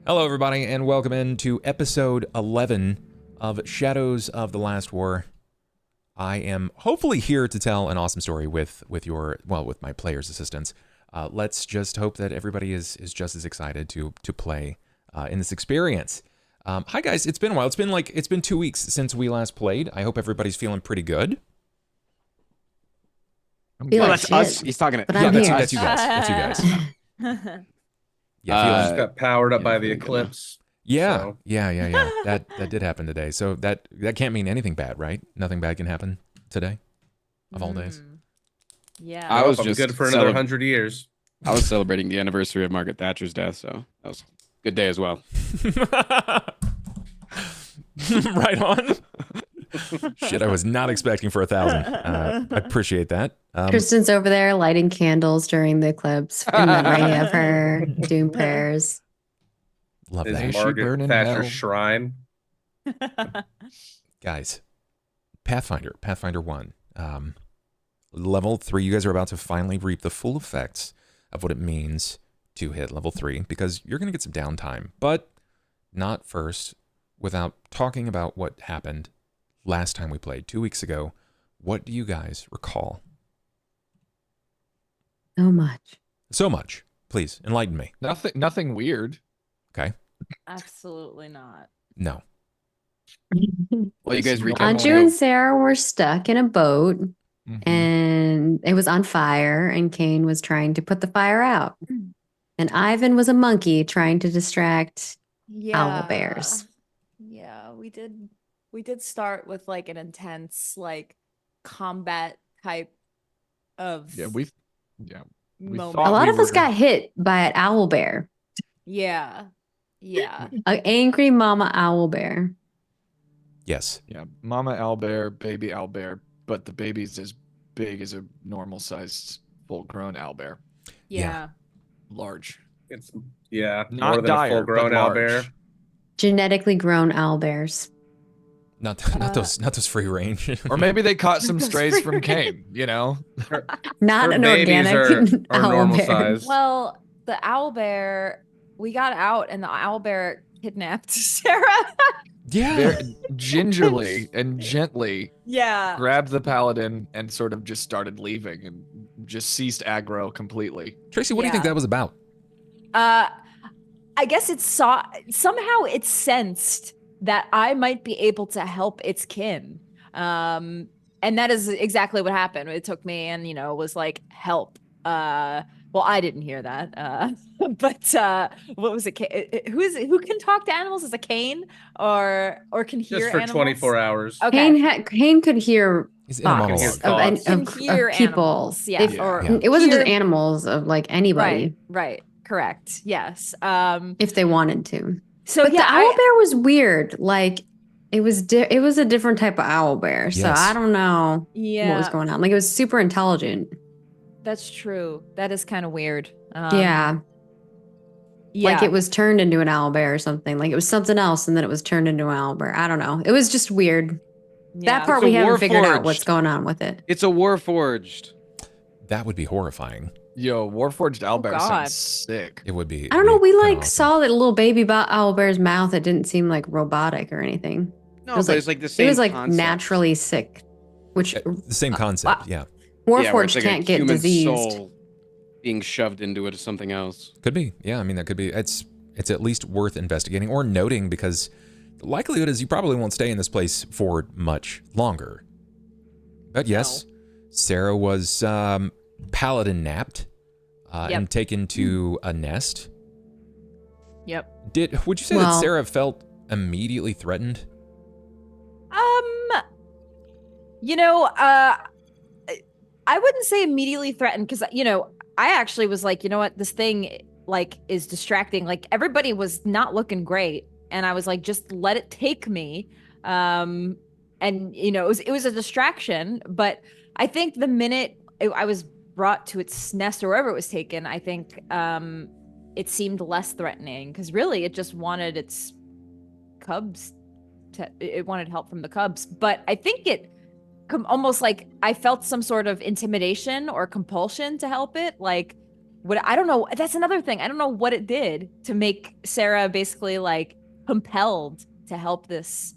Hello, everybody, and welcome into episode 11 of Shadows of the Last War. I am hopefully here to tell an awesome story with my player's assistance. Let's just hope that everybody is just as excited to play in this experience. Hi, guys. It's been a while. It's been 2 weeks since we last played. I hope everybody's feeling pretty good. Well, that's us. He's talking to. Yeah, that's you guys. That's you guys. Yeah, just got powered up by the eclipse. Yeah, so. yeah. That did happen today. So that can't mean anything bad, right? Nothing bad can happen today, of all days. Yeah. I was just good for another 100 years. I was celebrating the anniversary of Margaret Thatcher's death, so that was a good day as well. Right on. Shit, I was not expecting for 1,000. I appreciate that. Kristen's over there lighting candles during the eclipse in memory of her doom prayers. Love Is that. Margaret Thatcher's shrine. Guys, Pathfinder 1. Level 3, you guys are about to finally reap the full effects of what it means to hit level 3, because you're going to get some downtime, but not first without talking about what happened last time we played 2 weeks ago. What do you guys recall? So much. Please enlighten me. Nothing weird. Okay. Absolutely not. No. Well, you guys recap. Anju and Sera were stuck in a boat Mm-hmm. and it was on fire and Cain was trying to put the fire out. And Ivan was a monkey trying to distract owl bears. Yeah, we did start with like an intense like combat type of we moment. thought A lot we of us were- got hit by an owl bear. Yeah. An angry mama owl bear. Yes. Yeah, mama owlbear, baby owlbear, but the baby's as big as a normal sized full-grown owlbear. Yeah. Large. It's more Not than dire, a full-grown but large. owlbear. Genetically grown owl bears. Not those free range. Or maybe they caught some strays from Cain, you know? Not Her an babies organic are owl normal bear. size. Well, the owlbear, we got out and the owlbear kidnapped Sera. Yeah. Very gingerly and gently Yeah. grabbed the paladin and sort of just started leaving and just ceased aggro completely. Tracy, what do you think Yeah. that was about? I guess somehow it sensed that I might be able to help its kin. And that is exactly what happened. It took me and, was like, help. Well, I didn't hear that. But what was it? Who can talk to animals? Is it Cain or can hear Just for animals? 24 hours. Okay. Cain could hear He's in a thoughts monologue. of Can hear people. animals, yeah. Yeah. It wasn't Hear- just animals of like anybody Right. Correct. Yes. if they wanted to. So But yeah, the owl bear was weird. Like it was a different type of owl bear. So Yes. I don't know yeah, what was going on. Like it was super intelligent. that's true. That is kind of weird. Yeah. Like it was turned into an owl bear or something. Like it was something else and then it was turned into an owl bear. I don't know. It was just weird. Yeah. That part It's a we haven't figured out Warforged. what's going on with it. It's a Warforged. That would be horrifying. Yo, Warforged owlbear God. sounds sick. It would be. I don't know. We kinda like awesome. saw that little baby owl bear's mouth. It didn't seem like robotic or anything. No, It was but like- it's like the same It was like concept. naturally sick, which The same concept, yeah. where Warforged it's like a can't get human diseased. soul being shoved into it or something else. Could be. Yeah, I mean, that could be. It's at least worth investigating or noting, because the likelihood is you probably won't stay in this place for much longer. But yes, Sera was Paladin napped and taken to a nest. Yep. Would you say that Well- Sera felt immediately threatened? I wouldn't say immediately threatened because I actually was like, you know what, this thing like is distracting. Like everybody was not looking great, and I was like, just let it take me. And it was a distraction. But I think the minute I was brought to its nest or wherever it was taken, I think it seemed less threatening because really it just wanted its cubs. It wanted help from the cubs, but I think it almost like I felt some sort of intimidation or compulsion to help it. Like I don't know. That's another thing. I don't know what it did to make Sera basically like compelled to help this.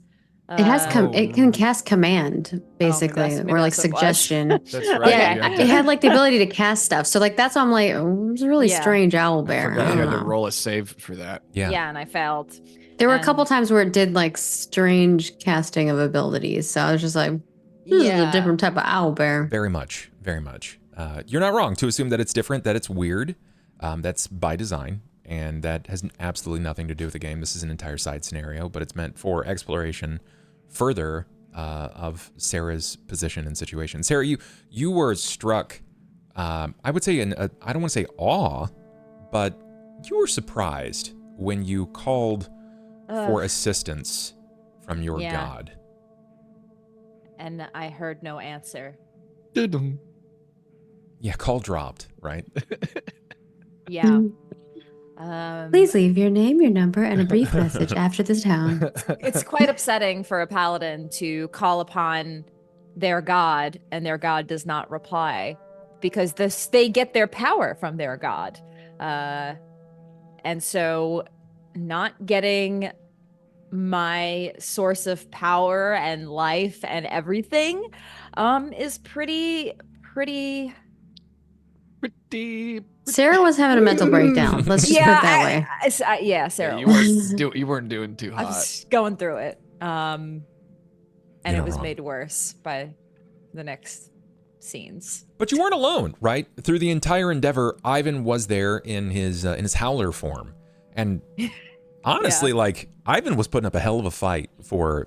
It has Oh, it can cast command basically, maybe or like that's what it was. suggestion. That's right. Yeah, You had it to, had like the ability to cast stuff. So like that's why I'm like, it was a really Yeah. strange owl I bear. forgot I you don't had to know. roll a save for that. Yeah. Yeah, and I failed. There were a couple And- times where it did like strange casting of abilities. So I was just like, this is a different type of owl bear. Very much, very much. You're not wrong to assume that it's different, that it's weird. That's by design, and that has absolutely nothing to do with the game. This is an entire side scenario, but it's meant for exploration further of Sera's position and situation. Sera, you were struck, I would say, I don't want to say awe, but you were surprised when you called for assistance from your Yeah. god. And I heard no answer. Yeah, call dropped, right? Yeah. Please leave your name, your number, and a brief message after the tone. It's quite upsetting for a paladin to call upon their god and their god does not reply, because they get their power from their god. And so not getting my source of power and life and everything is pretty Pretty. Sera was having a mental breakdown. Let's just put it that way. Yeah, Sarah. Yeah, you weren't doing too I hot. was going through it. And You're it not was wrong. made worse by the next scenes. But you weren't alone, right? Through the entire endeavor, Ivan was there in his howler form, and honestly, like Ivan was putting up a hell of a fight for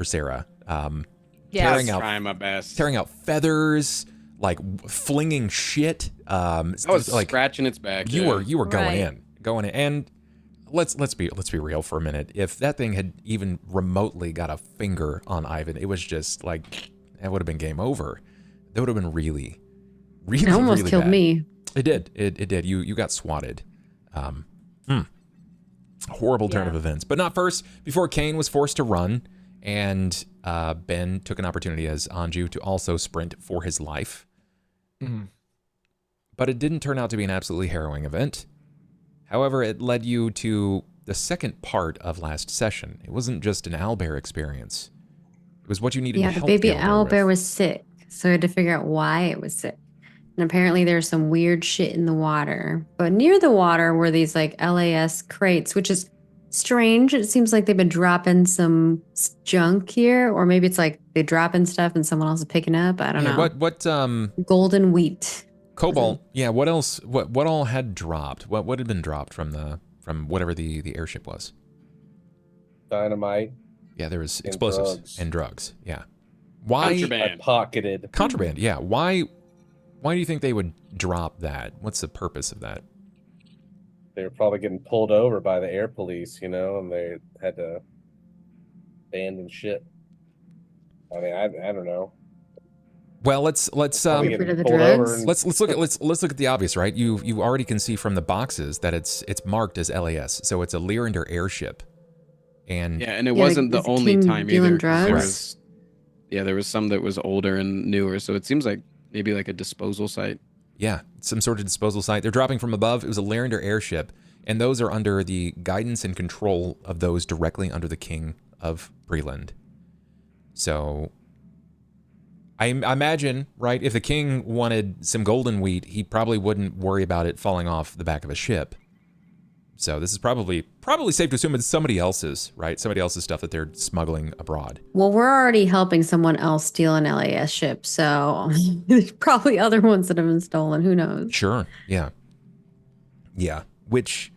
Sera. Yeah. Tearing out, Trying my best. tearing out feathers, like flinging shit. I was like scratching its back. you were Right. going in, and let's be real for a minute. If that thing had even remotely got a finger on Ivan, it was just like that would have been game over. That would have been really, It almost really killed bad. me. It did. It did. You got swatted. Horrible turn Yeah. of events. But not first. Before Cain was forced to run, and Ben took an opportunity as Anju to also sprint for his life. Mhm. But it didn't turn out to be an absolutely harrowing event. However, it led you to the second part of last session. It wasn't just an owlbear experience. It was what you needed Yeah, to the help baby the owlbear owl bear with. was sick. So I had to figure out why it was sick. And apparently there's some weird shit in the water. But near the water were these like LAS crates, which is strange. It seems like they've been dropping some junk here. Or maybe it's like they drop in stuff and someone else is picking up. I don't know. What Golden wheat. Cobalt? Yeah. What else? What all had dropped? What had been dropped from whatever the airship was? Dynamite. Yeah, there was And explosives drugs. and drugs. Yeah. Why Contraband. I pocketed. contraband? Yeah. Why do you think they would drop that? What's the purpose of that? They were probably getting pulled over by the air police, and they had to abandon ship. I mean, I don't know. Well, let's Probably Get rid getting of the pulled over drugs? and- let's look at the obvious, right? You already can see from the boxes that it's marked as LAS, so it's a Lyrander airship, and Yeah, and it Yeah, wasn't the is only King time dealing either. 'Cause drugs? there was some that was older and newer, so it seems like maybe like a disposal site. yeah, some sort of disposal site. They're dropping from above. It was a Lyrander airship, and those are under the guidance and control of those directly under the King of Breland. So I imagine, right, if the king wanted some golden wheat, he probably wouldn't worry about it falling off the back of a ship. So this is probably safe to assume it's somebody else's, right? Somebody else's stuff that they're smuggling abroad. Well, we're already helping someone else steal an LAS ship. So there's probably other ones that have been stolen. Who knows? Sure. Yeah. Yeah. Which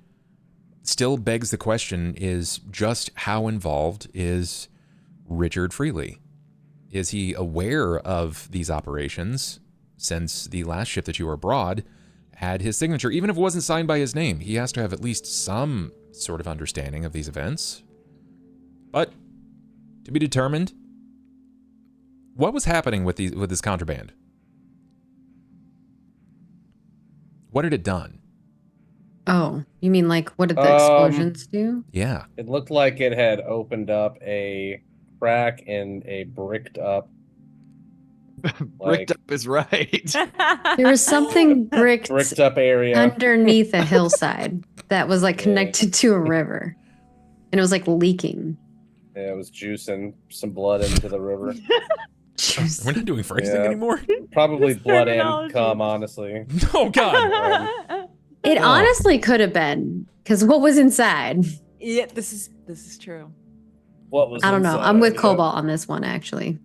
still begs the question is just how involved is Richard Freely? Is he aware of these operations since the last ship that you were abroad had his signature? Even if it wasn't signed by his name, he has to have at least some sort of understanding of these events. But to be determined, what was happening with this contraband? What had it done? Oh, you mean like what did the explosions do? Yeah. It looked like it had opened up a crack in a bricked up Bricked up is right. There was something bricked up area. underneath a hillside that was like Yeah. connected to a river, and it was like leaking. Yeah, it was juicing some blood into the river. We're not doing phrasing Yeah. anymore. Probably It's blood and terminology. cum, honestly. Oh God. It Oh. honestly could have been, because what was inside? Yeah, this is true. What was I don't know. inside? I'm with Yep. Cobalt on this one, actually.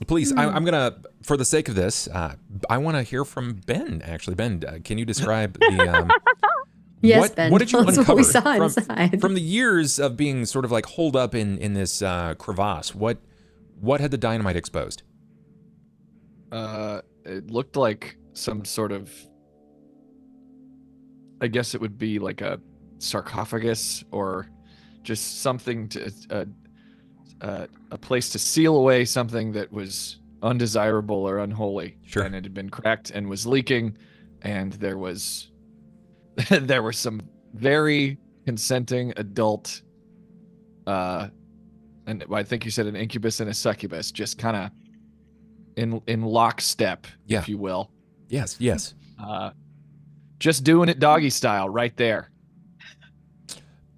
Please, I'm gonna, for the sake of this, I want to hear from Ben. Actually, Ben, can you describe the? Yes, Ben. What did you That's uncover what we saw from, inside. from the years of being sort of like holed up in this crevasse? What had the dynamite exposed? It looked like some sort of, I guess it would be like a sarcophagus or just something to a place to seal away something that was undesirable or unholy. Sure. And it had been cracked and was leaking, and there was there were some very consenting adult and I think you said an incubus and a succubus, just kind of in lockstep, Yeah. if you will. Yes. Just doing it doggy style right there.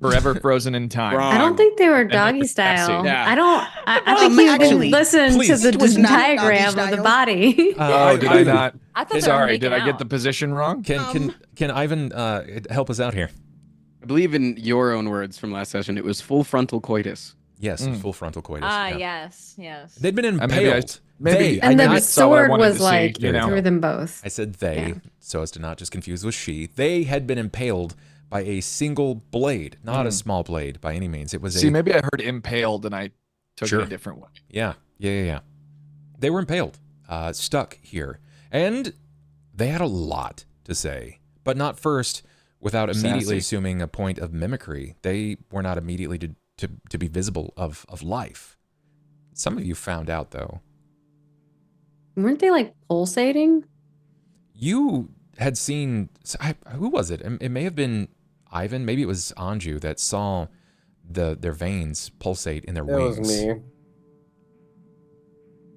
Forever frozen in time. Wrong. I don't think they were it doggy was style. messy. Yeah. I think you actually, listened please. to It was the not diagram doggy of the style. body. Oh, did I not? I thought they were Sorry, making did I get out. the position wrong? Can Ivan help us out here? I believe in your own words from last session, it was full frontal coitus. Yes, full frontal coitus. Ah, yeah. yes. They'd been impaled. Maybe And I the just saw what I sword wanted was to see, like you know. through them both. I said they, Yeah. so as to not just confuse with she. They had been impaled by a single blade, not a small blade by any means. It was See, a maybe I heard impaled and I took Sure. it a different way. yeah. They were impaled, stuck here, and they had a lot to say, but not first without immediately Sassy. assuming a point of mimicry. They were not immediately to be visible of life. Some of you found out though. Weren't they like pulsating? You had seen who was it? It may have been Ivan. Maybe it was Anju that saw their veins pulsate in their That wings. was me.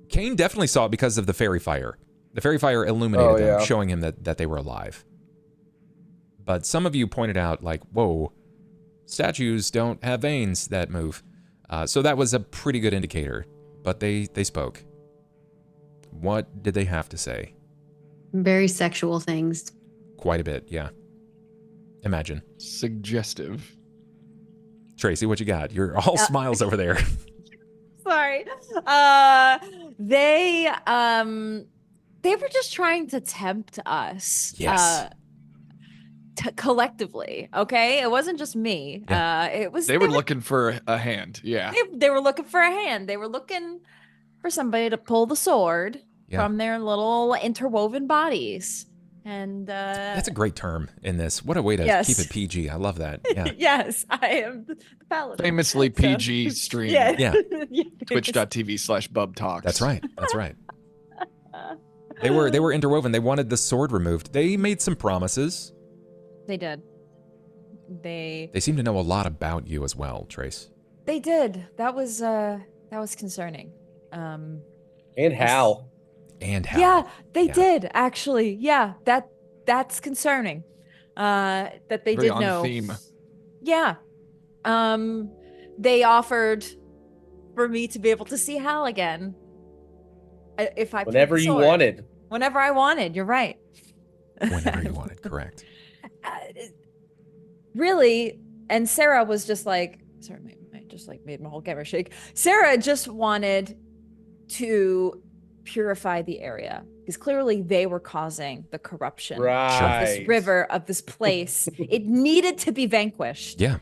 Cain definitely saw it because of the fairy fire. The fairy fire illuminated Oh, them, yeah. showing him that they were alive. But some of you pointed out, like, whoa, statues don't have veins that move. So that was a pretty good indicator. But they spoke. What did they have to say? Very sexual things. Quite a bit, yeah. Imagine. Suggestive. Tracy, what you got? You're all smiles over there. Sorry. They were just trying to tempt us. Yes. Collectively, okay? It wasn't just me. It was They were looking for a hand. Yeah. they were looking for a hand. They were looking for somebody to pull the sword Yeah. from their little interwoven bodies. And That's a great term in this. What a way to Yes. keep it PG. I love that. Yeah. yes, I am the paladin. Famously So- PG stream. Yeah. Yeah. Twitch.tv/BubTalks. That's right. That's right. They were interwoven. They wanted the sword removed. They made some promises. They did. They They seem to know a lot about you as well, Trace. did. That was concerning. And Hal. And how? Yeah, they Yeah. did actually. Yeah, that's concerning. That they Very did on know. theme. Yeah. They offered for me to be able to see Hal again. If I pulled Whenever the you sword. wanted. Whenever I wanted. You're right. Whenever you wanted, correct. Really, and Sera was just like, sorry, I just like made my whole camera shake. Sera just wanted to purify the area because clearly they were causing the corruption of Right. this river, of this place. It needed to be vanquished. Yeah.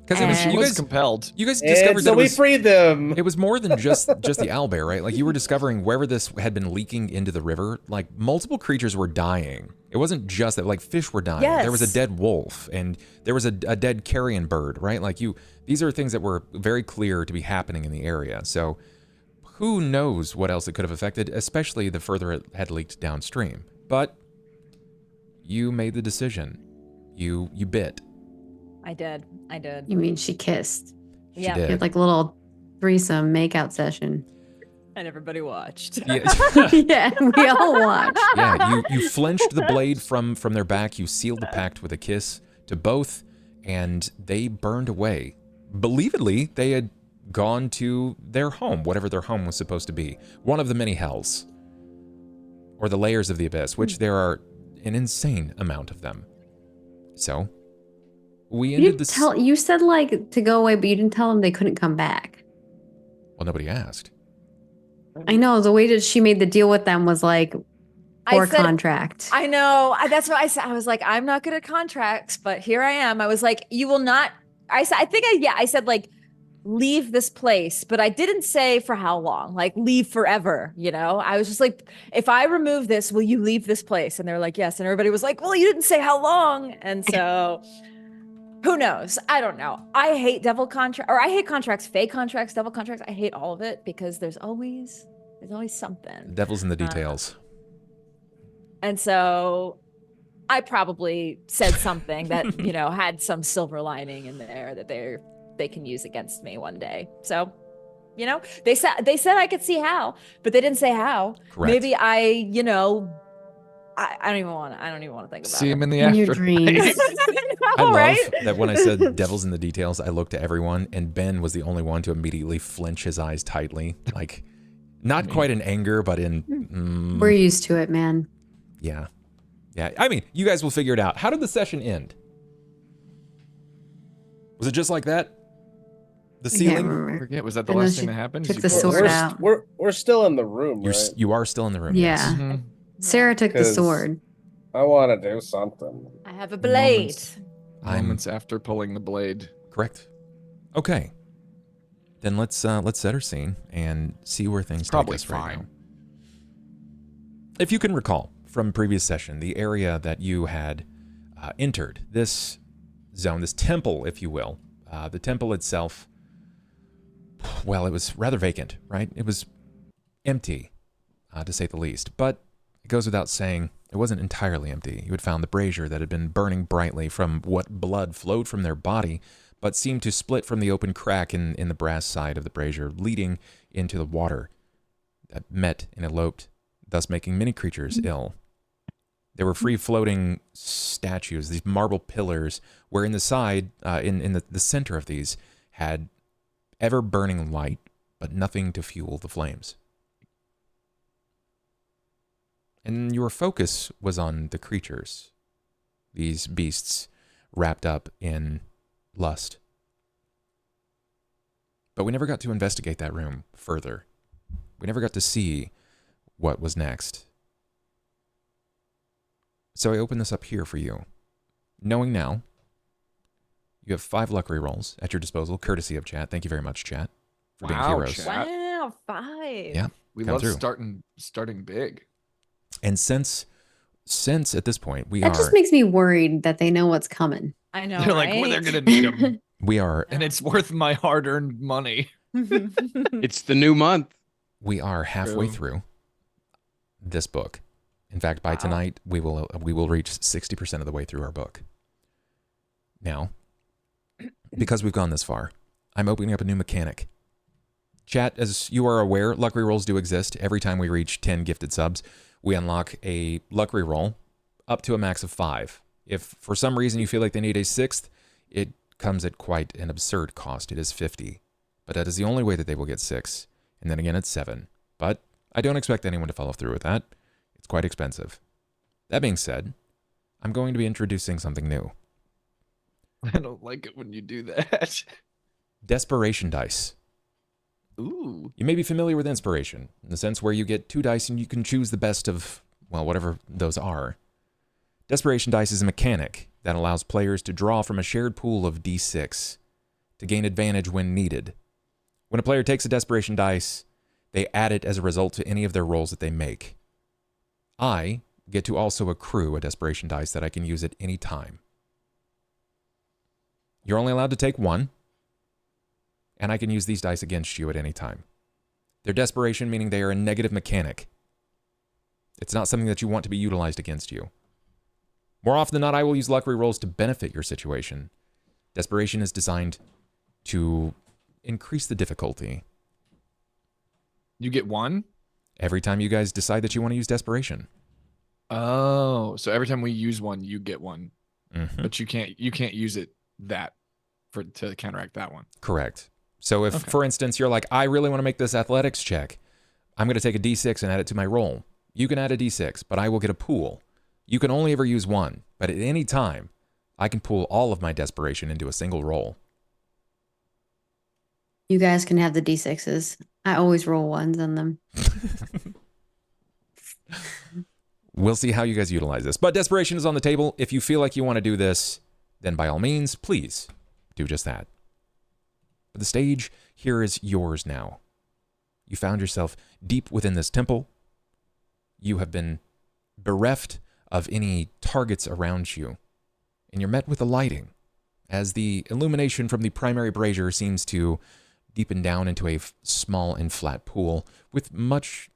Because And- She you was guys compelled. discovered And so that we freed them. it was more than just the owlbear, right? Like you were discovering wherever this had been leaking into the river, like multiple creatures were dying. It wasn't just that, like fish were dying. There was a Yes. dead wolf and there was a dead carrion bird, right? Like these are things that were very clear to be happening in the area. So who knows what else it could have affected, especially the further it had leaked downstream. But you made the decision. You bit. I did. You mean she kissed? She Yeah. did. They had like a little threesome makeout session. And everybody watched. Yeah, Yeah, we all watched. yeah. You flinched the blade from their back. You sealed the pact with a kiss to both, and they burned away. Believedly, they had gone to their home, whatever their home was supposed to be. One of the many hells, or the layers of the abyss, which there are an insane amount of them. So, we You ended didn't this. tell. You said like to go away, but you didn't tell them they couldn't come back. Well, nobody asked. I know the way that she made the deal with them was like I for said- contract. I know. That's what I said. I was like, I'm not good at contracts, but here I am. I was like, you will not. I said, I said like, leave this place, but I didn't say for how long, like leave forever. You know, I was just like, if I remove this, will you leave this place? And they're like, yes. And everybody was like, well, you didn't say how long. And so who knows? I don't know. I hate I hate contracts, fake contracts, devil contracts. I hate all of it because there's always something. The devil's in the details. And so I probably said something that, had some silver lining in there that they can use against me one day. So, they said I could see how, but they didn't say how. Correct. Maybe I don't even want to think about See it. him in the In your afterlife. dreams. I love right? that when I said devil's in the details, I looked at everyone, and Ben was the only one to immediately flinch his eyes tightly. Like, not quite in anger, but in... We're used to it, man. Yeah. Yeah. I mean, you guys will figure it out. How did the session end? Was it just like that? The I can't ceiling? remember. Forget, was that the And then last she thing that happened? took You the pulled sword the out. We're still in the room, right? You are still in the room. Yeah. Yes. Mhm. Sarah took the 'Cause sword. I want to do something. I have a blade. Moments after pulling the blade. Correct. Okay. Then let's set our scene and see where things take Probably us right fine. now. If you can recall from previous session, the area that you had entered, this zone, this temple, if you will, the temple itself, well, it was rather vacant, right? It was empty, to say the least. But it goes without saying, it wasn't entirely empty. You had found the brazier that had been burning brightly from what blood flowed from their body, but seemed to split from the open crack in the brass side of the brazier, leading into the water that met and eloped, thus making many creatures ill. There were free-floating statues, these marble pillars, where in the side, in the center of these, had ever-burning light, but nothing to fuel the flames. And your focus was on the creatures, these beasts wrapped up in lust. But we never got to investigate that room further. We never got to see what was next. So I open this up here for you, knowing now you have 5 luck rolls at your disposal, courtesy of chat. Thank you very much, chat, for being Wow, heroes. chat. Wow, 5. Yeah. We Come love through. starting big. And since at this point That just makes me worried that they know what's coming. I know. They're like, well, they're gonna need them, we are and it's worth my hard-earned money. It's the new month. halfway True. through this book. In fact, by tonight we will reach 60% of the way through our book. Now, because we've gone this far, I'm opening up a new mechanic. Chat, as you are aware, luck rerolls do exist. Every time we reach 10 gifted subs, we unlock a luck reroll up to a max of 5. If for some reason you feel like they need a 6th, it comes at quite an absurd cost. It is 50. But that is the only way that they will get 6. And then again, it's 7. But I don't expect anyone to follow through with that. It's quite expensive. That being said, I'm going to be introducing something new. I don't like it when you do that. Desperation dice. Ooh. You may be familiar with inspiration, in the sense where you get 2 dice and you can choose the best of, well, whatever those are. Desperation dice is a mechanic that allows players to draw from a shared pool of d6 to gain advantage when needed. When a player takes a desperation dice, they add it as a result to any of their rolls that they make. I get to also accrue a desperation dice that I can use at any time. You're only allowed to take 1, and I can use these dice against you at any time. They're desperation, meaning they are a negative mechanic. It's not something that you want to be utilized against you. More often than not, I will use luck rerolls to benefit your situation. Desperation is designed to increase the difficulty. You get one? Every time you guys decide that you want to use desperation. Oh, so every time we use one, you get one. Mhm. But you can't use it to counteract that one. Correct. So if, Okay. for instance, you're like, I really want to make this athletics check, I'm going to take a d6 and add it to my roll. You can add a d6, but I will get a pool. You can only ever use one, but at any time, I can pool all of my desperation into a single roll. You guys can have the D6s. I always roll ones on them. We'll see how you guys utilize this. But desperation is on the table. If you feel like you want to do this, then by all means, please do just that. But the stage here is yours now. You found yourself deep within this temple. You have been bereft of any targets around you. And you're met with a lighting as the illumination from the primary brazier seems to deepen down into a small and flat pool with much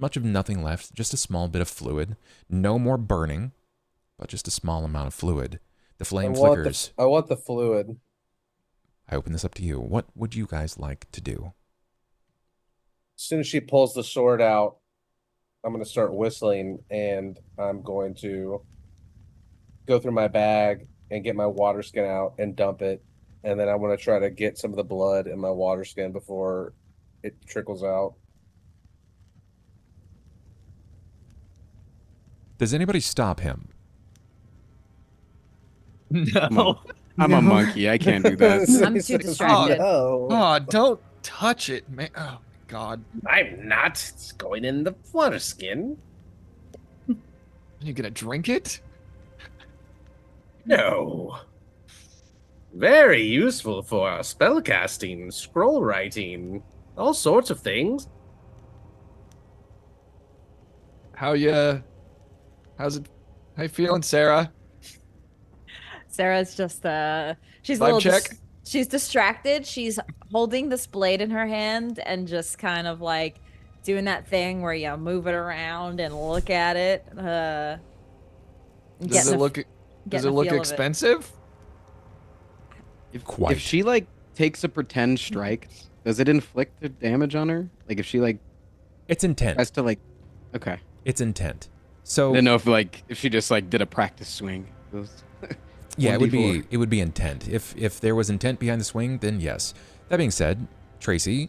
of nothing left, just a small bit of fluid. No more burning, but just a small amount of fluid. The flame flickers. I want the fluid. I open this up to you. What would you guys like to do? As soon as she pulls the sword out, I'm going to start whistling, and I'm going to go through my bag and get my water skin out and dump it. And then I want to try to get some of the blood in my water skin before it trickles out. Does anybody stop him? No. I'm a monkey. I can't do that. I'm too distracted. No. Oh, don't touch it, man. Oh my god. I'm not. It's going in the water skin. Are you gonna drink it? No. Very useful for spellcasting, scroll writing, all sorts of things. How's it? How you feeling, Sarah? Sarah's just she's a Vibe little check? she's distracted. She's holding this blade in her hand and just kind of like doing that thing where you move it around and look at it. Does it look expensive? Quite. If she like takes a pretend strike, does it inflict the damage on her? Like if she like It's intent. tries to like, okay. It's intent. So I didn't know if she just like did a practice swing. It was- yeah, it 1d4. would be intent. If there was intent behind the swing, then yes. That being said, Tracy,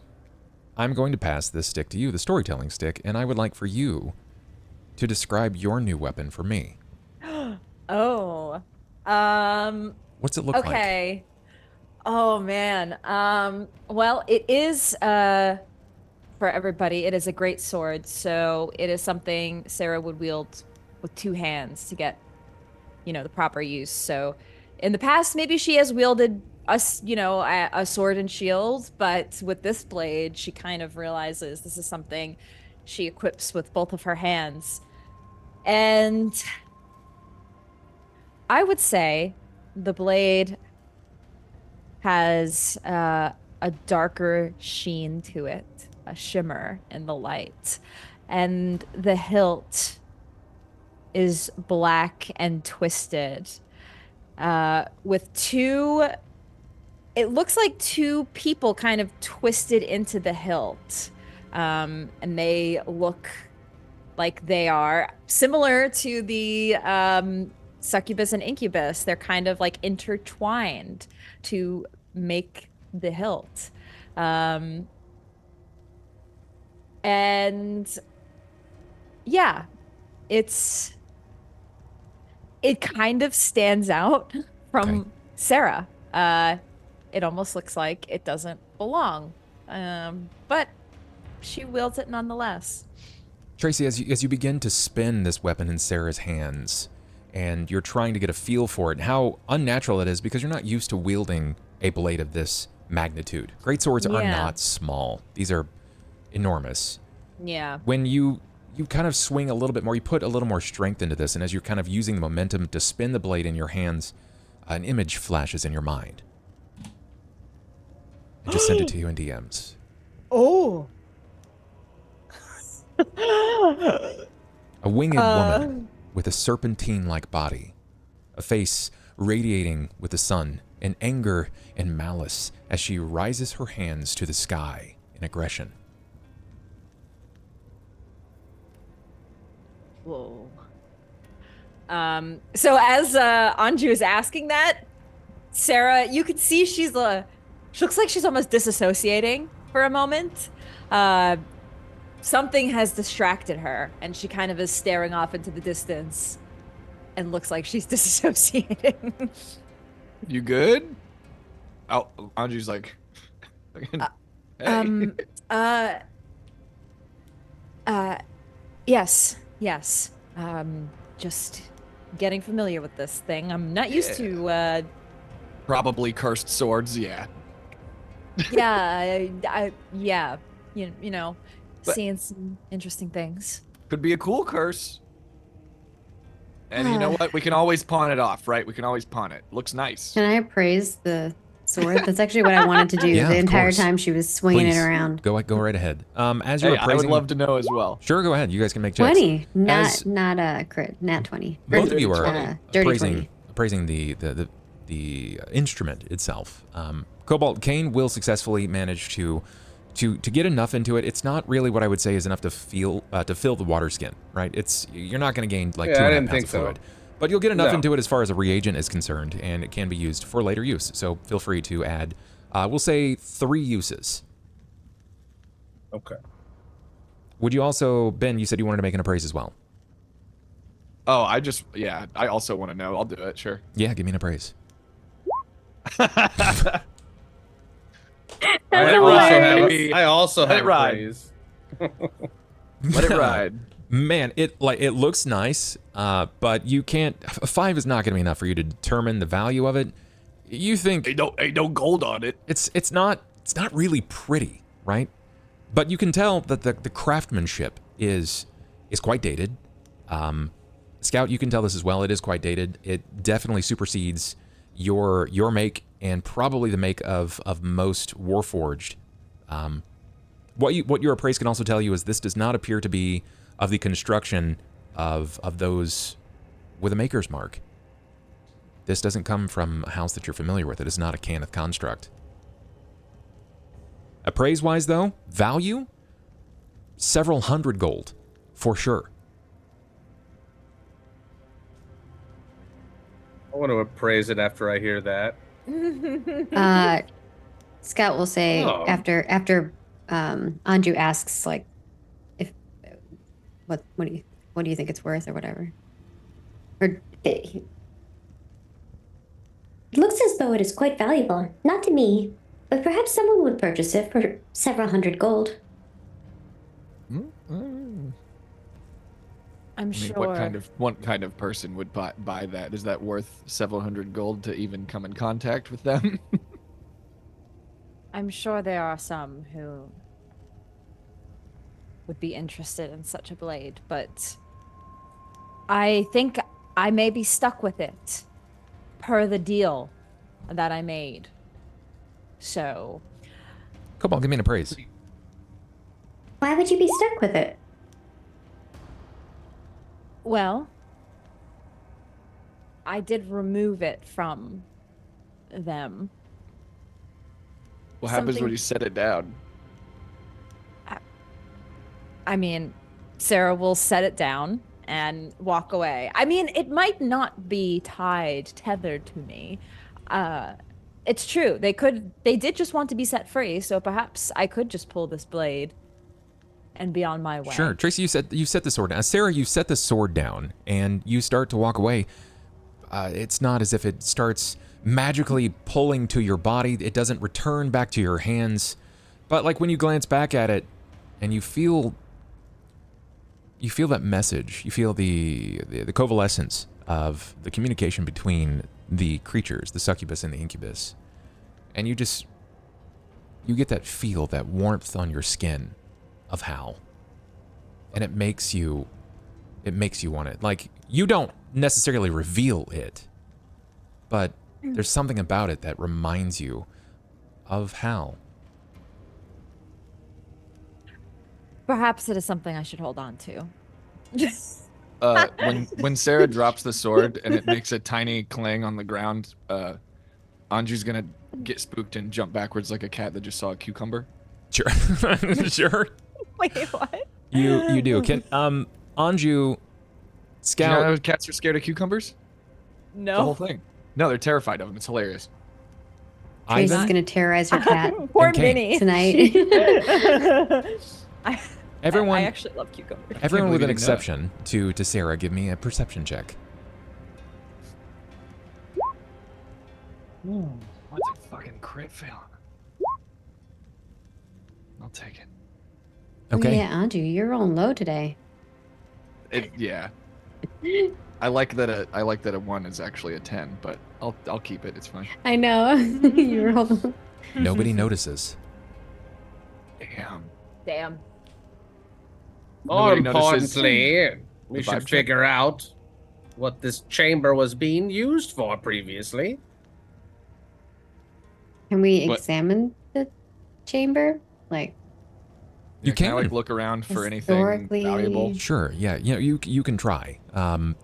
I'm going to pass this stick to you, the storytelling stick, and I would like for you to describe your new weapon for me. Oh. What's it look like? Okay. Oh man. Well, it is for everybody, it is a great sword. So it is something Sera would wield with two hands to get, the proper use. So in the past, maybe she has wielded a sword and shield, but with this blade, she kind of realizes this is something she equips with both of her hands. And I would say the blade has a darker sheen to it, a shimmer in the light. And the hilt is black and twisted with it looks like two people kind of twisted into the hilt. And they look like they are similar to the succubus and incubus. They're kind of like intertwined to make the hilt. And yeah, it kind of stands out from Okay. Sera. It almost looks like it doesn't belong. But she wields it nonetheless. Tracy, as you begin to spin this weapon in Sarah's hands, and you're trying to get a feel for it, how unnatural it is because you're not used to wielding a blade of this magnitude. Great swords are Yeah. not small. These are enormous. Yeah. When you kind of swing a little bit more, you put a little more strength into this, and as you're kind of using the momentum to spin the blade in your hands, an image flashes in your mind. I just send it to you in DMs. Oh. A winged woman with a serpentine-like body, a face radiating with the sun, and anger and malice as she rises her hands to the sky in aggression. Whoa. So as Anju is asking that, Sera, you can see she looks like she's almost disassociating for a moment. Something has distracted her, and she kind of is staring off into the distance and looks like she's disassociating. You good? Oh, Anju's like, hey. Yes. Just getting familiar with this thing. I'm not used to, Probably cursed swords, yeah. yeah, you know, But- seeing some interesting things. Could be a cool curse. And you know what? We can always pawn it off, right? We can always pawn it. Looks nice. Can I appraise the sword? That's actually what I wanted to do Yeah, the of entire course. time she was swinging Please. it around. Go right ahead. As you're Hey, I would appraising, love to know as well. Sure, go ahead. You guys can make checks. 20, As- not a crit, nat 20. Both of you are Dirty 20. appraising the instrument itself. Cobalt Cain will successfully manage to get enough into it. It's not really what I would say is enough to fill the water skin, right? You're not going to gain like Yeah, 2.5 I didn't pounds think of so. fluid. But you'll get enough No. into it as far as a reagent is concerned, and it can be used for later use. So feel free to add, we'll say 3 uses. Okay. Would you also, Ben, you said you wanted to make an appraise as well. Oh, I also want to know. I'll do it, sure. Yeah, give me an appraise. I also Let have it ride. praise. Let it ride. Man, it looks nice, but you can't. 5 is not going to be enough for you to determine the value of it. You think Ain't no gold on it. it's not really pretty, right? But you can tell that the craftsmanship is quite dated. Scout, you can tell this as well. It is quite dated. It definitely supersedes your make and probably the make of most Warforged. What your appraise can also tell you is this does not appear to be of the construction of those with a maker's mark. This doesn't come from a house that you're familiar with. It is not a Cannith construct. Appraise-wise, though, value, several hundred gold, for sure. I want to appraise it after I hear that. Scout will say Oh. after Anju asks like if what do you think it's worth or whatever. Or It looks as though it is quite valuable. Not to me, but perhaps someone would purchase it for several hundred gold. I'm I mean, sure. what kind of person would buy that? Is that worth several hundred gold to even come in contact with them? I'm sure there are some who would be interested in such a blade, but I think I may be stuck with it per the deal that I made. So, Come on, give me an appraise. Why would you be stuck with it? well, I did remove it from them. What happens Something- when you set it down? I mean, Sera will set it down and walk away. I mean, it might not be tethered to me. It's true. They did just want to be set free, so perhaps I could just pull this blade and be on my way. Sure, Tracy, you set the sword down. Sera, you set the sword down and you start to walk away. It's not as if it starts magically pulling to your body. It doesn't return back to your hands. But like when you glance back at it and you feel that message, you feel the coalescence of the communication between the creatures, the succubus and the incubus. And you get that feel, that warmth on your skin of Hal. And it makes you want it. Like, you don't necessarily reveal it, but there's something about it that reminds you of Hal. Perhaps it is something I should hold on to. When Sera drops the sword and it makes a tiny clang on the ground, Anju's gonna get spooked and jump backwards like a cat that just saw a cucumber. Sure. Sure. Wait, what? You do. Can Anju, Do you know Scout. how cats are scared of cucumbers? The whole thing. No, they're terrified of them. It's hilarious. Trace is Ivan, going to terrorize your cat Poor And Cain. Minnie. tonight. I everyone, actually love cucumbers. everyone believe with an you didn't know that. exception to Sarah, give me a perception check. Ooh, what's a fucking crit fail? I'll take it. Okay. Yeah, Anju, you're rolling low today. Yeah. I like that a 1 is actually a 10, but I'll keep it. It's fine. I know. You rolled. Nobody notices. Damn. More Nobody notices importantly, we the should vibe check? figure out what this chamber was being used for previously. Can we What? examine the chamber? Like, You Can I can. like look around for anything Historically- valuable? Sure. Yeah. You can try.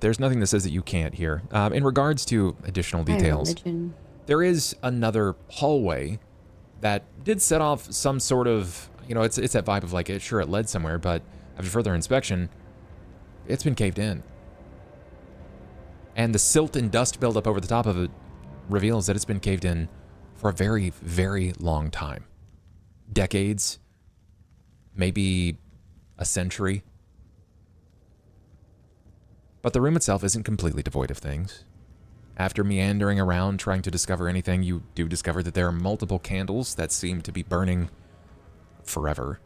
There's nothing that says that you can't here. In regards to additional my details, religion. there is another hallway that did set off some sort of, it's that vibe of like, sure, it led somewhere, but after further inspection, it's been caved in. And the silt and dust buildup over the top of it reveals that it's been caved in for a very, very long time. Decades, maybe a century. But the room itself isn't completely devoid of things. After meandering around trying to discover anything, you do discover that there are multiple candles that seem to be burning forever.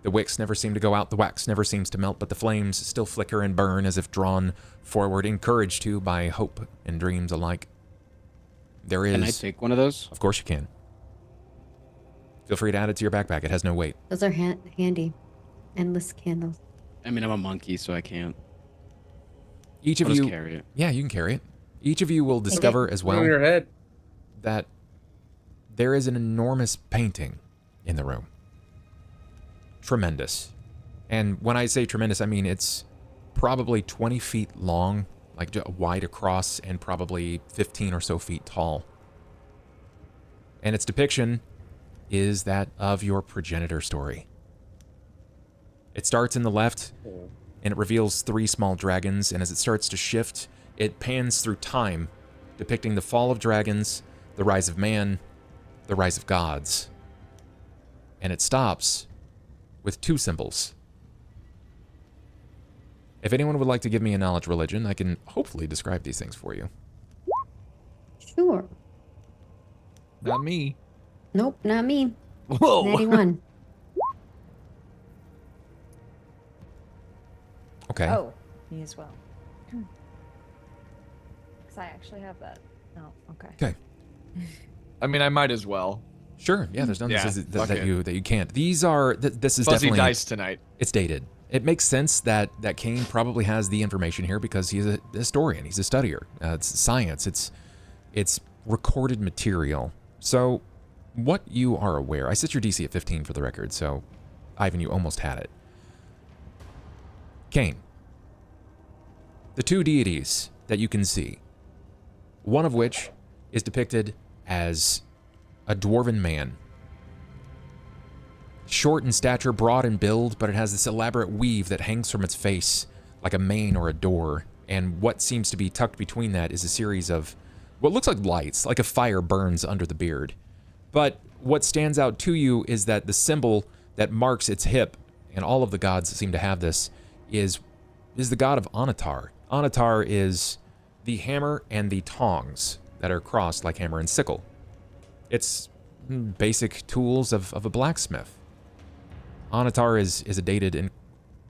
The wicks never seem to go out, the wax never seems to melt, but the flames still flicker and burn as if drawn forward, encouraged to by hope and dreams alike. There is... Can I take one of those? Of course you can. Feel free to add it to your backpack. It has no weight. Those are handy. Endless candles. I mean, I'm a monkey, so I can't. Each of I'll you... just carry it. Yeah, you can carry it. Each of you will discover as Put it on well your head. that there is an enormous painting in the room. Tremendous. And when I say tremendous, I mean it's probably 20 feet long, like wide across, and probably 15 or so feet tall. And its depiction is that of your progenitor story. It starts in the left, and it reveals 3 small dragons, and as it starts to shift, it pans through time, depicting the fall of dragons, the rise of man, the rise of gods. And it stops with 2 symbols. If anyone would like to give me a knowledge religion, I can hopefully describe these things for you. Sure. Not me. Nope, not me. Whoa. 91. Okay. Oh, me as well. Because I actually have that. Oh, okay. Okay. I mean, I might as well. Sure. Yeah, there's nothing Yeah, that says fuck that it. you can't. These are this is Fuzzy definitely dice tonight. it's dated. It makes sense that Cain probably has the information here because he's a historian. He's a studier. It's science. It's recorded material. So, what you are aware, I set your DC at 15 for the record. So, Ivan, you almost had it. Cain. The 2 deities that you can see, one of which is depicted as a dwarven man. Short in stature, broad in build, but it has this elaborate weave that hangs from its face like a mane or a door. And what seems to be tucked between that is a series of what looks like lights, like a fire burns under the beard. But what stands out to you is that the symbol that marks its hip, and all of the gods seem to have this, is the god of Onatar. Onatar is the hammer and the tongs that are crossed like hammer and sickle. It's basic tools of a blacksmith. Onatar is a dated and,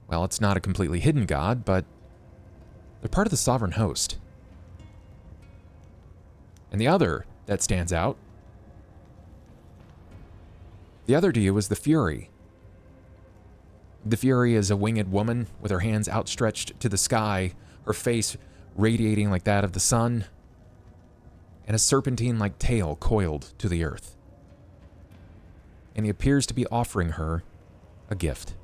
well, it's not a completely hidden god, but they're part of the sovereign host. And the other that stands out, the other to you is the Fury. The Fury is a winged woman with her hands outstretched to the sky, her face radiating like that of the sun, and a serpentine-like tail coiled to the earth. And he appears to be offering her a gift.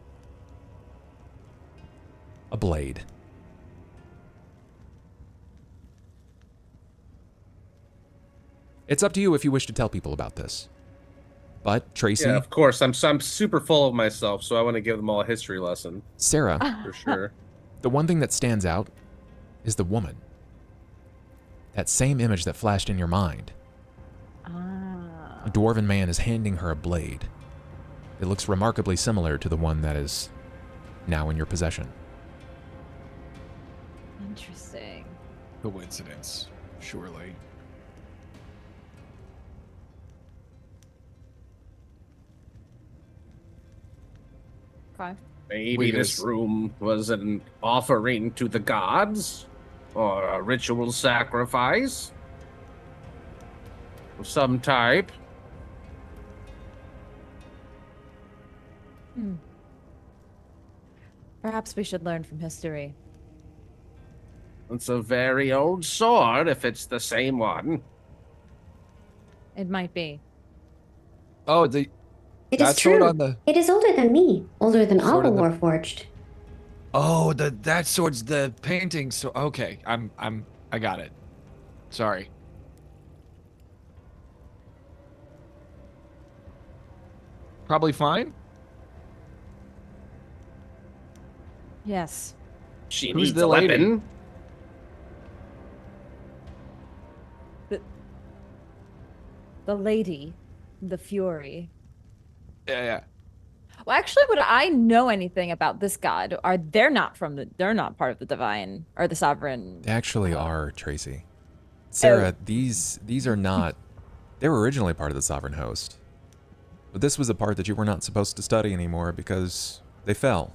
A blade. It's up to you if you wish to tell people about this. But, Tracy, Yeah, of course. I'm super full of myself, so I want to give them all a history lesson Sarah, for sure. The one thing that stands out is the woman. That same image that flashed in your mind. Ah. A dwarven man is handing her a blade. It looks remarkably similar to the one that is now in your possession. Interesting. Coincidence, surely. Okay. Maybe this room was an offering to the gods, or a ritual sacrifice of some type. Perhaps we should learn from history. It's a very old sword, if it's the same one. It might be. Oh, It is that sword true. on the. It is older than me, older than all Sword the on the- Warforged. Oh, that sword's the painting. So okay, I got it. Sorry. Probably fine. Yes. She Who's needs the a lady? weapon. The lady, the Fury. Yeah. Well, actually, would I know anything about this god? Are they're not part of the divine or the sovereign? They actually are, Tracy. Sera, these are not... They were originally part of the Sovereign Host. But this was a part that you were not supposed to study anymore because they fell.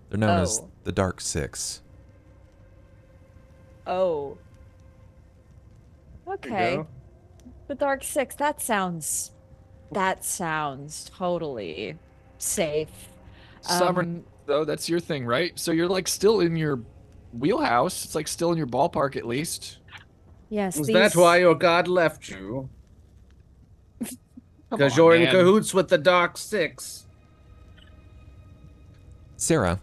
They're known as the Dark Six. Oh. There Okay. you go. The Dark Six. That sounds totally safe. Sovereign, though, that's your thing, right? So you're like still in your wheelhouse. It's like still in your ballpark at least. Yes. Is these... that why your god left you? Come Because on, you're in man. cahoots with the Dark Six. Sera,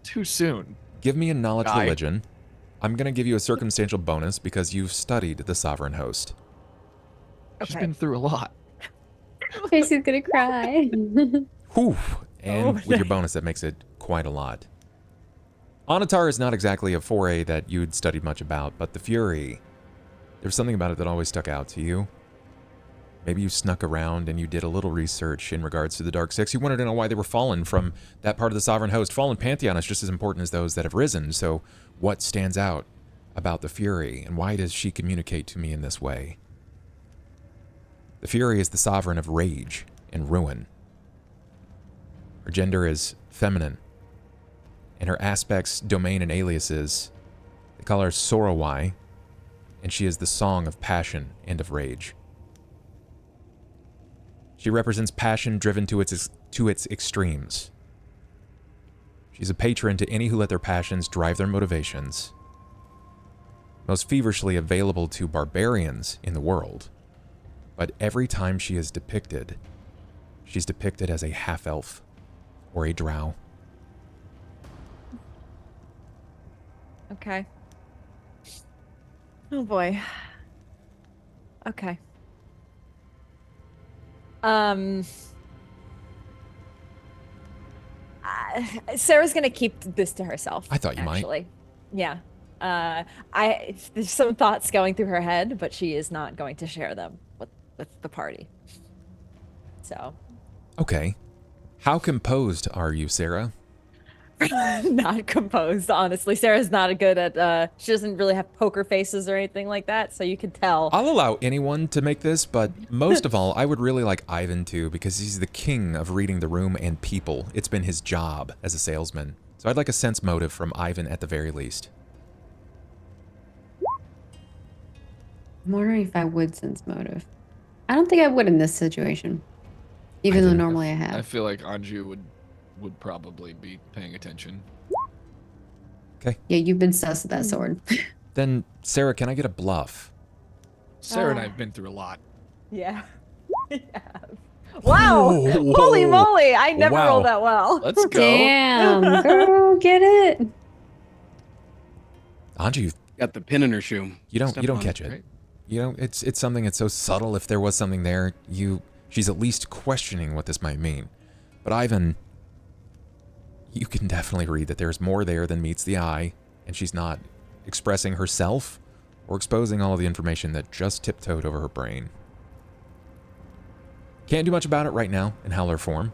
Too soon. give me a knowledge Guy. religion. I'm going to give you a circumstantial bonus because you've studied the Sovereign Host. She's Okay. been through a lot. Tracy's gonna cry. Whew. And with your bonus, that makes it quite a lot. Onatar is not exactly a foray that you'd studied much about, but the Fury, there's something about it that always stuck out to you. Maybe you snuck around and you did a little research in regards to the Dark Six. You wanted to know why they were fallen from that part of the Sovereign Host. Fallen Pantheon is just as important as those that have risen, so what stands out about the Fury, and why does she communicate to me in this way? The Fury is the sovereign of rage and ruin. Her gender is feminine, and her aspects, domain, and aliases, they call her Sorowai, and she is the song of passion and of rage. She represents passion driven to its extremes. She's a patron to any who let their passions drive their motivations. Most feverishly available to barbarians in the world. But every time she is depicted, she's depicted as a half-elf or a drow. Okay. Oh boy. Okay. Sarah's gonna keep this to herself. I thought you might. actually. Yeah. There's some thoughts going through her head, but she is not going to share them with the party. So. Okay. How composed are you, Sera? Not composed, honestly. Sarah's not good at she doesn't really have poker faces or anything like that, so you can tell. I'll allow anyone to make this, but most of all, I would really like Ivan too, because he's the king of reading the room and people. It's been his job as a salesman. So I'd like a sense motive from Ivan at the very least. I'm wondering if I would sense motive. I don't think I would in this situation. Even though Ivan. normally I I have. feel like Anju would probably be paying attention. Yeah, you've been sus with that sword. Then, Sera, can I get a bluff? Sarah and I have been through a lot. Yeah. Yeah. Wow! Whoa. Holy moly! I never Wow. rolled that well. Let's go. Damn, girl, get it? Anju, Got the pin in her shoe. you don't Step on catch it. right? You know, it's something that's so subtle. If there was something there, she's at least questioning what this might mean. But Ivan, you can definitely read that there's more there than meets the eye, and she's not expressing herself or exposing all of the information that just tiptoed over her brain. Can't do much about it right now in Howler form,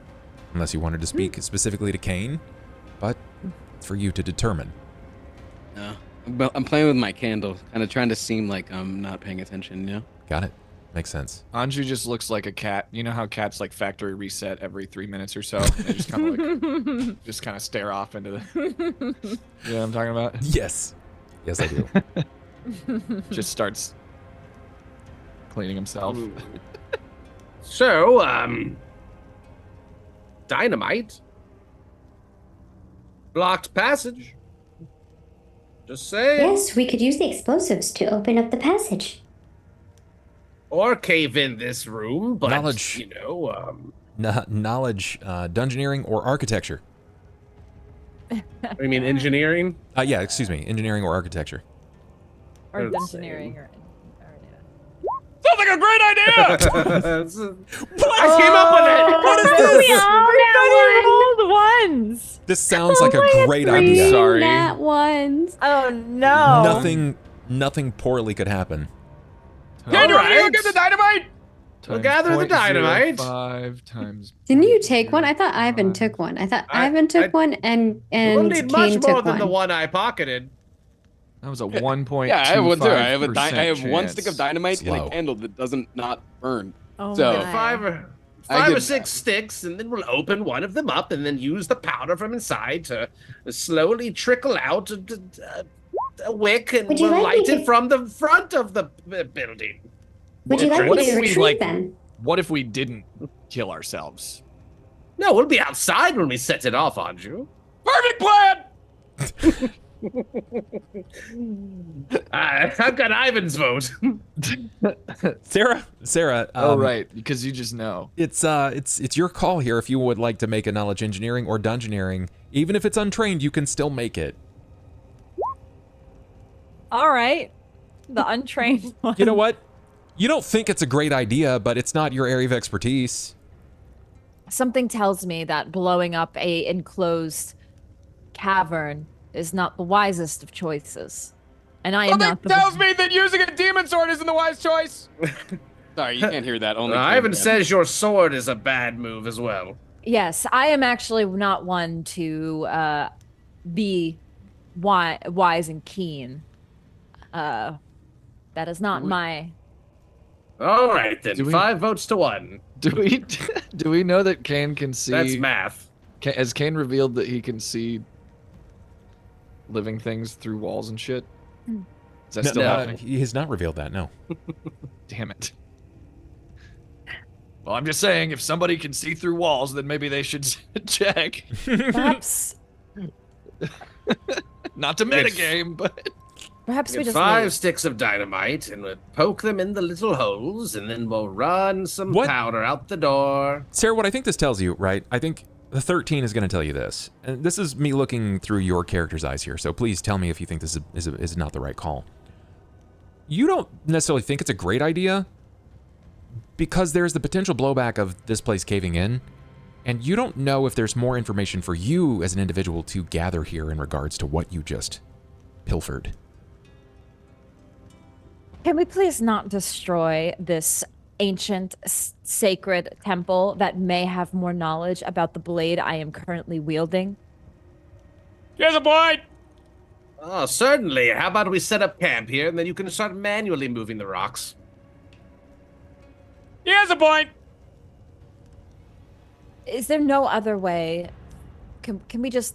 unless you wanted to speak specifically to Cain, but it's for you to determine. No, I'm playing with my candle, kind of trying to seem like I'm not paying attention, you know? Got it. Makes sense. Anju just looks like a cat. You know how cats like factory reset every 3 minutes or so? They just kind of like, just kind of stare off into the. You know what I'm talking about? Yes. Yes, I do. Just starts cleaning himself. So, dynamite. Blocked passage. Just saying. Yes, we could use the explosives to open up the passage. Or cave in this room, but, Knowledge. you know, Knowledge, dungeoneering, or architecture. I mean engineering? Yeah, excuse me. Engineering or architecture. Or They're the dungeoneering. same. Sounds like a great idea! I came up with it! What is We this? all ones. This sounds like a great idea. Sorry. Nat ones. Oh no. Nothing poorly could happen. Dynamite! Go get the dynamite! We'll gather the dynamite. 5 times. Didn't you take one? I thought Ivan took one. I thought Ivan took one and We'll need much Cain more took than one. the one I pocketed. That was a 1.25%. Yeah, I have one too. I have one stick of chance. dynamite and Slow. a candle that doesn't not burn. Oh So- my. Five I or get six sticks, and then we'll open one of them up, and then use the powder from inside to slowly trickle out a wick, and Would you we'll like me light it to- from the front of the building. Would you like What me if to we, retrieve like- them? What if we didn't kill ourselves? No, we'll be outside when we set it off, Anju. Perfect plan! I've got Ivan's vote. Sarah. Oh right, because you just know. It's your call here. If you would like to make a knowledge engineering or dungeoneering, even if it's untrained, you can still make it. All right. The untrained one. You know what? You don't think it's a great idea, but it's not your area of expertise. Something tells me that blowing up a enclosed cavern is not the wisest of choices. And I am Something not the tells me that using a demon sword isn't the wise choice. Sorry, you can't hear that. Only Cain Ivan can. says your sword is a bad move as well. Yes, I am actually not one to be wise and keen. That is not my. All right, then. Do we- 5 votes to 1. Do we know that Cain can see? That's math. Has Cain revealed that he can see living things through walls and shit? Is that still happening? He has not revealed that. No. Damn it. Well, I'm just saying, if somebody can see through walls, then maybe they should check. Perhaps. Not to Yes. metagame, but Perhaps we Get just 5 leave. sticks of dynamite, and we'll poke them in the little holes, and then we'll run some What? powder out the door. Sarah, what I think this tells you, right? I think the 13 is going to tell you this. And this is me looking through your character's eyes here, so please tell me if you think this is not the right call. You don't necessarily think it's a great idea because there's the potential blowback of this place caving in, and you don't know if there's more information for you as an individual to gather here in regards to what you just pilfered. Can we please not destroy this ancient sacred temple that may have more knowledge about the blade I am currently wielding? Here's a point. Oh, certainly. How about we set up camp here, and then you can start manually moving the rocks. Here's a point. Is there no other way? Can we just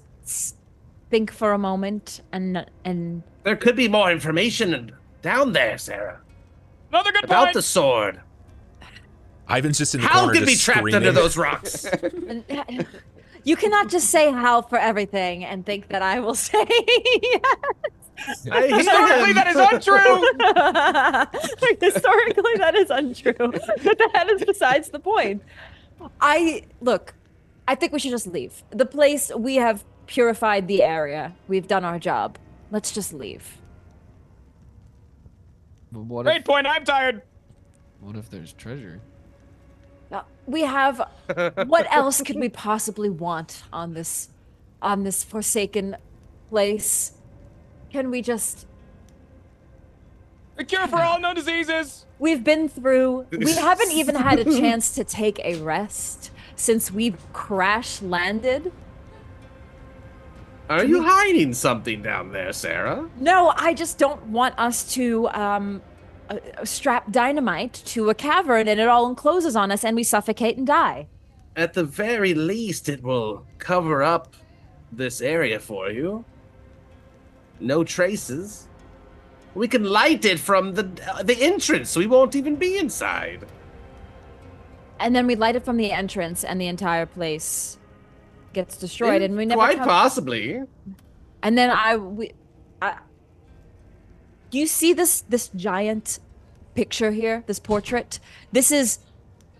think for a moment and There could be more information down there, Sarah, Another good about point. the sword. Ivan's just in the Hal corner could be just trapped screaming. under those rocks. you cannot just say Hal for everything and think that I will say yes. I hear Historically, him. that is untrue. Historically, that is untrue. But that is besides the point. I think we should just leave. The place, we have purified the area. We've done our job. Let's just leave. what Great if, point. I'm tired. what if there's treasure? We have. What else could we possibly want on this on this forsaken place. Can we just... The cure for all known diseases! We've been through... We haven't even had a chance to take a rest since we've crash-landed. Are you hiding something down there, Sera? No, I just don't want us to strap dynamite to a cavern and it all encloses on us and we suffocate and die. At the very least, it will cover up this area for you. No traces. We can light it from the entrance. We won't even be inside. And then we light it from the entrance and the entire place gets destroyed and we never Quite possibly. And then do you see this giant picture here, this portrait? This is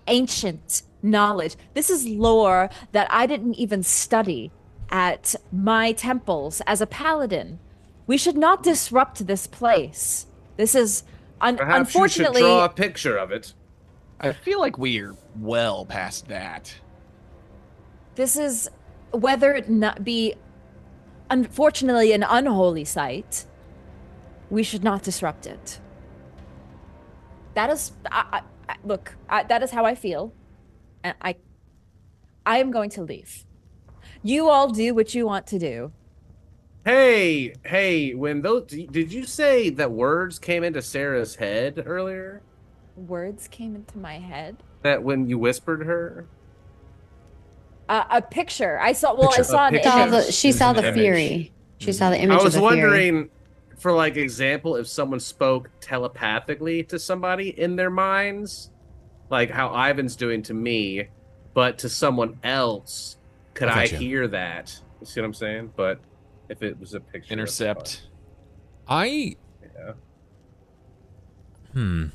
ancient knowledge. This is lore that I didn't even study at my temples as a paladin. We should not disrupt this place. This is Perhaps unfortunately. you should draw a picture of it. I feel like we're well past that. This is, whether it not be, unfortunately, an unholy site, we should not disrupt it. That is, that is how I feel, and I am going to leave. You all do what you want to do. Hey, when those, did you say that words came into Sarah's head earlier? Words came into my head. That when you whispered her? A picture. I saw. Well, Picture. I saw an A image. picture. She saw the Image. fury. She saw the image I was of the fury. wondering, for like example, if someone spoke telepathically to somebody in their minds, like how Ivan's doing to me, but to someone else, could I Gotcha. hear that? You see what I'm saying? But if it was a picture, that's Intercept. I fine. Yeah.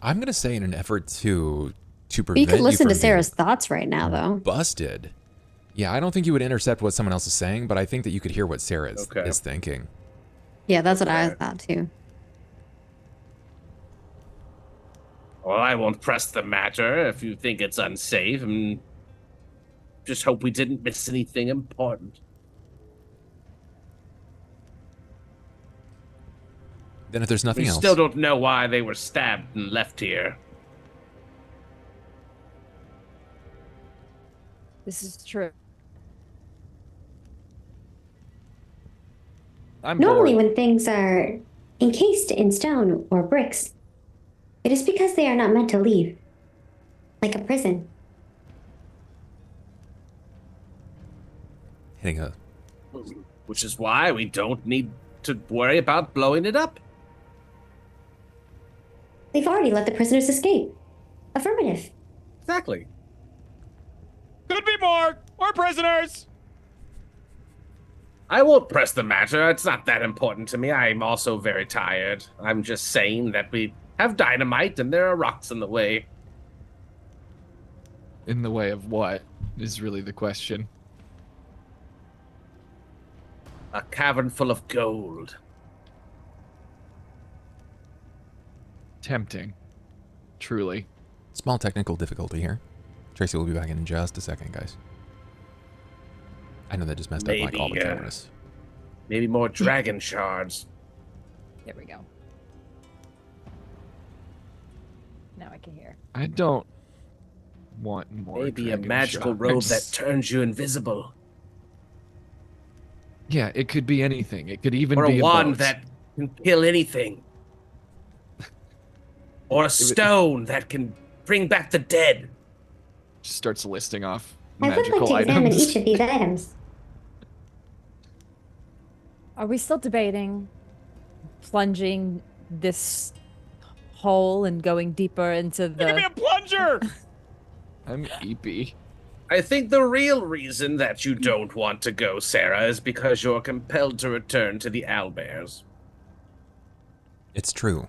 I'm gonna say in an effort to But prevent you could listen from to being Sarah's thoughts right now, though. busted. Yeah, I don't think you would intercept what someone else is saying, but I think that you could hear what Sarah is thinking. Yeah, that's what I Okay. thought too. Well, I won't press the matter if you think it's unsafe, and just hope we didn't miss anything important. Then if there's nothing We else, still don't know why they were stabbed and left here. This is true. I'm Normally, bored. when things are encased in stone or bricks, it is because they are not meant to leave. Like a prison. hitting a Which is why we don't need to worry about blowing it up. They've already let the prisoners escape. Affirmative. Exactly. Could be more prisoners! I won't press the matter. It's not that important to me. I'm also very tired. I'm just saying that we have dynamite and there are rocks in the way. In the way of what is really the question. A cavern full of gold. Tempting. Truly. small technical difficulty here. Tracy will be back in just a second, guys. I know that just messed up like all the Maybe, cameras. Maybe more dragon shards. There we go. Now I can hear. I don't want more. Maybe a dragon magical robe that shards. turns you invisible. Yeah, it could be anything. It could even Or be a wand boat. that can kill anything. Or a stone that can bring back the dead. Just starts listing off I would like magical to examine items. each of these items. Are we still debating plunging this hole and going deeper into Give me the... a plunger! I'm EP. I think the real reason that you don't want to go, Sera, is because you're compelled to return to the owlbears. It's true.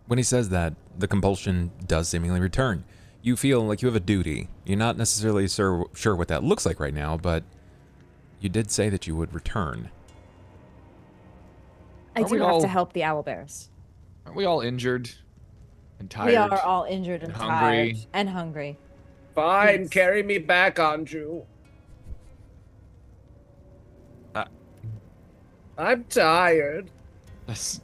When he says that, the compulsion does seemingly return. You feel like you have a duty. You're not necessarily sure what that looks like right now, but you did say that you would return. I Are do we have to all- help the owlbears. Aren't we all injured and tired? We are all injured and and hungry. tired and hungry. Fine, Yes. carry me back, Anju. I'm tired. That's,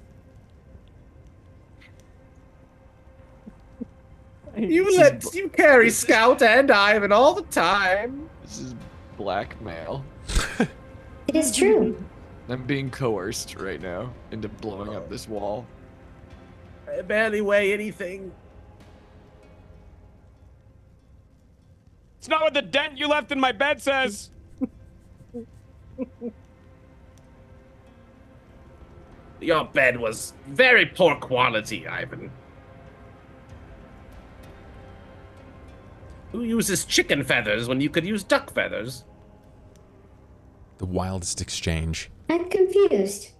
You carry Scout and Ivan all the time. this is blackmail. It is true. I'm being coerced right now into blowing up this wall. I barely weigh anything. It's not what the dent you left in my bed says. Your bed was very poor quality, Ivan. Who uses chicken feathers when you could use duck feathers? The wildest exchange. I'm confused.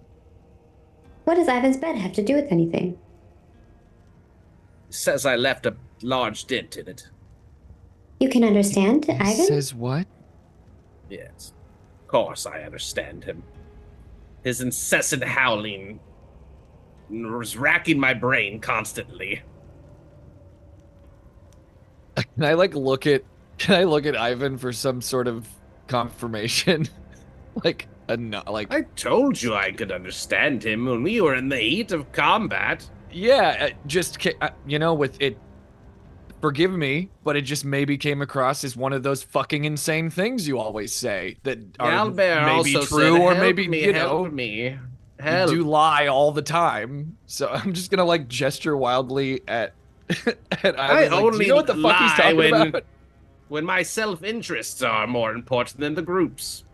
What does Ivan's bed have to do with anything? Says I left a large dent in it. You can understand, Ivan? Says what? Yes, of course I understand him. His incessant howling was racking my brain constantly. Can I look at Ivan for some sort of confirmation? I told you I could understand him when we were in the heat of combat. Yeah, with it. Forgive me, but it just maybe came across as one of those fucking insane things you always say that are Owlbear maybe also true said, or help maybe me, help me. you Help. do lie all the time. So I'm just gonna gesture wildly at at Ivan. I do only you know what the fuck he's lie talking about? when my self-interests are more important than the group's.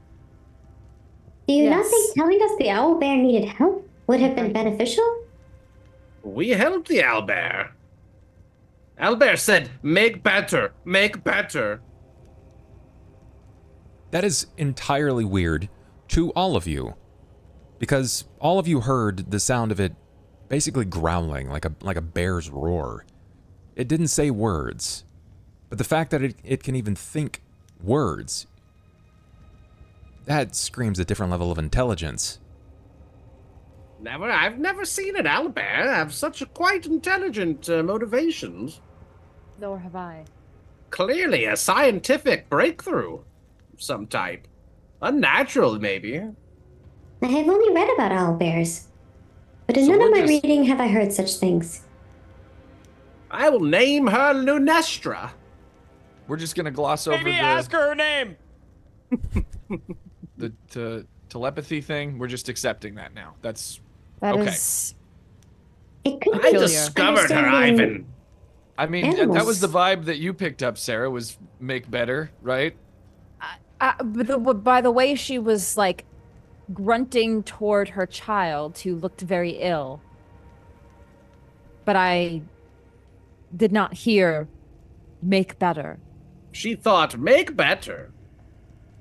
Do you not Yes. think telling us the owl bear needed help would have been beneficial? We helped the owlbear. Owlbear said, make better, make better. That is entirely weird to all of you, because all of you heard the sound of it basically growling like a bear's roar. It didn't say words, but the fact that it can even think words, that screams a different level of intelligence. I've never seen an owlbear have such quite intelligent motivations. Nor have I. Clearly a scientific breakthrough of some type. Unnatural, maybe. I have only read about owl bears, but in So none of we're my just- reading have I heard such things. I will name her Lunestra. We're just gonna gloss over Maybe ask her name. the telepathy thing. We're just accepting that now. That's That Okay. is It could I be Peculiar. discovered her, understanding- Ivan. I mean, that was the Animals. vibe that you picked up, Sarah, was make better, right? by the way she was grunting toward her child who looked very ill. But I did not hear make better. She thought, make better.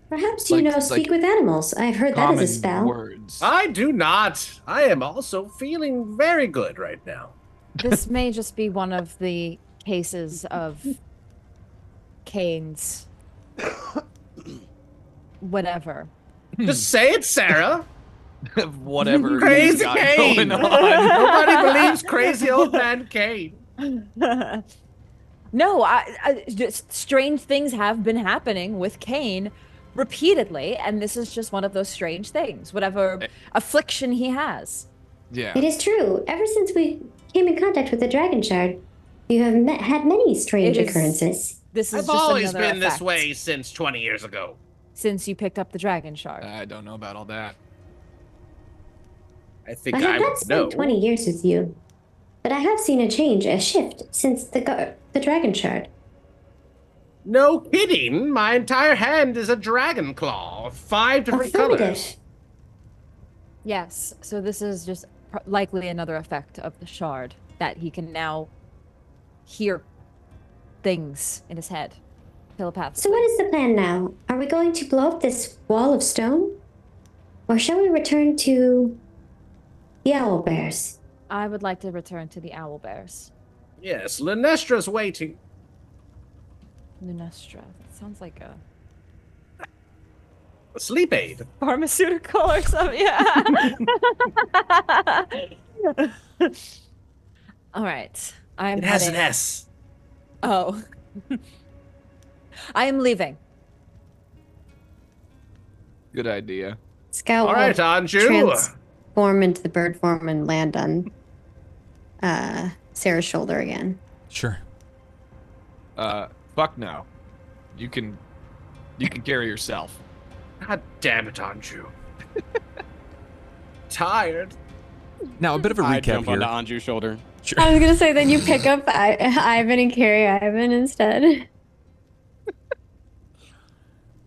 Perhaps you know speak with animals. I've heard that is a spell. Words. I do not. I am also feeling very good right now. This may just be one of the cases of Cain's whatever. Just say it, Sarah. Whatever Crazy he's got Cain. going on. Nobody believes crazy old man Cain. No, just strange things have been happening with Cain repeatedly, and this is just one of those strange things, whatever affliction he has. Yeah. It is true. Ever since we came in contact with the dragon shard, you have had many strange It is- occurrences. This is I've just always another been this effect way since 20 years ago. since you picked up the dragon shard. I don't know about all that. I think I I, have not would spent know. 20 years with you, but I have seen a change, a shift since the dragon shard. No kidding. My entire hand is a dragon claw. 5 different colors. Affirmative. Yes, so this is just likely another effect of the shard, that he can now hear things in his head telepathically. So what is the plan now? Are we going to blow up this wall of stone? Or shall we return to the owl bears? I would like to return to the owl bears. Yes, Lunestra's waiting. Lunestra. That sounds like a A sleep aid. pharmaceutical or something. Yeah. All right. I'm It has an heading- S. Oh. I am leaving. Good idea. Scout All right, will Anju. transform into the bird form and land on Sarah's shoulder again. Sure. Fuck no. You can carry yourself. God damn it, Anju. Tired. Now, a bit of a I recap jump here. onto Anju's shoulder. Sure. I was gonna say then you pick up Ivan and carry Ivan instead.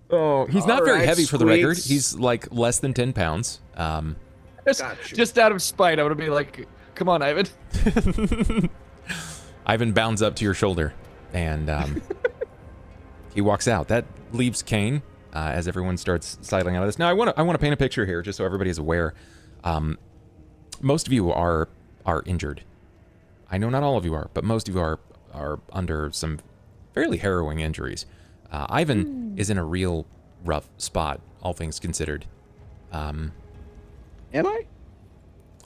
Oh, he's not All very right, heavy for the record. Squeaks. He's like less than 10 pounds. Just out of spite, I would be like, come on, Ivan. Ivan bounds up to your shoulder, and he walks out. That leaves Cain as everyone starts sidling out of this. Now, I want to paint a picture here, just so everybody is aware. Most of you are injured. I know not all of you are, but most of you are under some fairly harrowing injuries. Ivan is in a real rough spot, all things considered. Am I?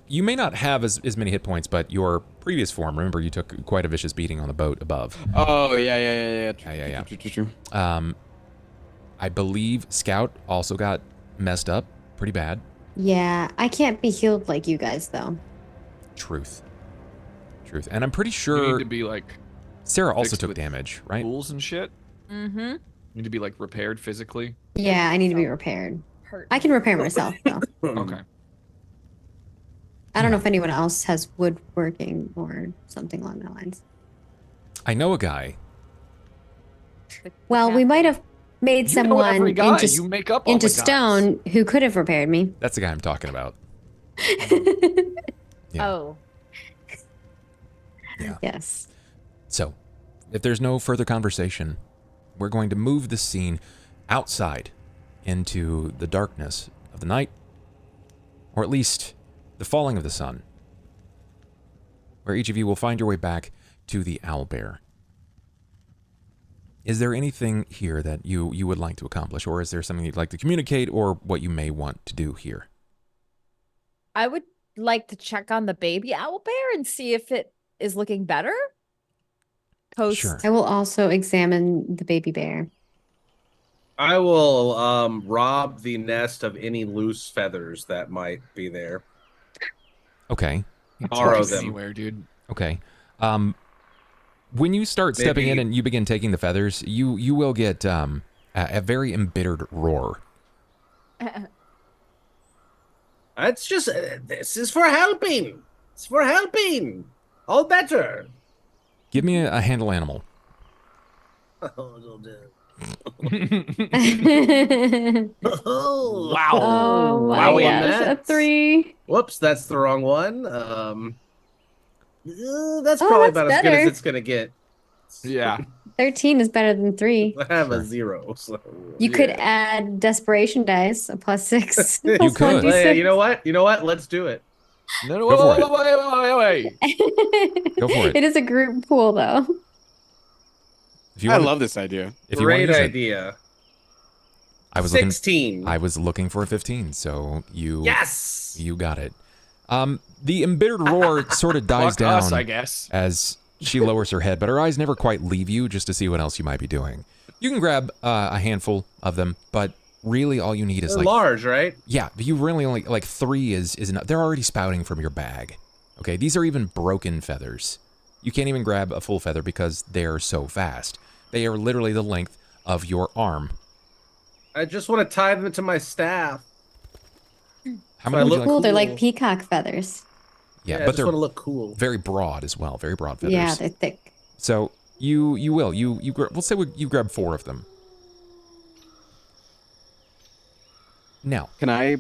You may not have as many hit points, but your previous form, remember, you took quite a vicious beating on the boat above. Oh, yeah. True. I believe Scout also got messed up pretty bad. Yeah, I can't be healed like you guys though. Truth. And I'm pretty You sure need to be like Sarah also fixed took with damage, right? tools and shit. Mm-hmm. You need to be like repaired physically. Yeah, I need to be repaired. Hurt. I can repair myself though. Okay. I don't know if anyone else has woodworking or something along that lines. I know a guy. Well, we might have made You know every someone guy. You make up all into the guys. stone who could have repaired me. That's the guy I'm talking about. Yeah. Oh. Yeah. Yes. So, if there's no further conversation, we're going to move the scene outside into the darkness of the night, or at least the falling of the sun, where each of you will find your way back to the Owlbear. Is there anything here that you would like to accomplish, or is there something you'd like to communicate, or what you may want to do here? I would like to check on the baby owlbear and see if it is looking better. Post. Sure. I will also examine the baby bear. I will rob the nest of any loose feathers that might be there. Okay. Borrow Twice them. anywhere, dude. Okay. When you start stepping in Maybe- and you begin taking the feathers, you will get a very embittered roar. It's just, this is for helping. It's for helping. All better. Give me a handle animal. Oh, Wow. Oh my Wowie gosh, a nuts. 3. Whoops, that's the wrong one. That's Oh, probably that's about as good better. as it's gonna get. Yeah. 13 is better than 3. I have Sure. a 0. So You could yeah. add desperation dice, a +6. You plus could. 1d6. Hey, you know what? You know what? Let's do it. No, Go for it. wait. Go for it. It is a group pool, though. If you I want, love this idea. if you want to Great use it, idea. I was 16. I was looking for a 15, so Yes. you got it. The embittered roar sort of dies Fuck down us, I guess. as she lowers her head, but her eyes never quite leave you just to see what else you might be doing. You can grab a handful of them, but really all you need is They're like large, right? yeah, you really only like 3 is enough. They're already spouting from your bag. Okay, these are even broken feathers. You can't even grab a full feather because they're so fast. They are literally the length of your arm. I just want to tie them to my staff. How So many I would you look like? Cool, they're cool. like peacock feathers. Yeah, I but just they're want to look cool. very broad as well, very broad feathers. Yeah, they're thick. So you we'll say you grab 4 of them. Now, Can I?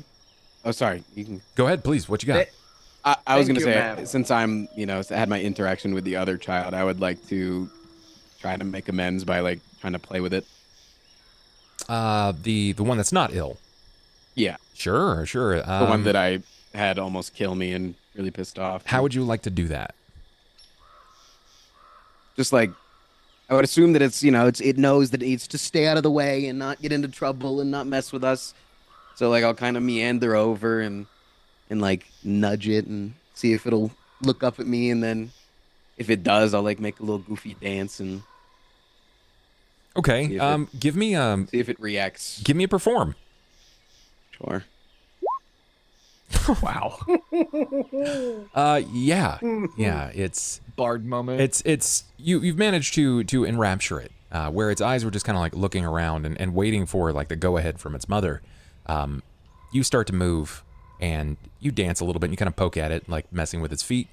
Oh, sorry. You can. go ahead, please. What you got? I was Thank gonna you, say, ma'am. since I'm, had my interaction with the other child, I would like to try to make amends by like trying to play with it. The one that's not ill. Yeah, Sure. the one that I had almost kill me and really pissed off. How would you like to do that? Just like, I would assume that it's it knows that it needs to stay out of the way and not get into trouble and not mess with us. So like I'll kind of meander over and like nudge it and see if it'll look up at me, and then if it does, I'll like make a little goofy dance and Okay. See if Give me see if it reacts. give me a perform. Sure. Wow. Yeah. It's Bard moment. You've managed to enrapture it, where its eyes were just kind of like looking around and waiting for like the go ahead from its mother. You start to move and you dance a little bit and you kind of poke at it, like messing with its feet,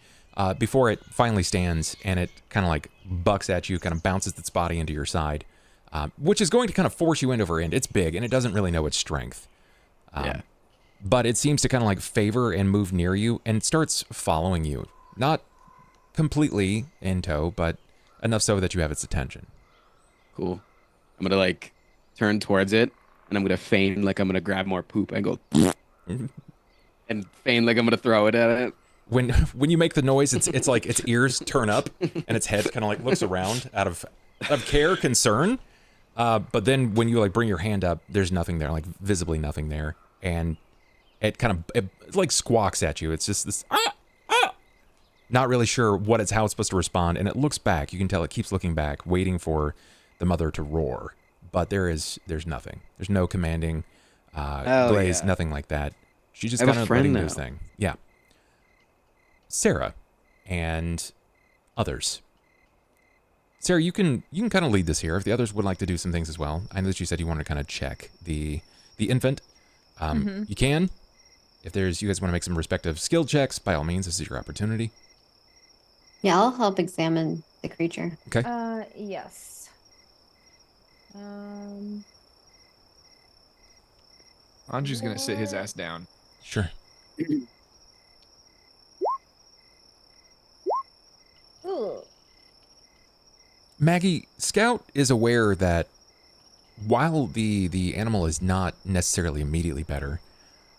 before it finally stands and it kind of like bucks at you, kind of bounces its body into your side, which is going to kind of force you end over end. It's big and it doesn't really know its strength. Yeah. But it seems to kind of like favor and move near you and starts following you. Not completely in tow, but enough so that you have its attention. Cool. I'm gonna like turn towards it, and I'm gonna feign like I'm gonna grab more poop and go, and feign like I'm gonna throw it at it. When you make the noise, it's like its ears turn up and its head kind of like looks around out of care, concern. But then when you like bring your hand up, there's nothing there, like visibly nothing there, and it kind of it like squawks at you. It's just this not really sure how it's supposed to respond, and it looks back. You can tell it keeps looking back, waiting for the mother to roar. But there's nothing. There's no commanding glaze, nothing like that. She's just kind of letting do this thing. Yeah. Sera and others. Sera, you can kind of lead this here if the others would like to do some things as well. I know that you said you wanted to kind of check the infant. You can. If you guys want to make some respective skill checks, by all means, this is your opportunity. Yeah, I'll help examine the creature. Okay. Yes. Anju's gonna sit his ass down. Sure. Ooh. Maggie, Scout is aware that while the animal is not necessarily immediately better,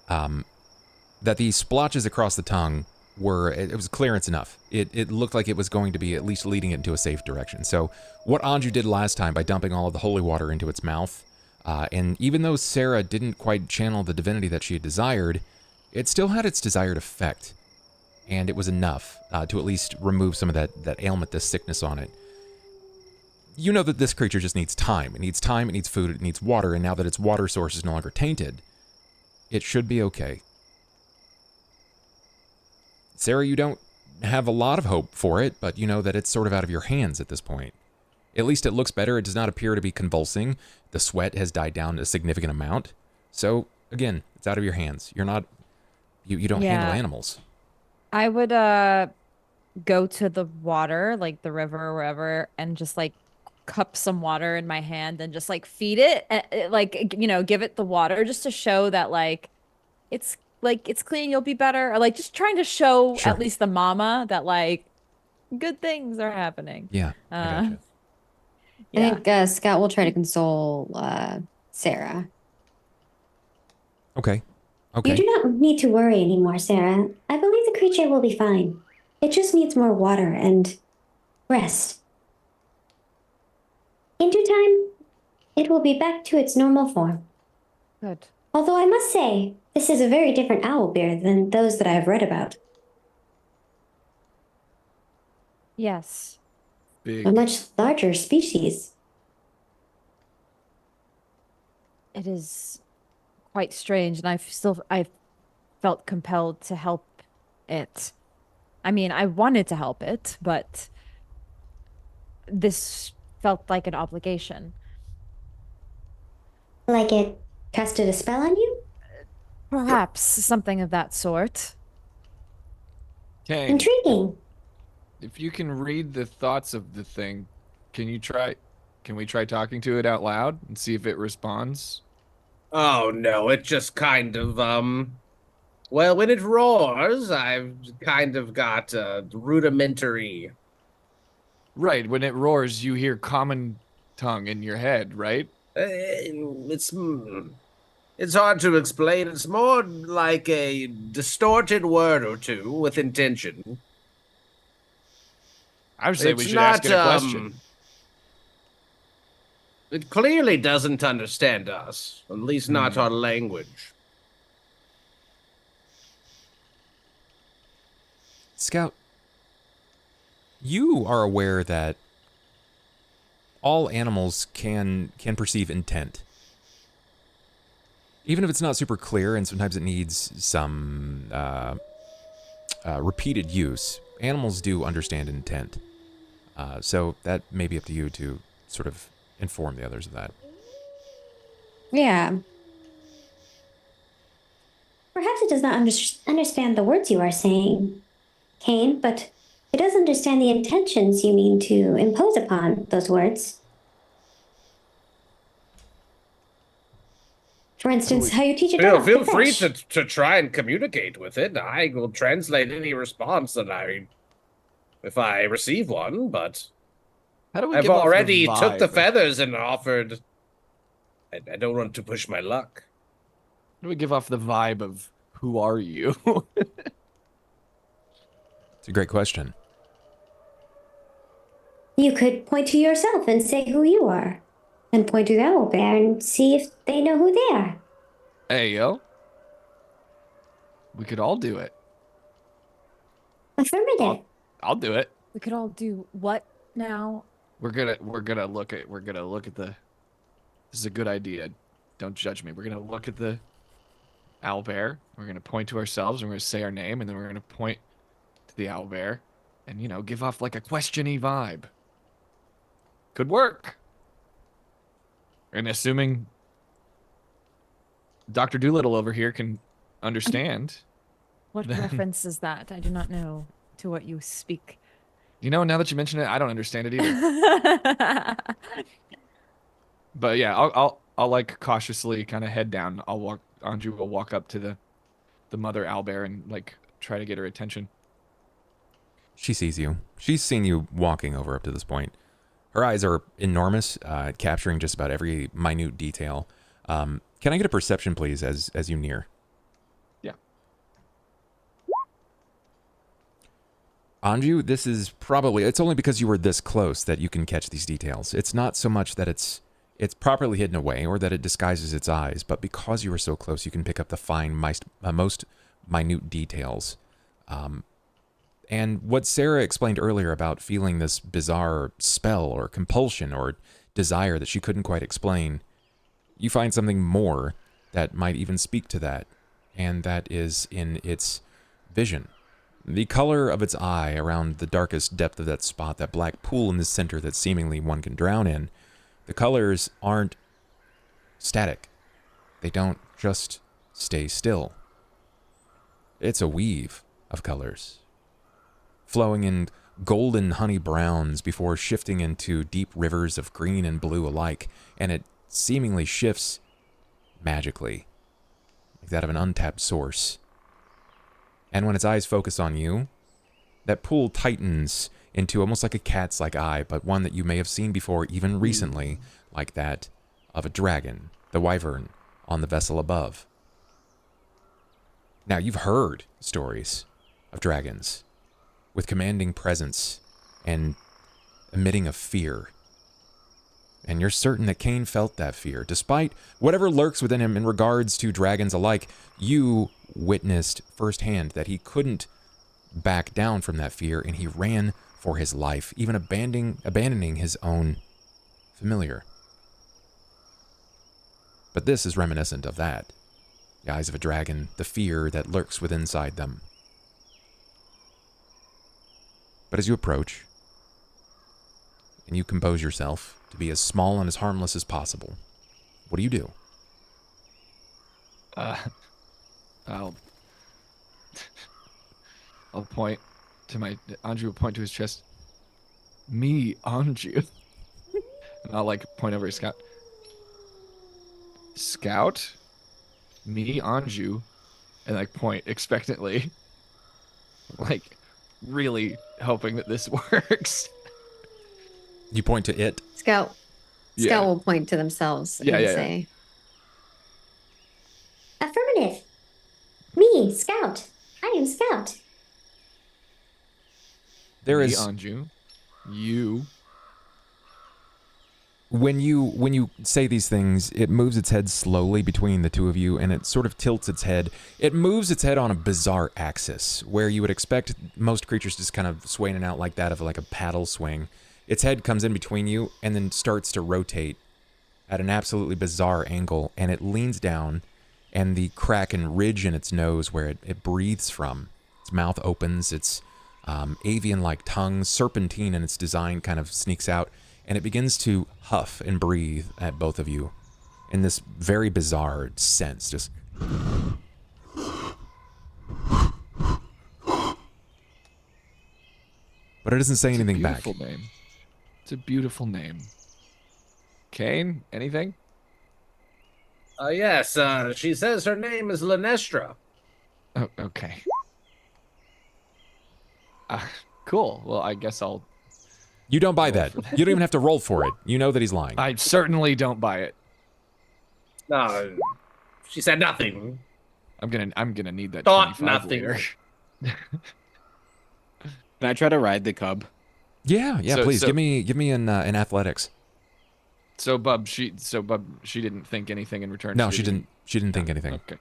that the splotches across the tongue it was clearance enough. It looked like it was going to be at least leading it into a safe direction. So what Anju did last time by dumping all of the holy water into its mouth, and even though Sera didn't quite channel the divinity that she had desired, it still had its desired effect. And it was enough to at least remove some of that ailment, this sickness on it. You know that this creature just needs time. It needs time, it needs food, it needs water, and now that its water source is no longer tainted, it should be okay. Sera, you don't have a lot of hope for it, but you know that it's sort of out of your hands at this point. At least it looks better. It does not appear to be convulsing. The sweat has died down a significant amount. So, again, it's out of your hands. You're not... You don't handle animals. I would go to the water, like the river or wherever, and just like cup some water in my hand and just like feed it, like, you know, give it the water just to show that it's clean, you'll be better, or like just trying to show at least the mama that like good things are happening. Yeah, I gotcha. I think Scott will try to console Sera. Okay. You do not need to worry anymore, Sera. I believe the creature will be fine. It just needs more water and rest. In due time, it will be back to its normal form. Good. Although I must say, this is a very different owlbear than those that I have read about. Yes. Big. A much larger species. It is quite strange, and I felt compelled to help it. I mean, I wanted to help it, but this felt like an obligation. Like it casted a spell on you? Perhaps something of that sort. Cain, Intriguing. if you can read the thoughts of the thing, can we try talking to it out loud and see if it responds? Oh no, it just kind of well, when it roars, I've kind of got rudimentary. Right, when it roars, you hear common tongue in your head, right? It's hard to explain. It's more like a distorted word or two with intention. I would say we should ask it a question. It clearly doesn't understand us, at least not our language. Scout, you are aware that all animals can perceive intent. Even if it's not super clear, and sometimes it needs some repeated use, animals do understand intent. So that may be up to you to sort of inform the others of that. Yeah. Perhaps it does not understand the words you are saying, Cain, but it does understand the intentions you mean to impose upon those words. For instance, how you teach a dog Feel to free fetch. to try and communicate with it. I will translate any response if I receive one, but How do we I've give off the already took the vibe? feathers and offered. I don't want to push my luck. How do we give off the vibe of who are you? It's a great question. You could point to yourself and say who you are, and point to the owl bear and see if they know who they are. Hey, yo. We could all do it. Affirmative. I'll do it. We could all do what now? We're gonna look at the. This is a good idea. Don't judge me. We're gonna look at the owlbear. We're gonna point to ourselves. And we're gonna say our name, and then we're gonna point to the owlbear, and give off like a questiony vibe. Could work. And assuming Dr. Doolittle over here can understand. What reference is that? I do not know to what you speak. Now that you mention it, I don't understand it either. But yeah, I'll like cautiously kind of head down. Anju will walk up to the mother owlbear and like try to get her attention. She sees you. She's seen you walking over up to this point. Her eyes are enormous, capturing just about every minute detail. Can I get a perception, please, as you near? Yeah. Anju, this is probably, it's only because you were this close that you can catch these details. It's not so much that it's properly hidden away or that it disguises its eyes, but because you were so close, you can pick up the most minute details. And what Sera explained earlier about feeling this bizarre spell or compulsion or desire that she couldn't quite explain, you find something more that might even speak to that, and that is in its vision. The color of its eye around the darkest depth of that spot, that black pool in the center that seemingly one can drown in, the colors aren't static. They don't just stay still. It's a weave of colors, flowing in golden honey browns before shifting into deep rivers of green and blue alike, and it seemingly shifts magically, like that of an untapped source. And when its eyes focus on you, that pool tightens into almost like a cat's like eye, but one that you may have seen before even recently, like that of a dragon, the wyvern, on the vessel above. Now, you've heard stories of dragons with commanding presence and emitting a fear. And you're certain that Cain felt that fear. Despite whatever lurks within him in regards to dragons alike, you witnessed firsthand that he couldn't back down from that fear, and he ran for his life, even abandoning his own familiar. But this is reminiscent of that. The eyes of a dragon, the fear that lurks within inside them. But as you approach, and you compose yourself to be as small and as harmless as possible, what do? I'll point to Anju will point to his chest. Me, Anju. And I'll like point over to Scout. Scout? Me, Anju. And like point expectantly. Like really hoping that this works. You point to it. Scout will point to themselves and say, Affirmative. Me, Scout. I am Scout. There Me, is Anju. You. when you say these things, it moves its head slowly between the two of you, and it sort of tilts its head. It moves its head on a bizarre axis, where you would expect most creatures to just kind of sway in and out like that of like a paddle swing. Its head comes in between you and then starts to rotate at an absolutely bizarre angle, and it leans down and the crack and ridge in its nose where it breathes from. Its mouth opens, its avian-like tongue, serpentine in its design, kind of sneaks out, and it begins to huff and breathe at both of you in this very bizarre sense. Just... But it doesn't say anything back. Beautiful name. It's a beautiful name. Cain, anything? Yes, she says her name is Linestra. Oh, okay. Cool. Well, I guess I'll... You don't buy that. You don't even have to roll for it. You know that he's lying. I certainly don't buy it. No, she said nothing. I'm gonna need that. Thought 25 nothing. later. Can I try to ride the cub? Yeah, please give me an athletics. So Bub, she didn't think anything in return. No, she didn't think anything. Okay.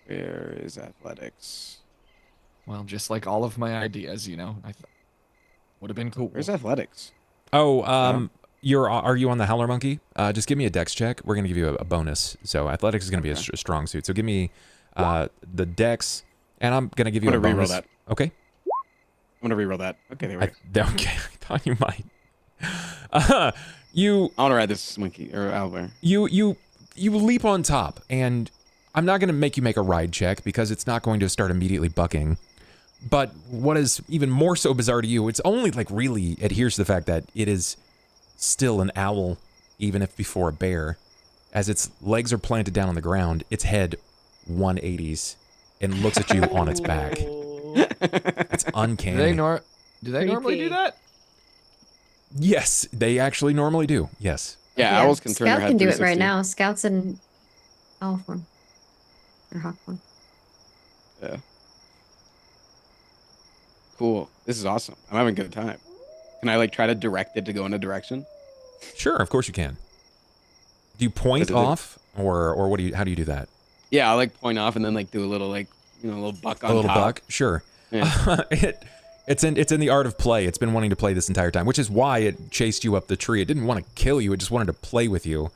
Where is athletics? Well, just like all of my ideas, you know, I would have been cool. Where's athletics? Oh, are you on the Howler Monkey? Just give me a dex check. We're gonna give you a bonus. So athletics is gonna be a strong suit. So give me the dex, and I'm gonna give you a bonus. Reroll that. Okay. I'm gonna reroll that. Okay, there we go. Okay, I thought you might. I want to ride this monkey or owlbear. You leap on top, and I'm not gonna make you make a ride check because it's not going to start immediately bucking. But what is even more so bizarre to you, it's only like really adheres to the fact that it is still an owl, even if before a bear. As its legs are planted down on the ground, its head 180s and looks at you on its back. It's uncanny. Do they normally do that? Yes, they actually normally do. Yes. Yeah, owls can turn their Scout head can do it 360. right now. Scout's in owl form. Or hawk form. Yeah. Cool. This is awesome. I'm having a good time. Can I like try to direct it to go in a direction? Sure, of course you can. Do you point off, or what do you? How do you do that? Yeah, I'll like point off and then like do a little like a little buck on a little top. buck. Sure. Yeah. It's in the art of play. It's been wanting to play this entire time, which is why it chased you up the tree. It didn't want to kill you. It just wanted to play with you.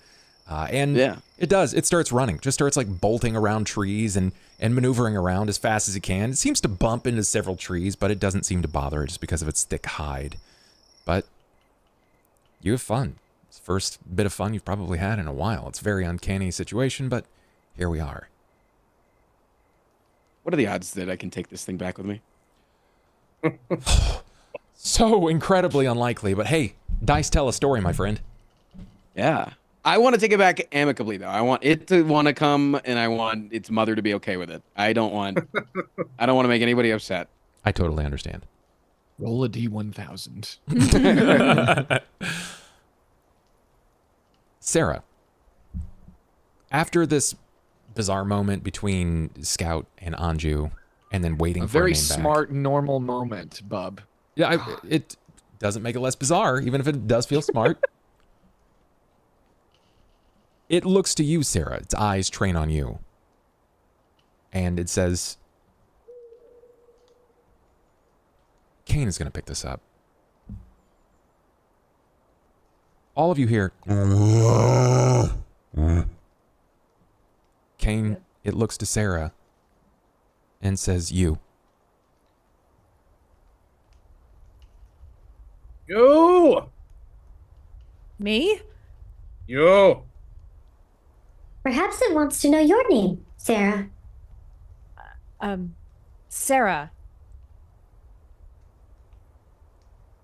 And yeah, it does. It starts running. Just starts like bolting around trees and maneuvering around as fast as it can. It seems to bump into several trees, but it doesn't seem to bother it just because of its thick hide. But you have fun. It's the first bit of fun you've probably had in a while. It's a very uncanny situation, but here we are. What are the odds that I can take this thing back with me? So incredibly unlikely, but hey, dice tell a story, my friend. Yeah. I want to take it back amicably, though. I want it to want to come, and I want its mother to be okay with it. I don't want to make anybody upset. I totally understand. Roll a D1000. Sera, after this bizarre moment between Scout and Anju, and then waiting for a very name back. smart, normal moment, Bub. Yeah, it doesn't make it less bizarre, even if it does feel smart. It looks to you, Sera. Its eyes train on you. And it says, Cain is going to pick this up. All of you here. Cain, it looks to Sera and says, you. You! Me? You! Perhaps it wants to know your name, Sera. Sera.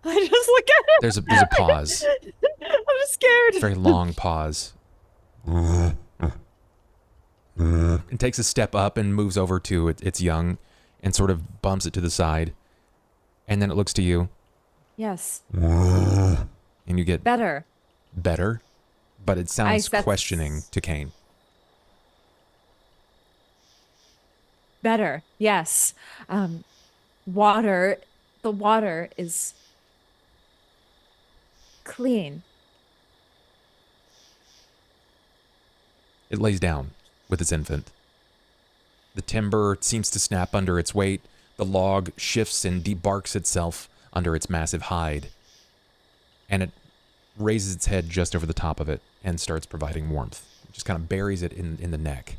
I just look at it. There's a pause. I'm just scared. Very long pause. It takes a step up and moves over to its young and sort of bumps it to the side. And then it looks to you. Yes. And you get Better. better, but it sounds questioning to Cain. Better. Yes. Water. The water is clean. It lays down with its infant. The timber seems to snap under its weight. The log shifts and debarks itself under its massive hide. And it raises its head just over the top of it and starts providing warmth just kind of buries it in the neck.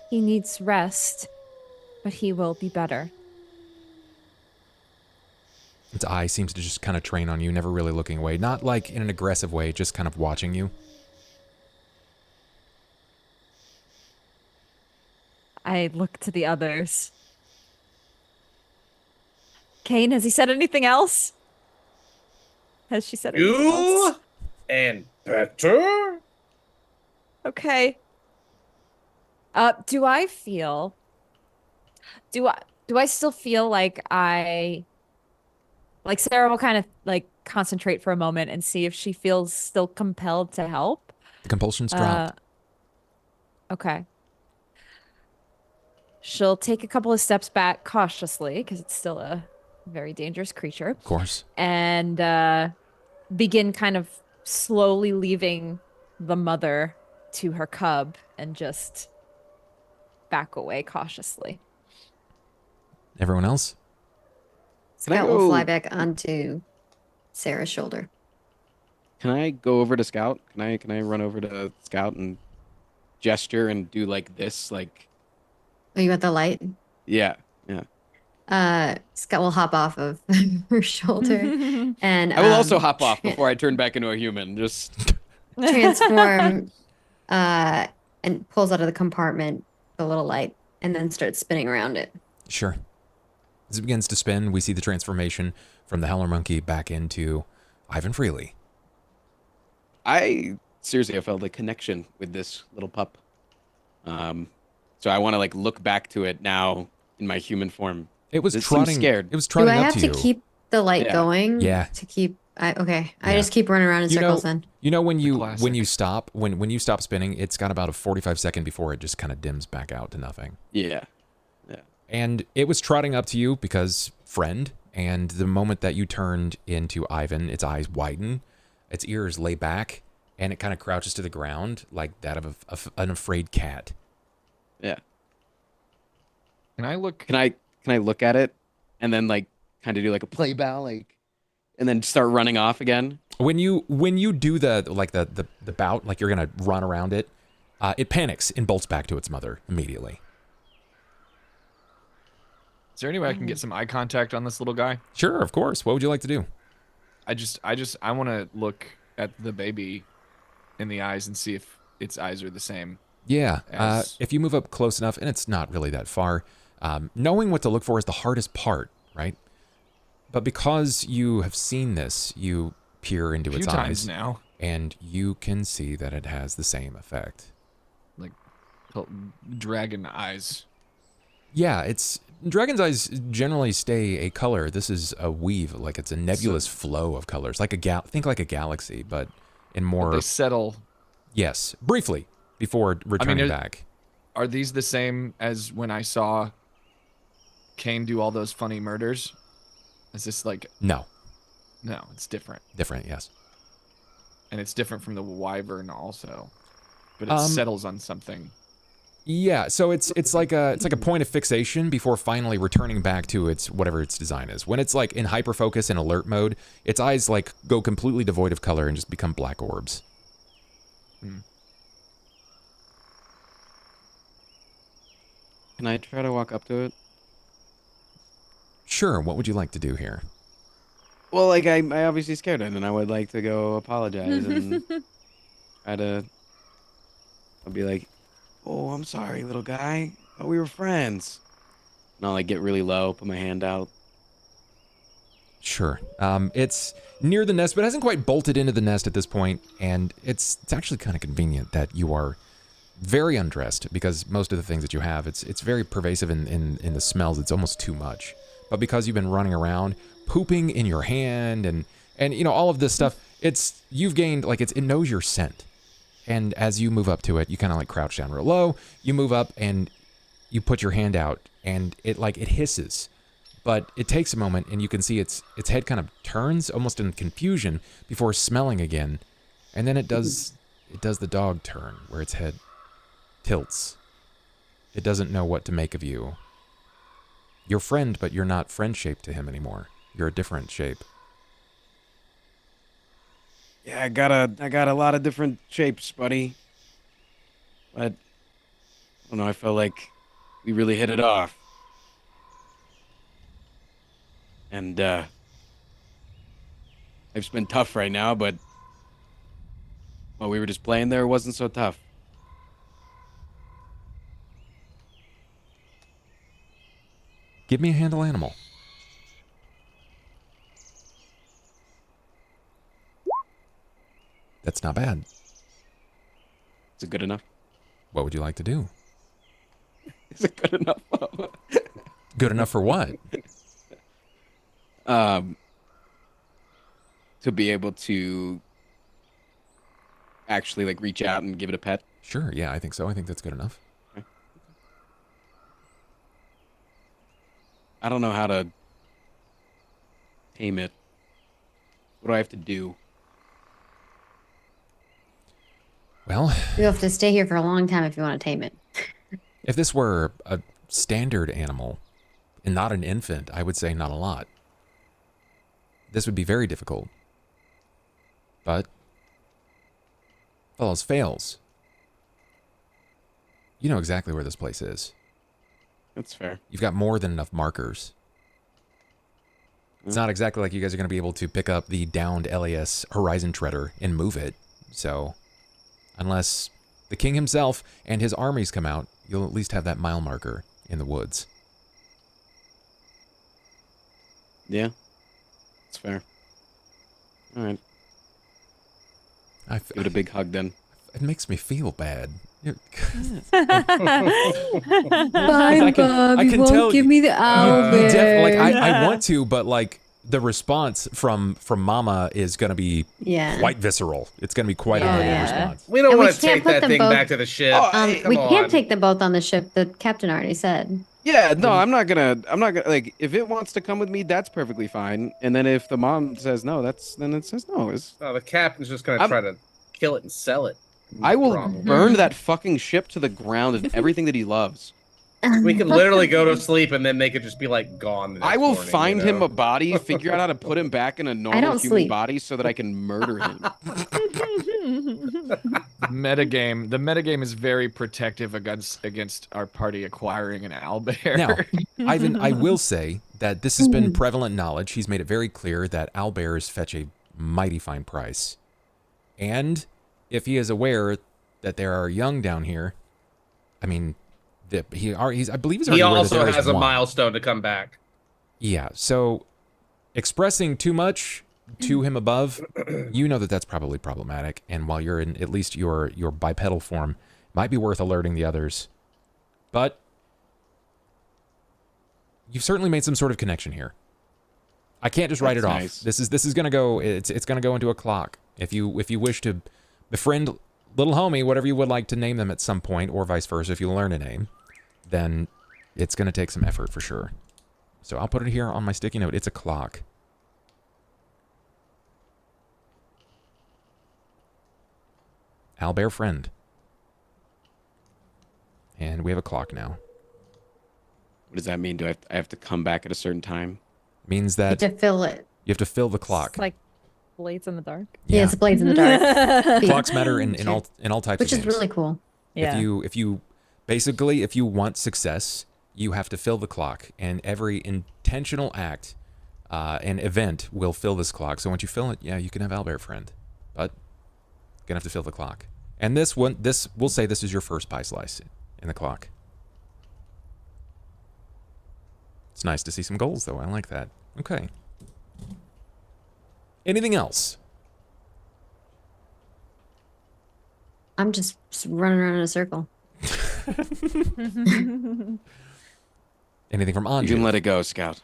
He needs rest, but he will be better. Its eye seems to just kind of train on you, never really looking away. Not like in an aggressive way, just kind of watching you. I look to the others. Cain, has he said anything else? Has she said anything else? And better? Okay. Do I still feel like Sera will kind of like concentrate for a moment and see if she feels still compelled to help? The compulsion's dropped. Okay. She'll take a couple of steps back cautiously because it's still a very dangerous creature. Of course. And begin kind of slowly leaving the mother to her cub and just back away cautiously. Everyone else? Scout will fly back onto Sarah's shoulder. Can I go over to Scout? Can I run over to Scout and gesture and do like this? Like, Oh, you got the light? yeah. Scout will hop off of her shoulder, and I will also hop off before I turn back into a human. Just transform, and pulls out of the compartment the little light, and then starts spinning around it. Sure. As it begins to spin, we see the transformation from the Howler Monkey back into Ivan Freely. I seriously have felt a connection with this little pup. So I want to like look back to it now in my human form. It was It seems trotting. scared. It was trotting Do I up have to to you. keep the light Yeah. going? Yeah. To keep. Okay. I Yeah. just keep running around in circles then. You know when you classic. you stop when you stop spinning, it's got about a 45-second before it just kind of dims back out to nothing. Yeah. And it was trotting up to you because friend, and the moment that you turned into Ivan, its eyes widen, its ears lay back, and it kind of crouches to the ground like that of an afraid cat. Yeah. Can I look? Can I look at it and then like kind of do like a play bow, like, and then start running off again? When you do the bout, like you're gonna run around it, it panics and bolts back to its mother immediately. Is there any way I can get some eye contact on this little guy? Sure, of course. What would you like to do? I want to look at the baby in the eyes and see if its eyes are the same. Yeah, As- if you move up close enough, and it's not really that far, knowing what to look for is the hardest part, right? But because you have seen this, you peer into A few its times eyes, now. and you can see that it has the same effect. Like dragon eyes. Yeah, dragon's eyes generally stay a color. This is a weave, like it's a nebulous flow of colors, like think like a galaxy, but in more. They settle. Yes, briefly before returning back. Are these the same as when I saw Cain do all those funny murders? Is this like No, it's different. different. Yes. And it's different from the wyvern also. But it settles on something. Yeah, so it's like a point of fixation before finally returning back to its whatever its design is. When it's like in hyper focus and alert mode, its eyes like go completely devoid of color and just become black orbs. Can I try to walk up to it? Sure, what would you like to do here? Well, like I obviously scared it, and I would like to go apologize and try to. I'll be like, "Oh, I'm sorry, little guy. Oh, we were friends." And I'll like get really low, put my hand out. Sure. It's near the nest, but it hasn't quite bolted into the nest at this point, and it's actually kind of convenient that you are very undressed because most of the things that you have, it's very pervasive in the smells. It's almost too much. But because you've been running around, pooping in your hand, and you know all of this stuff, you've gained like it knows your scent. And as you move up to it, you kind of like crouch down real low. You move up and you put your hand out, and it hisses. But it takes a moment, and you can see its head kind of turns almost in confusion before smelling again, and then it does the dog turn where its head tilts. It doesn't know what to make of you. You're friend, but you're not friend shaped to him anymore. You're a different shape. Yeah, I got a lot of different shapes, buddy. But I don't know, I felt like we really hit it off. And life's been tough right now, but while we were just playing there, it wasn't so tough. Give me a handle animal. That's not bad. Is it good enough? What would you like to do? Is it good enough? Good enough for what? To be able to actually like reach out and give it a pet. Sure, yeah, I think so. I think that's good enough. I don't know how to tame it. What do I have to do? Well, You have to stay here for a long time if you want to tame it. if this were a standard animal and not an infant, I would say not a lot. This would be very difficult. But all else fails. You know exactly where this place is. That's fair. You've got more than enough markers. It's not exactly like you guys are going to be able to pick up the downed LAS Horizon Treader and move it. So, unless the king himself and his armies come out, you'll at least have that mile marker in the woods. Yeah. That's fair. All right. Give it a big hug then. It makes me feel bad. Fine, I can won't tell give me the owlbear. Like I want to, but like the response from Mama is going to be quite visceral. It's going to be quite a negative response. We don't And we want to can't take put that them thing both- back to the ship. we Come can't on. take them both on the ship. The captain already said. Yeah, no, I'm not gonna like if it wants to come with me, that's perfectly fine. And then if the mom says no, then it says no. Oh, the captain's just gonna try to kill it and sell it. I will Probably. burn that fucking ship to the ground and everything that he loves. We can literally go to sleep and then they could just be like gone. The next I will morning, find you know? him a body, figure out how to put him back in a normal don't human sleep. body so that I can murder him. Metagame. The metagame is very protective against our party acquiring an owlbear. Now, Ivan, I will say that this has been prevalent knowledge. He's made it very clear that owlbears fetch a mighty fine price. And if he is aware that there are young down here, I mean, I believe he's already He aware that also there is has a one. milestone to come back. Yeah, so expressing too much to him above, you know that that's probably problematic. And while you're in at least your bipedal form, might be worth alerting the others. But you've certainly made some sort of connection here. I can't just write it off. Nice. This is gonna go. It's gonna go into a clock. If you wish to befriend little homie, whatever you would like to name them at some point, or vice versa, if you learn a name, then it's gonna take some effort for sure. So I'll put it here on my sticky note. It's a clock. Owlbear friend. And we have a clock now. What does that mean? Do I have to come back at a certain time? Means You that have to fill it. you have to fill the clock. It's like blades in the dark. Yeah, it's blades in the dark. Clocks matter in all types Which of is games. really cool. Yeah. If you basically if you want success, you have to fill the clock, and every intentional act and event will fill this clock. So once you fill it, yeah, you can have owlbear friend, but you're gonna have to fill the clock. And we'll say this is your first pie slice in the clock. It's nice to see some goals, though. I like that. Okay. Anything else? I'm just running around in a circle. Anything from You Anju? can let it go, Scout.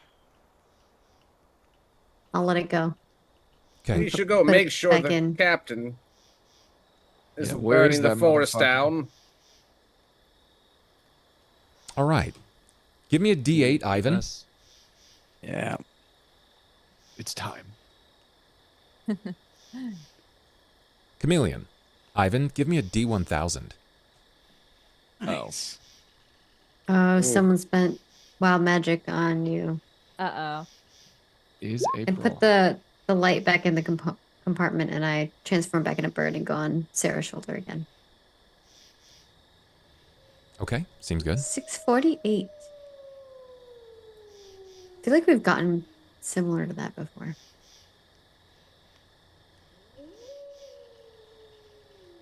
I'll let it go. Okay. We should go Put it make sure back the in. captain is Yeah, where is burning the that forest motherfucker? down. All right. Give me a D8, Ivan. Yes. Yeah. It's time. Chameleon. Ivan, give me a D1000. Nice. Oh, someone spent wild magic on you. Uh-oh. Is April. And put the light back in the compartment and I transform back into a bird and go on Sarah's shoulder again. Okay, seems good. 648. I feel like we've gotten similar to that before.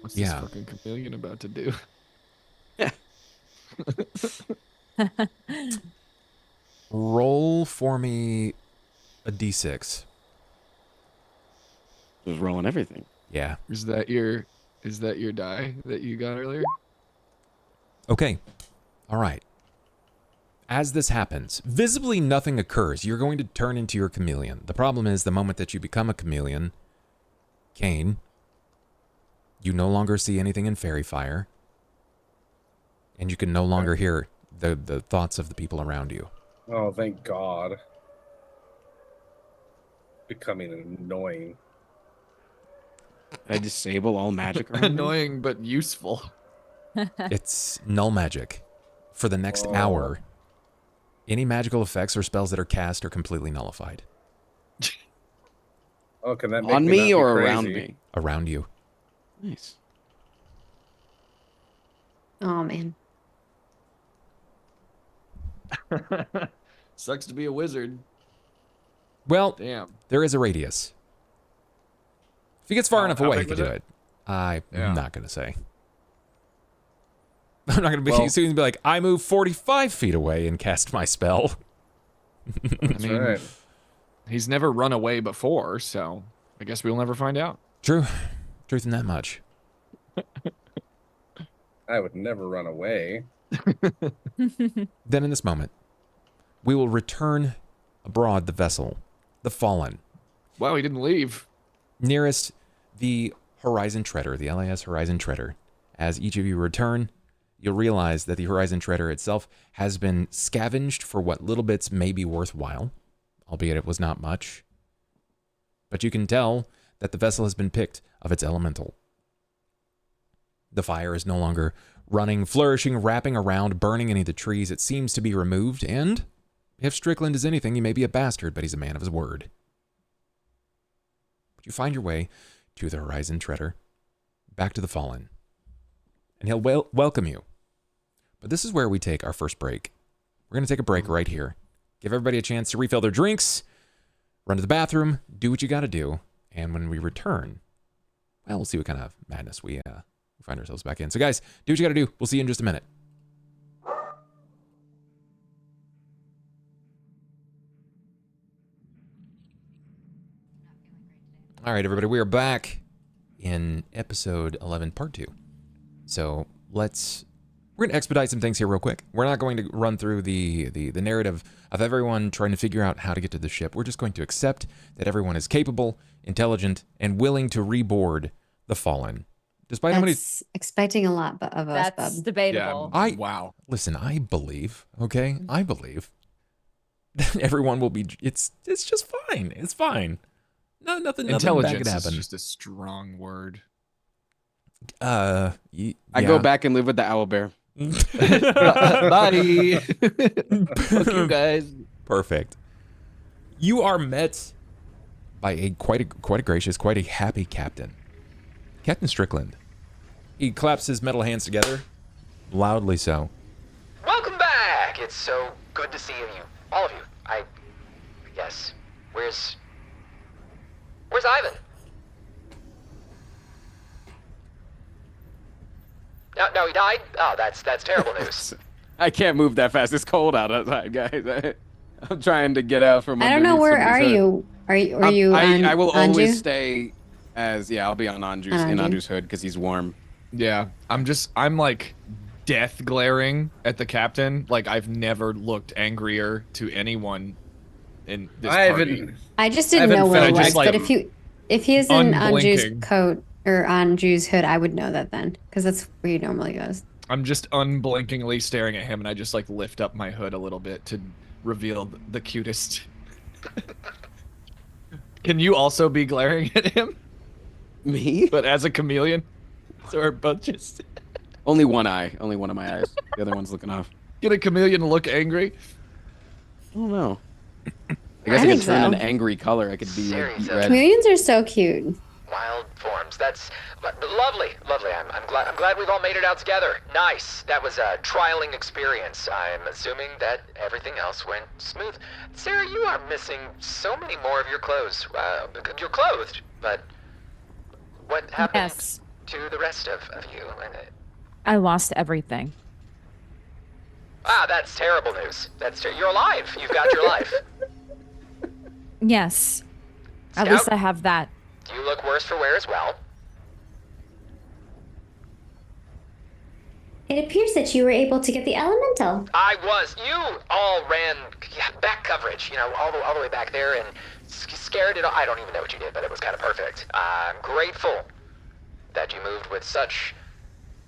What's Yeah. this fucking chameleon about to do? Roll for me a d6. Just rolling everything. Yeah. Is that your die that you got earlier? Okay. All right. As this happens, visibly nothing occurs. You're going to turn into your chameleon. The problem is the moment that you become a chameleon, Cain, you no longer see anything in fairy fire, and you can no longer hear the thoughts of the people around you. Oh, thank God. Becoming annoying. I disable all magic around me? Annoying but useful. It's null magic. For the next hour, any magical effects or spells that are cast are completely nullified. Oh, can that make On me me not be or crazy? around me? Around you. Nice. Oh, man. Sucks to be a wizard. Well, Damn. there is a radius. If he gets far enough how away, he big can was do it? it. I'm Yeah. not going to say. I'm not going to be Well- soon and be like, I move 45 feet away and cast my spell. That's right. He's never run away before, so I guess we'll never find out. True. Truth in that much. I would never run away. Then in this moment, we will return abroad the vessel, the Fallen, Wow, he didn't leave. nearest the Horizon Treader, the LAS Horizon Treader. As each of you return, you'll realize that the Horizon Treader itself has been scavenged for what little bits may be worthwhile, albeit it was not much. But you can tell that the vessel has been picked of its elemental. The fire is no longer running, flourishing, wrapping around, burning any of the trees. It seems to be removed, and if Strickland is anything, he may be a bastard, but he's a man of his word. But you find your way to the Horizon Treader, back to the Fallen, and he'll welcome you. But this is where we take our first break. We're going to take a break right here. Give everybody a chance to refill their drinks, run to the bathroom, do what you got to do, and when we return, well, we'll see what kind of madness we find ourselves back in. So guys, do what you got to do. We'll see you in just a minute. All right, everybody, we are back in episode 11, part 2. So we're going to expedite some things here real quick. We're not going to run through the narrative of everyone trying to figure out how to get to the ship. We're just going to accept that everyone is capable, intelligent, and willing to reboard the Fallen. Despite how many... That's expecting a lot of us, That's Bub. debatable. Wow. Listen, I believe, okay? I believe that everyone will be... It's just fine. It's fine. No, nothing bad Intelligence could happen. is just a strong word. I go back and live with the owlbear. Bye. Fuck you guys. Perfect. You are met by quite a gracious, quite a happy captain. Captain Strickland. He claps his metal hands together, loudly so. Welcome back! It's so good to see you. All of you. I guess. Where's Ivan? No, he died? Oh, that's terrible news. I can't move that fast. It's cold outside, guys. I'm trying to get out from I don't know, underneath where are somebody's hood. you? Are you on I will Anju? always stay as, yeah, I'll be on Anju's, in Anju. Anju's hood because he's warm. Yeah, I'm like death glaring at the captain. Like I've never looked angrier to anyone in this I party. haven't. I just didn't I know haven't where it felt- was, just, like, but if he is in Anju's unblinking. coat or Anju's hood, I would know that then, because that's where he normally goes. I'm just unblinkingly staring at him, and I just like lift up my hood a little bit to reveal the cutest. Can you also be glaring at him, Me? but as a chameleon? So we're both just Only one eye. Only one of my eyes. The other one's looking off. get a chameleon look angry. I don't know. I guess I, think could turn so. an angry color. I could be Seriously. red. Chameleons are so cute. wild forms. That's lovely. I'm glad we've all made it out together. Nice. That was a trialing experience. I'm assuming that everything else went smooth. Sera, you are missing so many more of your clothes. You're clothed, but what happened Yes. to the rest of you? I lost everything. That's terrible news. You're alive. You've got your life. Yes. At Scout? least I have that. You look worse for wear as well. It appears that you were able to get the elemental. I was. You all ran back coverage, all the way back there and scared it. I don't even know what you did, but it was kind of perfect. I'm grateful that you moved with such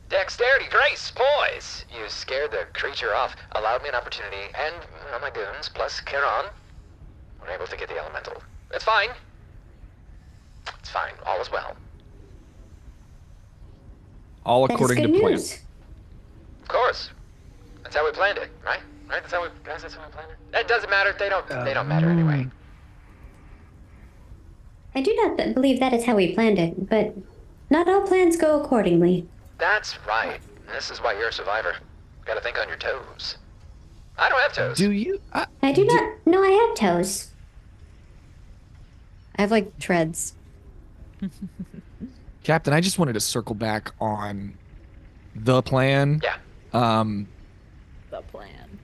dexterity, grace, poise. You scared the creature off, allowed me an opportunity, and my goons, plus Kharon, were able to get the elemental. It's fine. It's fine. All is well. All That is according to good plan. news. Of course. That's how we planned it, right? Right? That's how we planned it. It doesn't matter. They don't matter anyway. I do not believe that is how we planned it, but not all plans go accordingly. That's right. This is why you're a survivor. Gotta think on your toes. I don't have toes. Do you? I do not know I have toes. I have like treads. Captain, I just wanted to circle back on the plan. Yeah. The plan.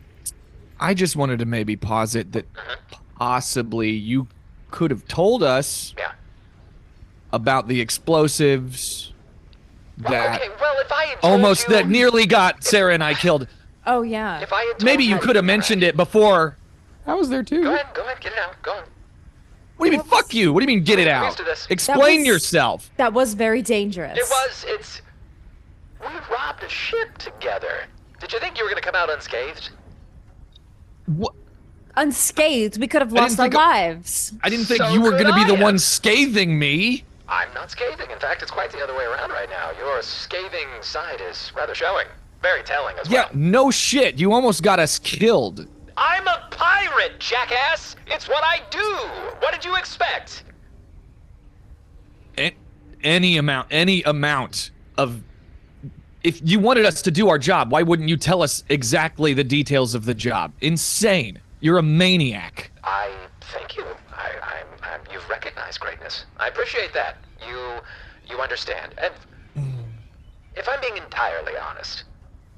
I just wanted to maybe posit that possibly you could have told us Yeah. about the explosives that Okay, well, if I had told almost you, that nearly got Sera and I killed. Oh, yeah. If I had told Maybe you could have mentioned it before. I was there too. Go ahead, get it out. Go on. What do you mean, fuck you? What do you mean, get it I'm out? used to this. Explain was- yourself. That was very dangerous. We robbed a ship together. Did you think you were gonna come out unscathed? What? Unscathed. We could have I didn't lost our think- lives. I didn't think So you were could going to be I the have. one scathing me. I'm not scathing. In fact, it's quite the other way around right now. Your scathing side is rather showing. Very telling as Yeah, well. no shit. You almost got us killed. I'm a pirate, jackass! It's what I do! What did you expect? Any amount of... If you wanted us to do our job, why wouldn't you tell us exactly the details of the job? Insane. You're a maniac. I thank you. You've recognized greatness. I appreciate that. You understand. And if I'm being entirely honest,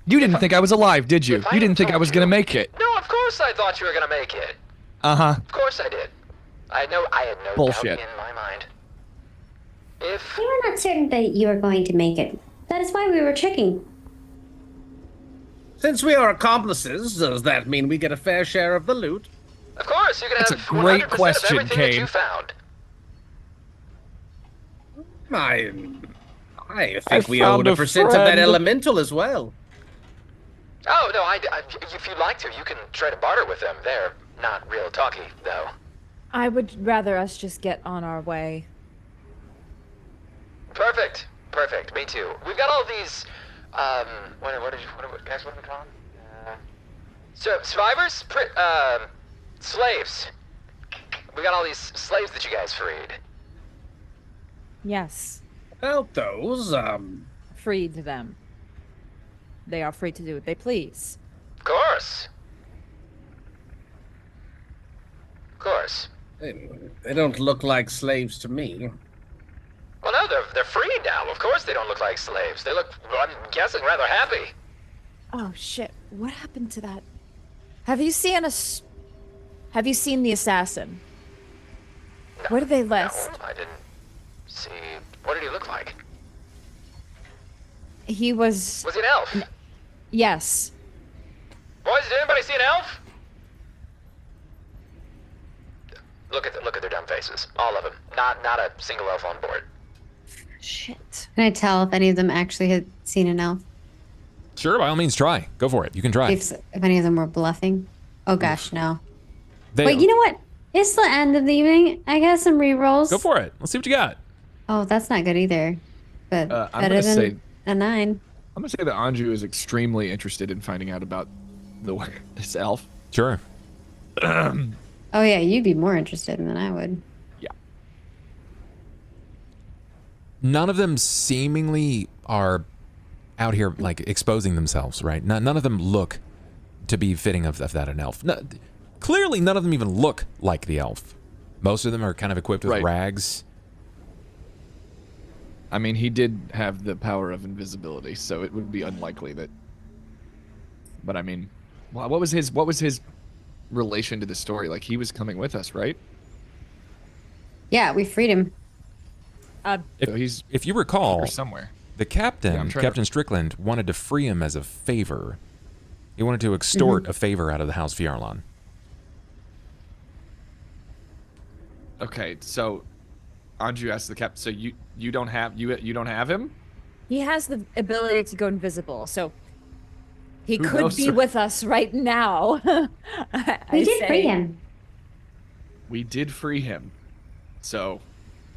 You didn't think I was alive, did you? if I You didn't had think I told was you- going to make it. No, of course I thought you were gonna make it. Uh-huh. Of course I did. I had no Bullshit. doubt in my mind. If We were not certain that you were going to make it. That is why we were checking. Since we are accomplices, does that mean we get a fair share of the loot? of course you can That's have a great 100% question, of everything that Cain. you found. I think we found own a 1% of that friend. elemental as well. Oh no, if you'd like to, you can try to barter with them. They're not real talky, though. I would rather us just get on our way. Perfect. Me too. We've got all these, what are we calling? So survivors, slaves. We got all these slaves that you guys freed. Yes. About those, Freed them. They are free to do what they please. Of course. they don't look like slaves to me. Well, no, they're free now. Of course they don't look like slaves. They look, I'm guessing, rather happy. Oh shit! What happened to that? Have you seen Have you seen the assassin? No, Where did they list? No, I didn't see. What did he look like? He was. Was he an elf? Yes. Boys, did anybody see an elf? Look at their dumb faces. All of them. Not a single elf on board. Shit. Can I tell if any of them actually had seen an elf? Sure, by all means, try. Go for it. You can try. If any of them were bluffing? Oh gosh, no. They- Wait, you know what? It's the end of the evening. I got some rerolls. Go for it. Let's see what you got. Oh, that's not good either. But I'm better gonna than say- a 9. I'm gonna say that Anju is extremely interested in finding out about this elf. Sure. Oh yeah, you'd be more interested than I would. Yeah. none of them seemingly are out here like exposing themselves, right? None of them look to be fitting of that an elf. No, clearly, none of them even look like the elf. Most of them are kind of equipped with rags. I mean, he did have the power of invisibility, so it would be unlikely that. But I mean, what was his relation to the story? Like, he was coming with us, right? Yeah, we freed him. So he's if you recall, somewhere. The captain, Captain Strickland, wanted to free him as a favor. He wanted to extort a favor out of the House Fjarlan. Okay, so Anju asked the captain. So you don't have him? He has the ability to go invisible, so he Who could knows, be sir? with us right now. We did free him. We did free him. So,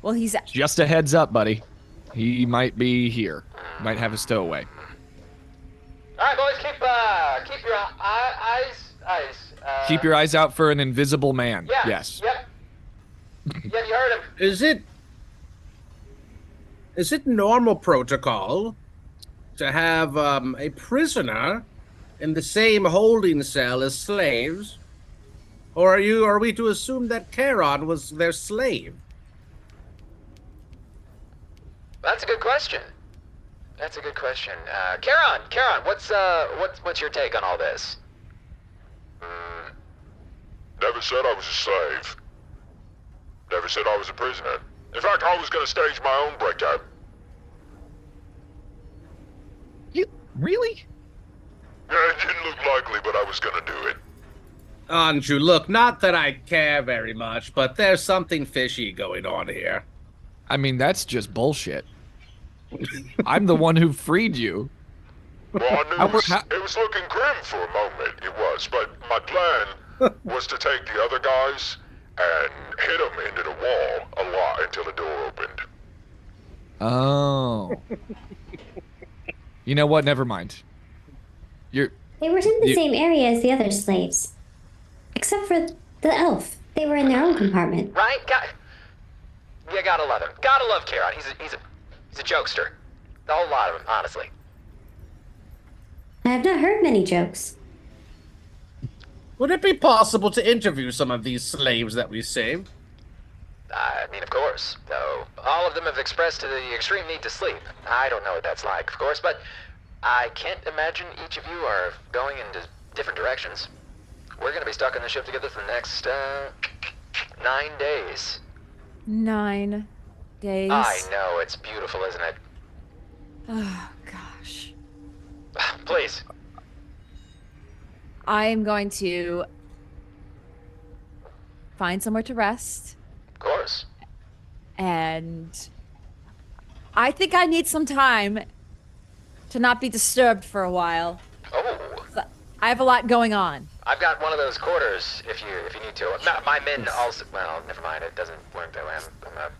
Well, he's just a heads up, buddy. He might be here. Might have a stowaway. All right, boys, keep your eyes. Keep your eyes out for an invisible man. Yeah. Yes. Yep. Yeah, you heard him. Is it normal protocol to have a prisoner in the same holding cell as slaves? Or are we to assume that Kharon was their slave? That's a good question. Kharon, what's your take on all this? Never said I was a slave. Never said I was a prisoner. In fact, I was going to stage my own breakout. You really? Yeah, it didn't look likely, but I was going to do it. Anju, look, not that I care very much, but there's something fishy going on here. I mean, that's just bullshit. I'm the one who freed you. Well, I knew it was looking grim for a moment, it was, but my plan was to take the other guys and hit them into the wall a lot until the door opened. Oh. You know what? Never mind. They were in the same area as the other slaves. Except for the elf. They were in their own compartment. Right? You gotta love him. Gotta love Kharon. He's a jokester. A whole lot of him, honestly. I have not heard many jokes. Would it be possible to interview some of these slaves that we saved? I mean, of course. Though all of them have expressed the extreme need to sleep. I don't know what that's like, of course, but I can't imagine each of you are going into different directions. We're gonna be stuck on the ship together for the next 9 days. 9 days. I know, it's beautiful, isn't it? Oh gosh. Please. I'm going to find somewhere to rest. Of course. And I think I need some time to not be disturbed for a while. Oh. I have a lot going on. I've got one of those quarters if you need to. My men also. Well, never mind. It doesn't work that way. I'm a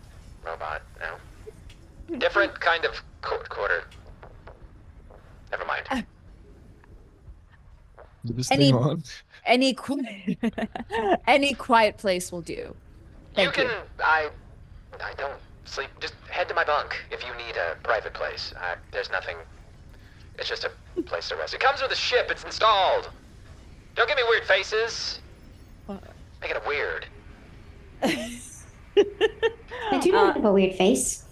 robot now. Different kind of quarter. Never mind. Any quiet place will do. Thank you. I don't sleep. Just head to my bunk if you need a private place. There's nothing. It's just a place to rest. It comes with a ship. It's installed. Don't give me weird faces. Making it weird. I do not have a weird face.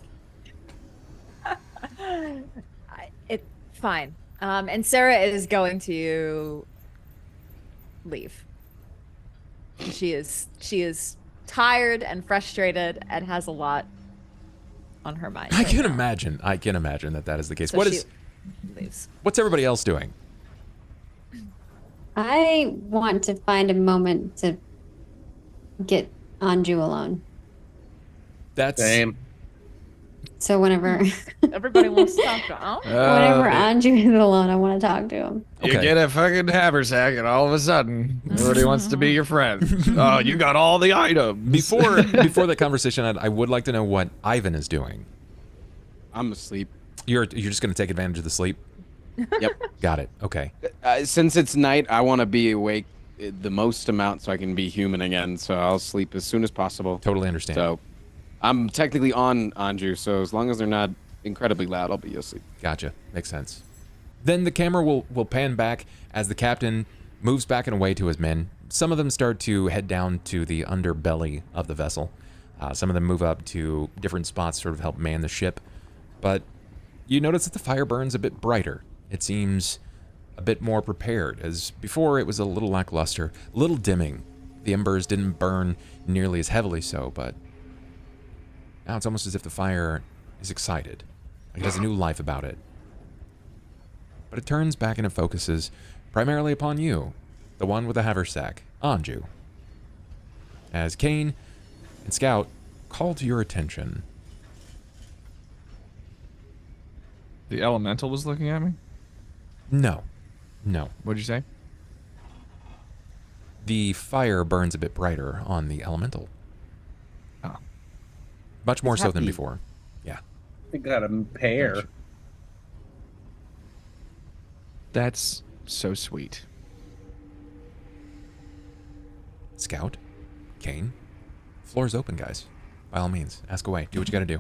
It's fine. And Sera is going to leave. She is tired and frustrated and has a lot on her mind. I can imagine that is the case. So leaves. What's everybody else doing? I want to find a moment to get Anju alone. That's same. So whenever everybody wants to talk to him. Whenever Anju is alone, I want to talk to him. You get a fucking haversack, and all of a sudden, everybody wants to be your friend. Oh, you got all the items. Before the conversation, I would like to know what Ivan is doing. I'm asleep. You're just going to take advantage of the sleep? Yep. Got it. Okay. Since it's night, I want to be awake the most amount so I can be human again. So I'll sleep as soon as possible. Totally understand. So I'm technically on Anju, so as long as they're not incredibly loud, I'll be asleep. Gotcha. Makes sense. Then the camera will pan back as the captain moves back and away to his men. Some of them start to head down to the underbelly of the vessel. Some of them move up to different spots, sort of help man the ship. But you notice that the fire burns a bit brighter. It seems a bit more prepared, as before it was a little lackluster, a little dimming. The embers didn't burn nearly as heavily so, but now it's almost as if the fire is excited. Like it has a new life about it. But it turns back and it focuses primarily upon you, the one with the haversack, Anju. As Cain and Scout call to your attention. The elemental was looking at me? No. What'd you say? The fire burns a bit brighter on the elemental. Oh. Much more so than before. Yeah. They got a pair. Gotcha. That's so sweet. Scout, Cain, floor's open, guys. By all means, ask away. Do what you gotta do.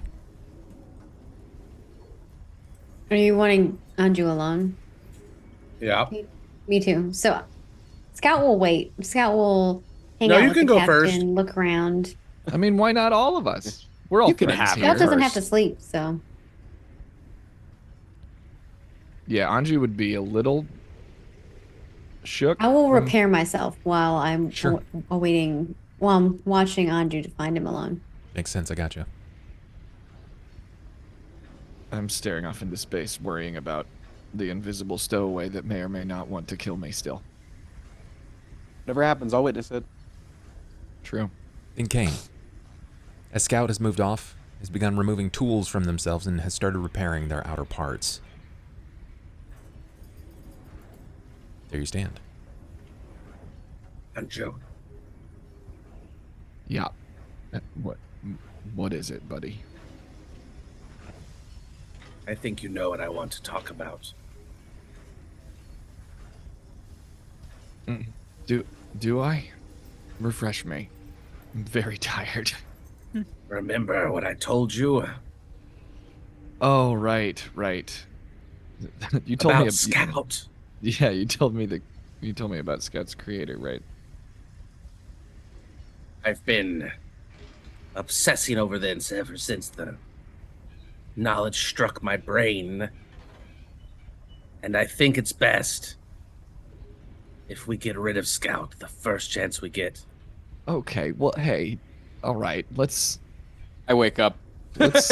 Are you wanting Anju alone? Yeah. Me too. So, Scout will wait. Scout will hang No, out you with can the go captain, first. look around. I mean, why not all of us? We're all You can friends have here. Scout doesn't have to first. sleep, so. Yeah, Anju would be a little shook. I will from- repair myself while I'm Sure. awaiting, while I'm watching Anju to find him alone. Makes sense, I gotcha. I'm staring off into space, worrying about the invisible stowaway that may or may not want to kill me still. Whatever happens, I'll witness it. True. In Cain, as Scout has moved off, has begun removing tools from themselves and has started repairing their outer parts. There you stand. Anju. Yeah. What is it, buddy? I think you know what I want to talk about. Do I? Refresh me. I'm very tired. Remember what I told you Oh, right. You told about me Scout? Yeah, you told me about Scout's creator, right? I've been obsessing over this ever since the knowledge struck my brain. And I think it's best if we get rid of Scout the first chance we get. Okay. Well, hey. All right. Let's I wake up. let's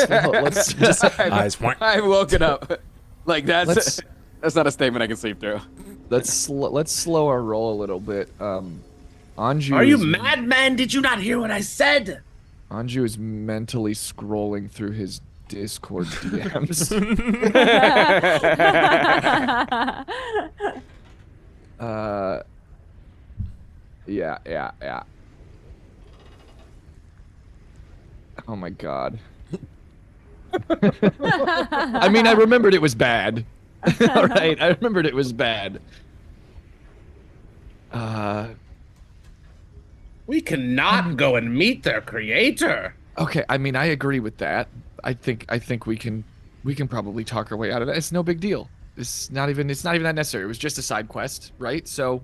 Just eyes point. I woke it up. Like Let's- that's not a statement I can sleep through. let's slow our roll a little bit. Anju Are you is- mad, man? Did you not hear what I said? Anju is mentally scrolling through his Discord DMs. Yeah. Oh my god. I mean, I remembered it was bad. All right, I remembered it was bad. We cannot go and meet their creator. Okay, I mean, I agree with that. I think we can probably talk our way out of that. It's no big deal. It's not even that necessary. It was just a side quest, right? So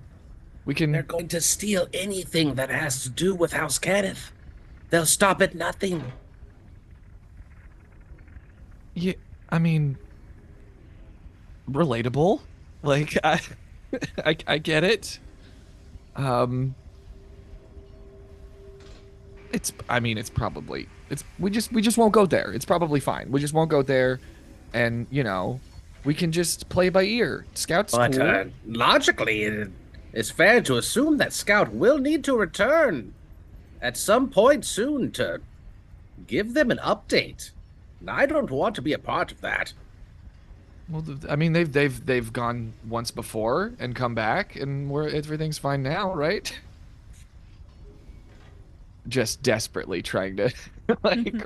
we can. They're going to steal anything that has to do with House Kenneth. They'll stop at nothing. Yeah, I mean, relatable. Like I get it. It's probably we just won't go there. It's probably fine. We just won't go there, and we can just play by ear. Scout's But cool. logically, it's fair to assume that Scout will need to return at some point soon to give them an update. And I don't want to be a part of that. Well, I mean, they've gone once before and come back, and everything's fine now, right? Just desperately trying to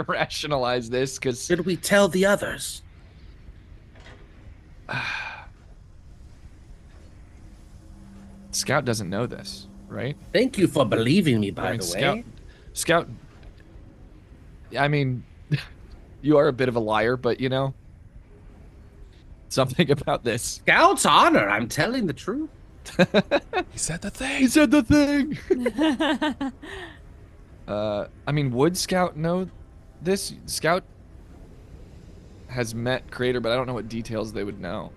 rationalize this because Should we tell the others? Scout doesn't know this, right? Thank you for believing me, by the way. Scout. I mean, you are a bit of a liar, but you know, something about this. Scout's honor. I'm telling the truth. He said the thing. He said the thing. I mean, would Scout know this? Scout has met Creator, but I don't know what details they would know.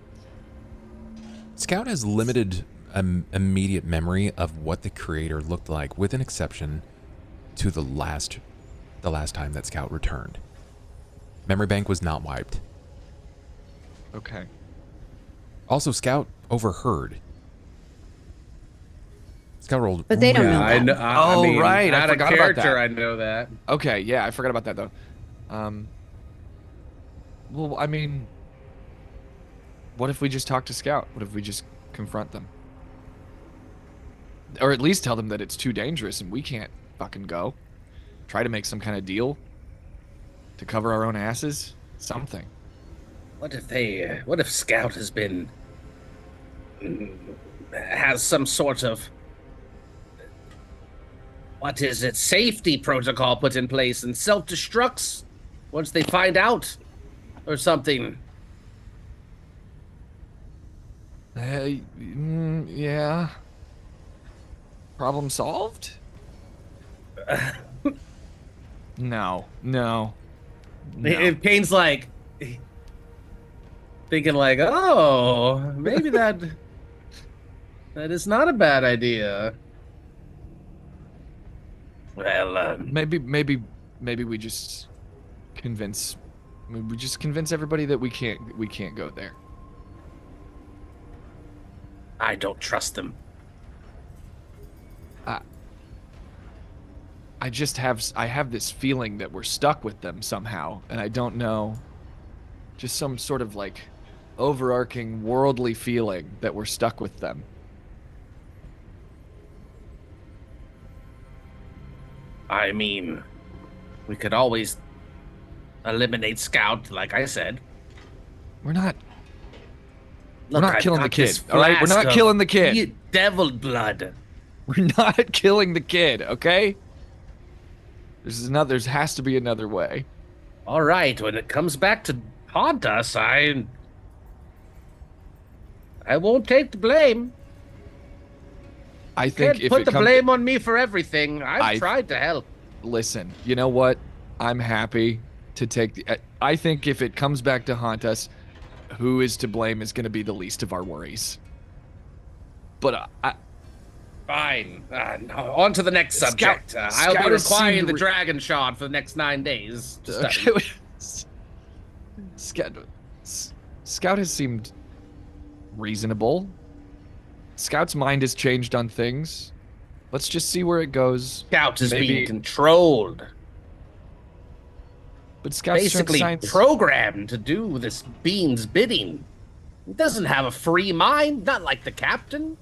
Scout has limited immediate memory of what the Creator looked like, with an exception to the last time that Scout returned. Memory bank was not wiped. Okay. Also, Scout overheard. Scout rolled. But they don't know I that. know. Oh, I mean, right, I Out of forgot about character, that. I know that. Okay, yeah, I forgot about that though. Well, I mean, what if we just talk to Scout? What if we just confront them? Or at least tell them that it's too dangerous and we can't fucking go. Try to make some kind of deal to cover our own asses? Something. What if Scout has been has some sort of safety protocol put in place and self-destructs once they find out or something? Yeah. Problem solved? No. If Cain's like thinking like, oh, maybe that is not a bad idea. Well, Maybe we just convince everybody that we can't go there. I don't trust them. I have this feeling that we're stuck with them somehow, and I don't know. Just some sort of like overarching worldly feeling that we're stuck with them. I mean, we could always eliminate Scout, like I said. We're not Look, not I've killing the got kid. this All right, we're flask not of killing the kid. Devil blood. We're not killing the kid, okay? There has to be another way. All right, when it comes back to haunt us, I won't take the blame. I think Can't put the blame on me for everything. I've tried to help. Listen, you know what? I'm happy to take the... I think if it comes back to haunt us, who is to blame is going to be the least of our worries. But Fine. No, on to the next subject. I'll be requiring the dragon shard for the next 9 days to study. Scout has seemed reasonable. Scout's mind has changed on things. Let's just see where it goes. Scout is being controlled. But Scout's basically programmed to do this bean's bidding. He doesn't have a free mind, not like the captain.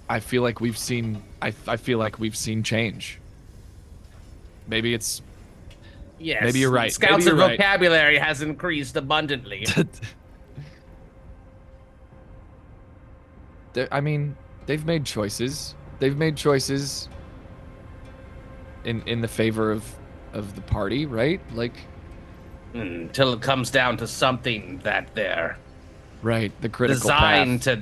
I feel like we've seen. I feel like we've seen change. Maybe it's. Yes. Maybe you're right. Scout's vocabulary has increased abundantly. I mean, they've made choices. They've made choices in the favor of the party, right? Like until it comes down to something that they're the critical designed path. to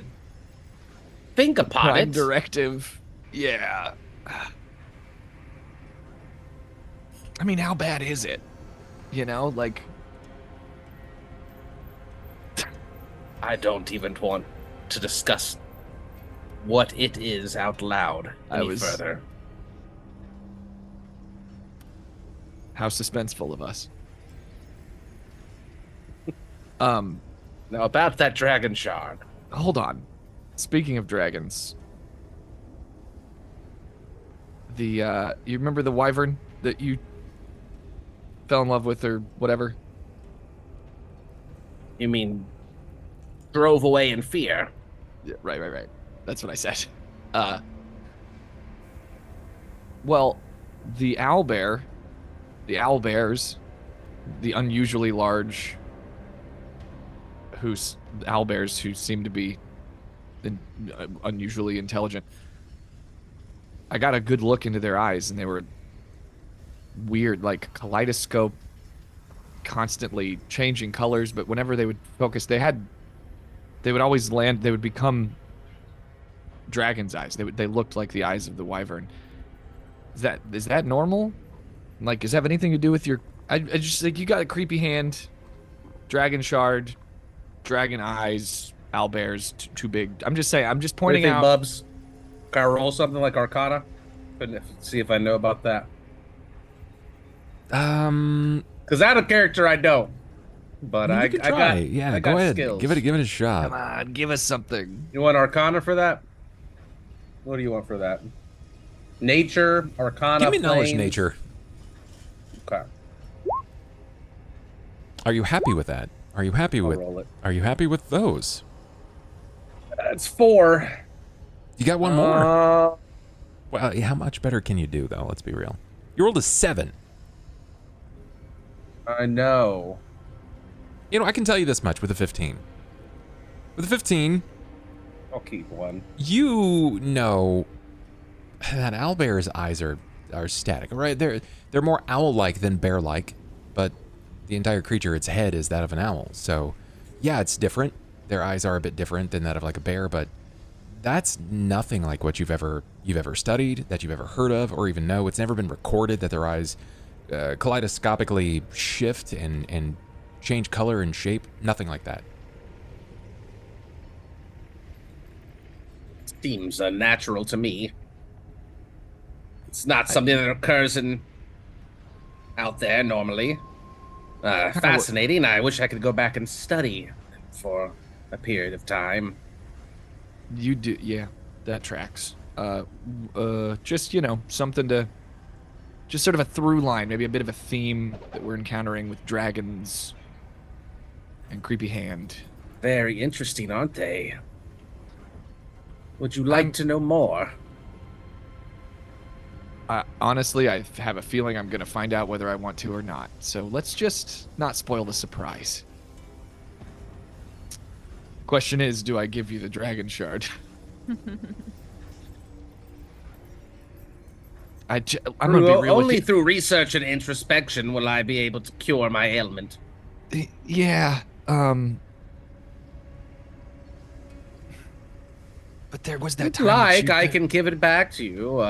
think upon Prime it. Directive. Yeah. I mean, how bad is it? You know, like I don't even want to discuss what it is out loud any further. How suspenseful of us. Now about that dragon shard. Hold on. Speaking of dragons, you remember the wyvern that you fell in love with or whatever? You mean drove away in fear? Yeah, right. That's what I said. Well, the owlbears, the unusually large owlbears who seem to be unusually intelligent. I got a good look into their eyes, and they were weird, like kaleidoscope, constantly changing colors. But whenever they would focus, they would always land. They would become dragon's eyes. They looked like the eyes of the wyvern. Is that normal? Like, does that have anything to do with your? I just like you got a creepy hand, dragon shard, dragon eyes, owlbears too big. I'm just saying. I'm just pointing out. Bubs, can I roll something like Arcana? See if I know about that. Because that a character I don't. But I got yeah. I Go got ahead. skills. Give it a shot. Come on, give us something. You want Arcana for that? What do you want for that? Nature, Arcana. Give me knowledge planes. nature. Okay. Are you happy with that? Are you happy with? Roll it. Are you happy with those? That's 4. You got one more. Well, how much better can you do, though? Let's be real. You rolled a 7. I know. You know, I can tell you this much with a 15. With a 15, I'll keep 1. you know that owlbear's eyes are static, right? They're more owl-like than bear-like, but the entire creature, its head, is that of an owl. So, yeah, it's different. Their eyes are a bit different than that of like a bear, but that's nothing like what you've ever studied, that you've ever heard of, or even know. It's never been recorded that their eyes kaleidoscopically shift and change color and shape. Nothing like that. Seems unnatural to me. It's not something that occurs out there normally. Fascinating. I wish I could go back and study for a period of time. You do, yeah. That tracks. Just something to, just sort of a through line, maybe a bit of a theme that we're encountering with dragons and creepy hand. Very interesting, aren't they? Would you like to know more? Honestly, I have a feeling I'm going to find out whether I want to or not. So let's just not spoil the surprise. Question is, do I give you the dragon shard? I'm going to be real only with you. through research and introspection will I be able to cure my ailment. Yeah, but there was that If time. like, I can give it back to you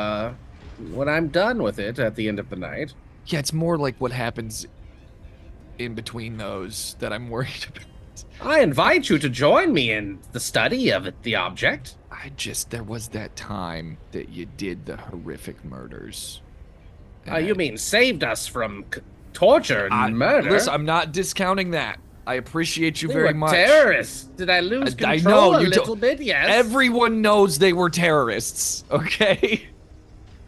when I'm done with it at the end of the night. Yeah, it's more like what happens in between those that I'm worried about. I invite you to join me in the study of the object. There was that time that you did the horrific murders. You mean saved us from torture and murder? Listen, I'm not discounting that. I appreciate you They very were much. terrorists. Did I lose control a little bit? Yes. Everyone knows they were terrorists, okay?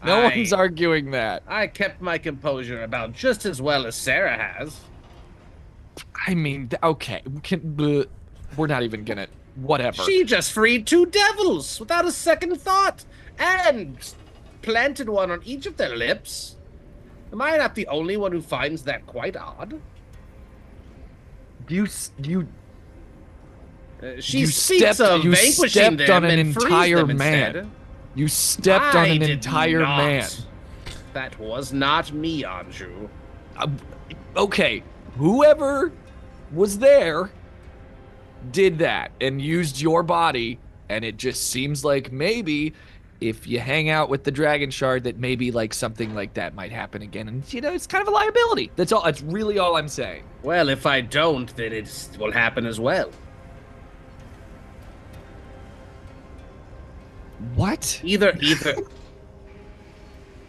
No one's arguing that. I kept my composure about just as well as Sera has. I mean, okay. We're not even gonna... Whatever. She just freed 2 devils without a second thought and planted one on each of their lips. Am I not the only one who finds that quite odd? She speaks of vanquishing them on an and frees entire them man. instead. You stepped on an entire man. That was not me, Anju. Okay, whoever was there did that and used your body, and it just seems like maybe if you hang out with the dragon shard that maybe like something like that might happen again, and it's kind of a liability. That's all. That's really all I'm saying. Well, if I don't, then it will happen as well. What? Either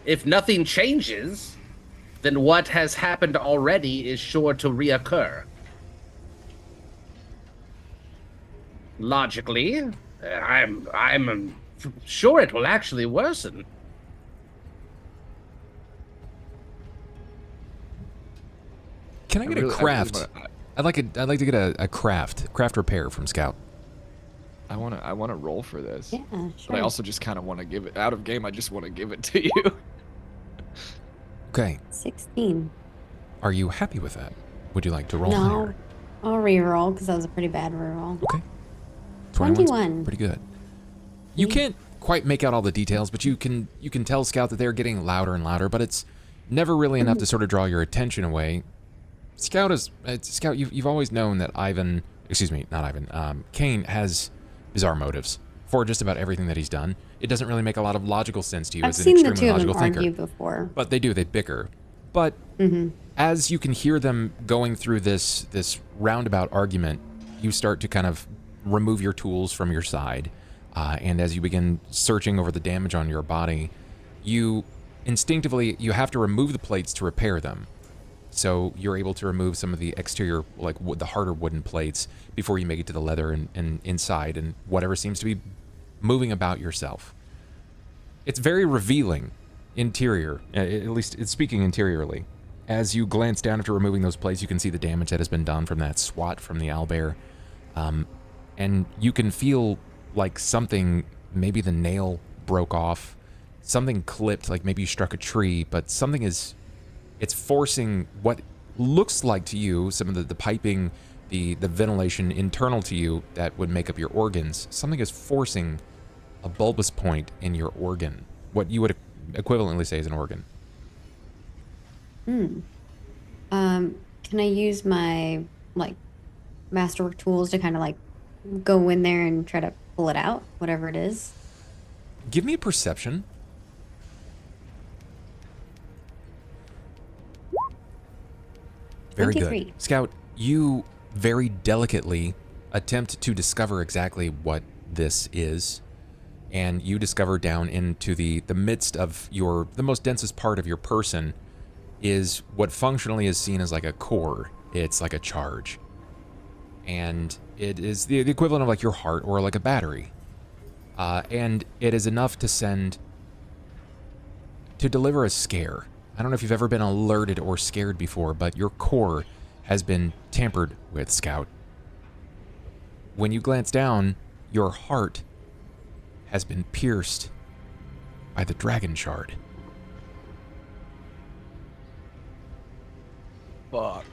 if nothing changes, then what has happened already is sure to reoccur. Logically, I'm sure it will actually worsen. Can I get a craft? I'd like to get a craft repair from Scout. I want to roll for this. Yeah, sure. But I also just kind of want to give it out of game. I just want to give it to you. Okay. 16. Are you happy with that? Would you like to roll No. higher? I'll reroll because that was a pretty bad reroll. Okay. 21. Pretty good. You can't quite make out all the details, but you can tell, Scout, that they're getting louder and louder, but it's never really enough to sort of draw your attention away. Scout, you've always known that Cain has bizarre motives for just about everything that he's done. It doesn't really make a lot of logical sense to you as an extremely logical thinker. I've seen the two of them argue before. But they do, they bicker. But as you can hear them going through this roundabout argument, you start to kind of remove your tools from your side. And as you begin searching over the damage on your body, you instinctively, you have to remove the plates to repair them. So you're able to remove some of the exterior, like the harder wooden plates, before you make it to the leather and inside and whatever seems to be moving about yourself. It's very revealing interior, at least it's speaking interiorly. As you glance down after removing those plates, you can see the damage that has been done from that swat from the owlbear. And you can feel like something, maybe the nail broke off, something clipped, like maybe you struck a tree, but something it's forcing what looks like to you, some of the piping, the ventilation internal to you that would make up your organs. Something is forcing a bulbous point in your organ, what you would equivalently say is an organ. Can I use my masterwork tools to kind of go in there and try to pull it out, whatever it is? Give me a perception. Very 23. good. Scout, you very delicately attempt to discover exactly what this is, and you discover down into the midst of the most densest part of your person is what functionally is seen as like a core. It's like a charge. And it is the equivalent of like your heart or like a battery. And it is enough to deliver a scare. I don't know if you've ever been alerted or scared before, but your core has been tampered with, Scout. When you glance down, your heart has been pierced by the dragon shard. Fuck.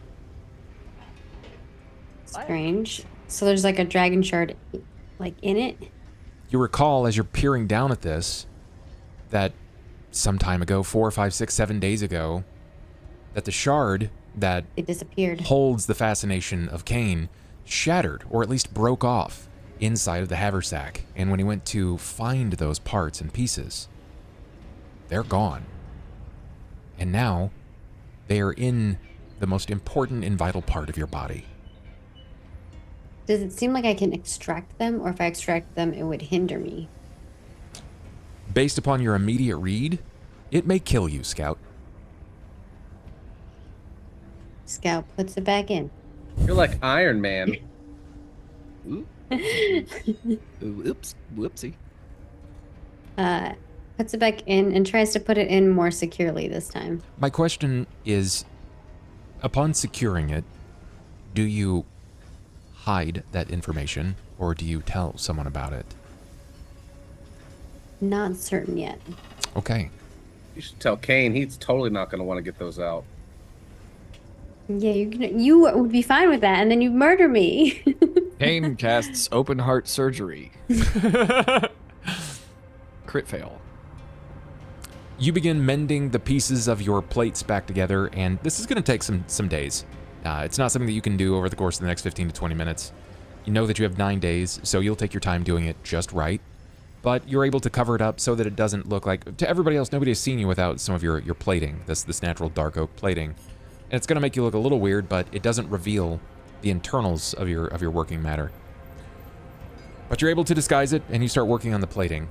Strange. So there's like a dragon shard in it? You recall as you're peering down at this that some time ago, 4, 5, 6, 7 days ago, that the shard that it disappeared holds the fascination of Cain shattered, or at least broke off, inside of the haversack. And when he went to find those parts and pieces, they're gone. And now, they are in the most important and vital part of your body. Does it seem like I can extract them, or if I extract them, it would hinder me? Based upon your immediate read, it may kill you, Scout. Scout puts it back in. You're like Iron Man. Ooh. Oops. Whoopsie. Puts it back in and tries to put it in more securely this time. My question is, upon securing it, do you hide that information, or do you tell someone about it? Not certain yet. Okay. You should tell Cain. He's totally not going to want to get those out. Yeah, you would be fine with that, and then you murder me. Cain casts open heart surgery. Crit fail. You begin mending the pieces of your plates back together, and this is going to take some days. It's not something that you can do over the course of the next 15 to 20 minutes. You know that you have 9 days, so you'll take your time doing it just right. But you're able to cover it up so that it doesn't look like, to everybody else, nobody has seen you without some of your plating, this natural dark oak plating. And it's going to make you look a little weird, but it doesn't reveal the internals of your working matter. But you're able to disguise it, and you start working on the plating.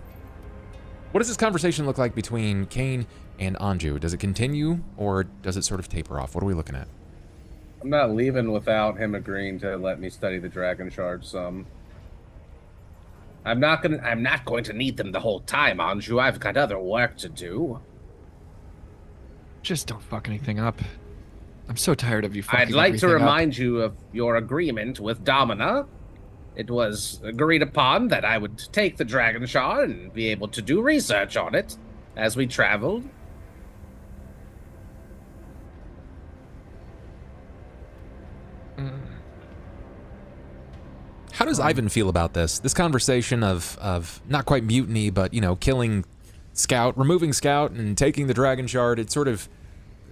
What does this conversation look like between Cain and Anju? Does it continue, or does it sort of taper off? What are we looking at? I'm not leaving without him agreeing to let me study the dragon shard some. I'm not going to need them the whole time, Anju. I've got other work to do. Just don't fuck anything up. I'm so tired of you fucking I'd like to everything remind you of your agreement with Domina. It was agreed upon that I would take the dragon shard and be able to do research on it as we traveled. How does Ivan feel about this? This conversation of not quite mutiny, but, you know, killing Scout, removing Scout, and taking the Dragon Shard. It's sort of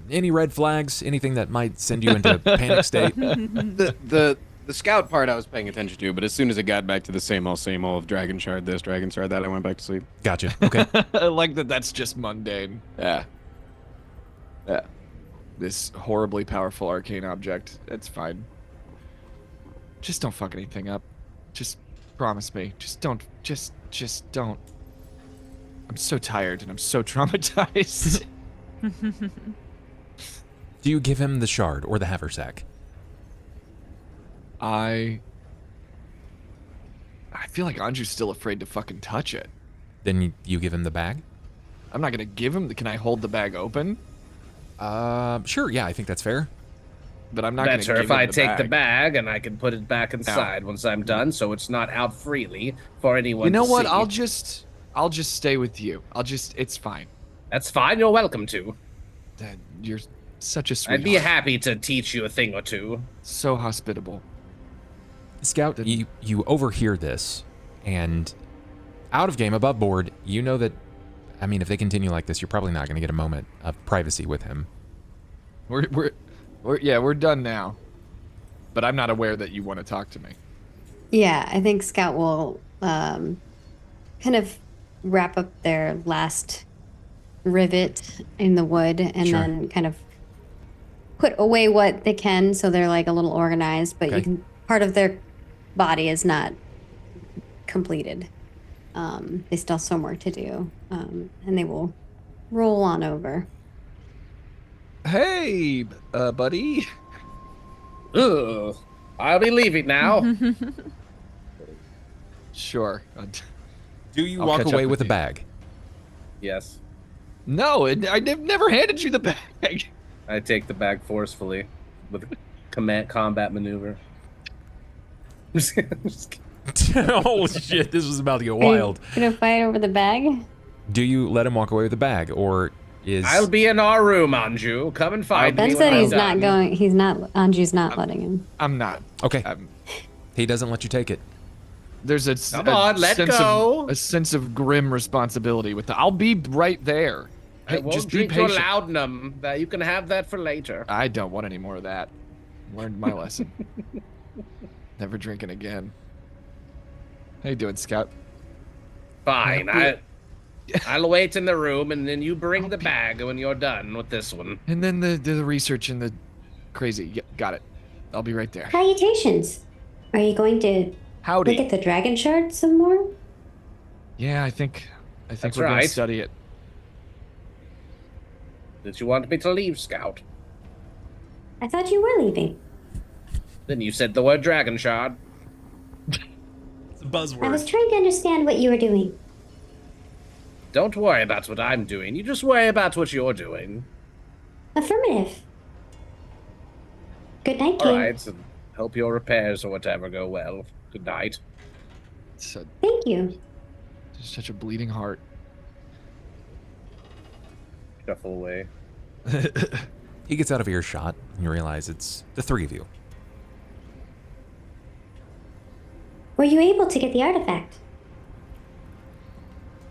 any red flags, anything that might send you into a panic state. The Scout part I was paying attention to, but as soon as it got back to the same old of Dragon Shard this, Dragon Shard that, I went back to sleep. Gotcha. Okay. I like that. That's just mundane. Yeah. Yeah. This horribly powerful arcane object. It's fine. Just don't fuck anything up. Just promise me. Just don't. Just don't. I'm so tired and I'm so traumatized. Do you give him the shard or the haversack? I feel like Anju's still afraid to fucking touch it. Then you give him the bag? I'm not gonna give him. Can I hold the bag open? Sure. Yeah, I think that's fair. But I'm not gonna Better give if him I the take bag. the bag and I can put it back inside once I'm done, so it's not out freely for anyone. You know to what? see. I'll just stay with you. It's fine. That's fine. You're welcome to. Dad, you're such a sweetheart. I'd be happy to teach you a thing or two. So hospitable. Scout, you overhear this, and out of game, above board, you know that, I mean, if they continue like this, you're probably not going to get a moment of privacy with him. We're done now. But I'm not aware that you want to talk to me. Yeah, I think Scout will kind of wrap up their last rivet in the wood and Sure. then kind of put away what they can so they're like a little organized, but Okay. you can part of their body is not completed. They still have some work to do, and they will roll on over. Hey, buddy. Ugh. I'll be leaving now. Sure. Do you I'll walk catch up away with with the you. bag? Yes. No, I've never handed you the bag. I take the bag forcefully with a combat maneuver. Just kidding. Oh, shit. This was about to get Are wild. you gonna fight over the bag? Do you let him walk away with the bag, or is... I'll be in our room, Anju. Come and find me Ben when said I'm he's done. not going. He's not. Anju's not letting him. I'm not. Okay. I'm, He doesn't let you take it. there's a Come on, let go. A sense of grim responsibility with the. I'll be right there. I Hey, won't just be drink your patient. laudanum. That you can have that for later. I don't want any more of that. Learned my lesson. Never drinking again. How you doing, Scout? Fine. Yeah. I'll wait in the room, and then you bring the bag when you're done with this one. And then the research and the crazy. Yeah, got it. I'll be right there. Salutations. Are you going to Howdy. look at the dragon shard some more? Yeah, I think That's we're gonna right. study it. Did you want me to leave, Scout? I thought you were leaving. Then you said the word dragon shard. It's a buzzword. I was trying to understand what you were doing. Don't worry about what I'm doing. You just worry about what you're doing. Affirmative. Good night, All King. right. So hope your repairs or whatever go well. Good night. It's Thank you. such a bleeding heart. Shuffle away. He gets out of earshot, and you realize it's the three of you. Were you able to get the artifact?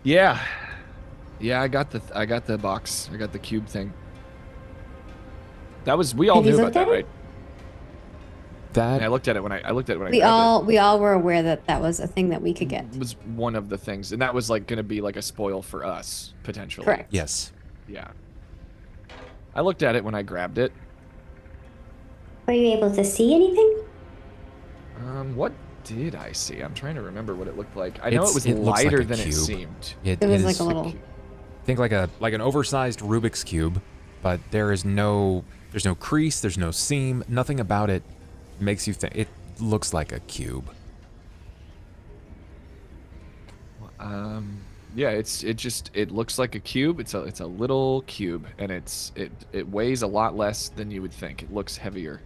Yeah, I got the box. I got the cube thing. That was we all Have you knew about looked that, at it? right? That I looked at it when I looked at it when I We grabbed all were aware that that was a thing that we could get. it. Was one of the things, and that was like gonna be like a spoil for us potentially. Correct. yes. Yeah. I looked at it when I grabbed it. Were you able to see anything? What did I see? I'm trying to remember what it looked like. I know it was It looks like lighter a than it cube. seemed. It It was is- like a little. Think like an oversized Rubik's cube, but there's no crease, there's no seam, nothing about it makes you think it looks like a cube. Yeah, it looks like a cube. It's a little cube, and it weighs a lot less than you would think. It looks heavier.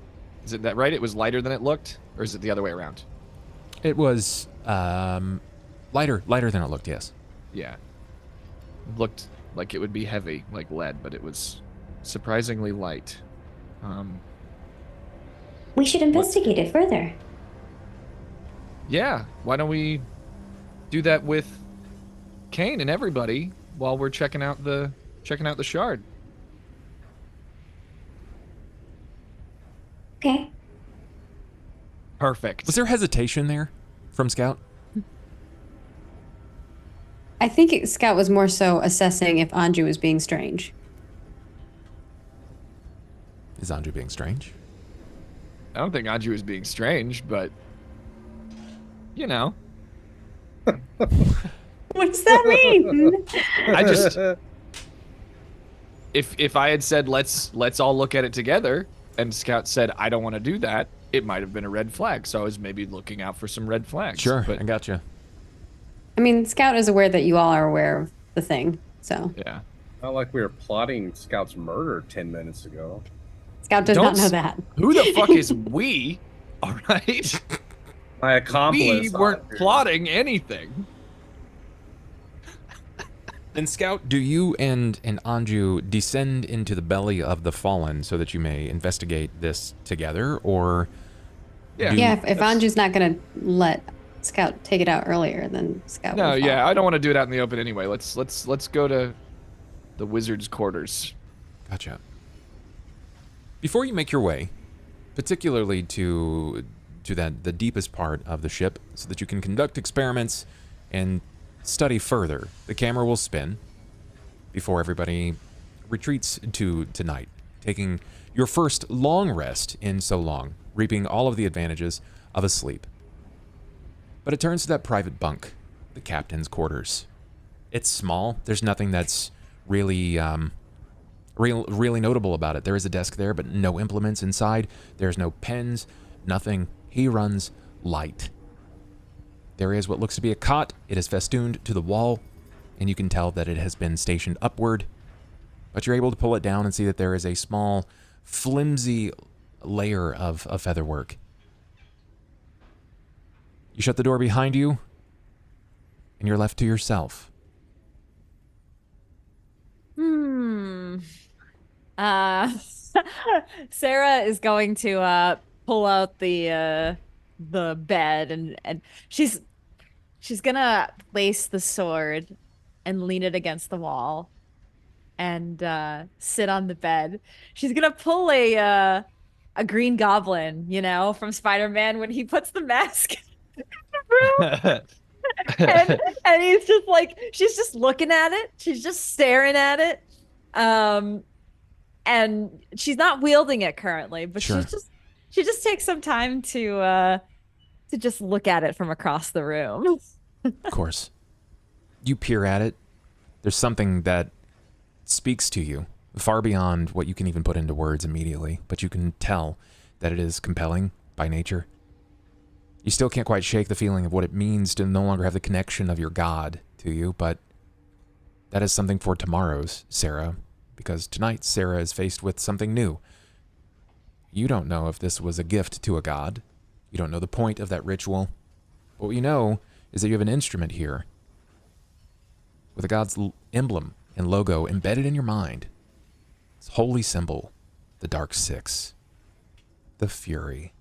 Is it that right? It was lighter than it looked, or is it the other way around? It was lighter than it looked. Yes. Yeah. It looked like it would be heavy, like lead, but it was surprisingly light. We should investigate it further. Yeah, why don't we do that with Cain and everybody while we're checking out the shard? Okay. Perfect. Was there hesitation there from Scout? I think Scout was more so assessing if Anju was being strange. Is Anju being strange? I don't think Anju is being strange, but you know. What does that mean? I just if I had said let's all look at it together and Scout said I don't want to do that, it might have been a red flag. So I was maybe looking out for some red flags. Sure, but I gotcha. I mean, Scout is aware that you all are aware of the thing, so. Yeah. Not like we were plotting Scout's murder 10 minutes ago. Scout does not know that. Who the fuck is we? All right. My accomplice. We weren't plotting anything. Then Scout, do you and Anju descend into the belly of the fallen so that you may investigate this together, or? Yeah. Yeah, if Anju's not going to let Scout take it out earlier, then Scout No, will yeah, follow. I don't want to do it out in the open anyway. Let's go to the wizard's quarters. Gotcha. Before you make your way, particularly to the deepest part of the ship, so that you can conduct experiments and study further, the camera will spin before everybody retreats to tonight, taking your first long rest in so long, reaping all of the advantages of a sleep. But it turns to that private bunk, the captain's quarters. It's small. There's nothing that's really really notable about it. There is a desk there, but no implements inside. There's no pens, nothing. He runs light. There is what looks to be a cot. It is festooned to the wall, and you can tell that it has been stationed upward. But you're able to pull it down and see that there is a small, flimsy layer of featherwork. You shut the door behind you, and you're left to yourself. Sera is going to pull out the bed and she's gonna place the sword and lean it against the wall and sit on the bed. She's gonna pull a Green Goblin, you know, from Spider-Man when he puts the mask in the room. and he's just like, she's just looking at it. She's just staring at it. And she's not wielding it currently, but Sure. she just takes some time to just look at it from across the room. Of course. You peer at it. There's something that speaks to you far beyond what you can even put into words immediately, but you can tell that it is compelling by nature. You still can't quite shake the feeling of what it means to no longer have the connection of your god to you, but that is something for tomorrow's Sera, because tonight Sera is faced with something new. You don't know if this was a gift to a god. You don't know the point of that ritual. But what you know is that you have an instrument here with a god's emblem and logo embedded in your mind. Its holy symbol, the Dark Six, the Fury.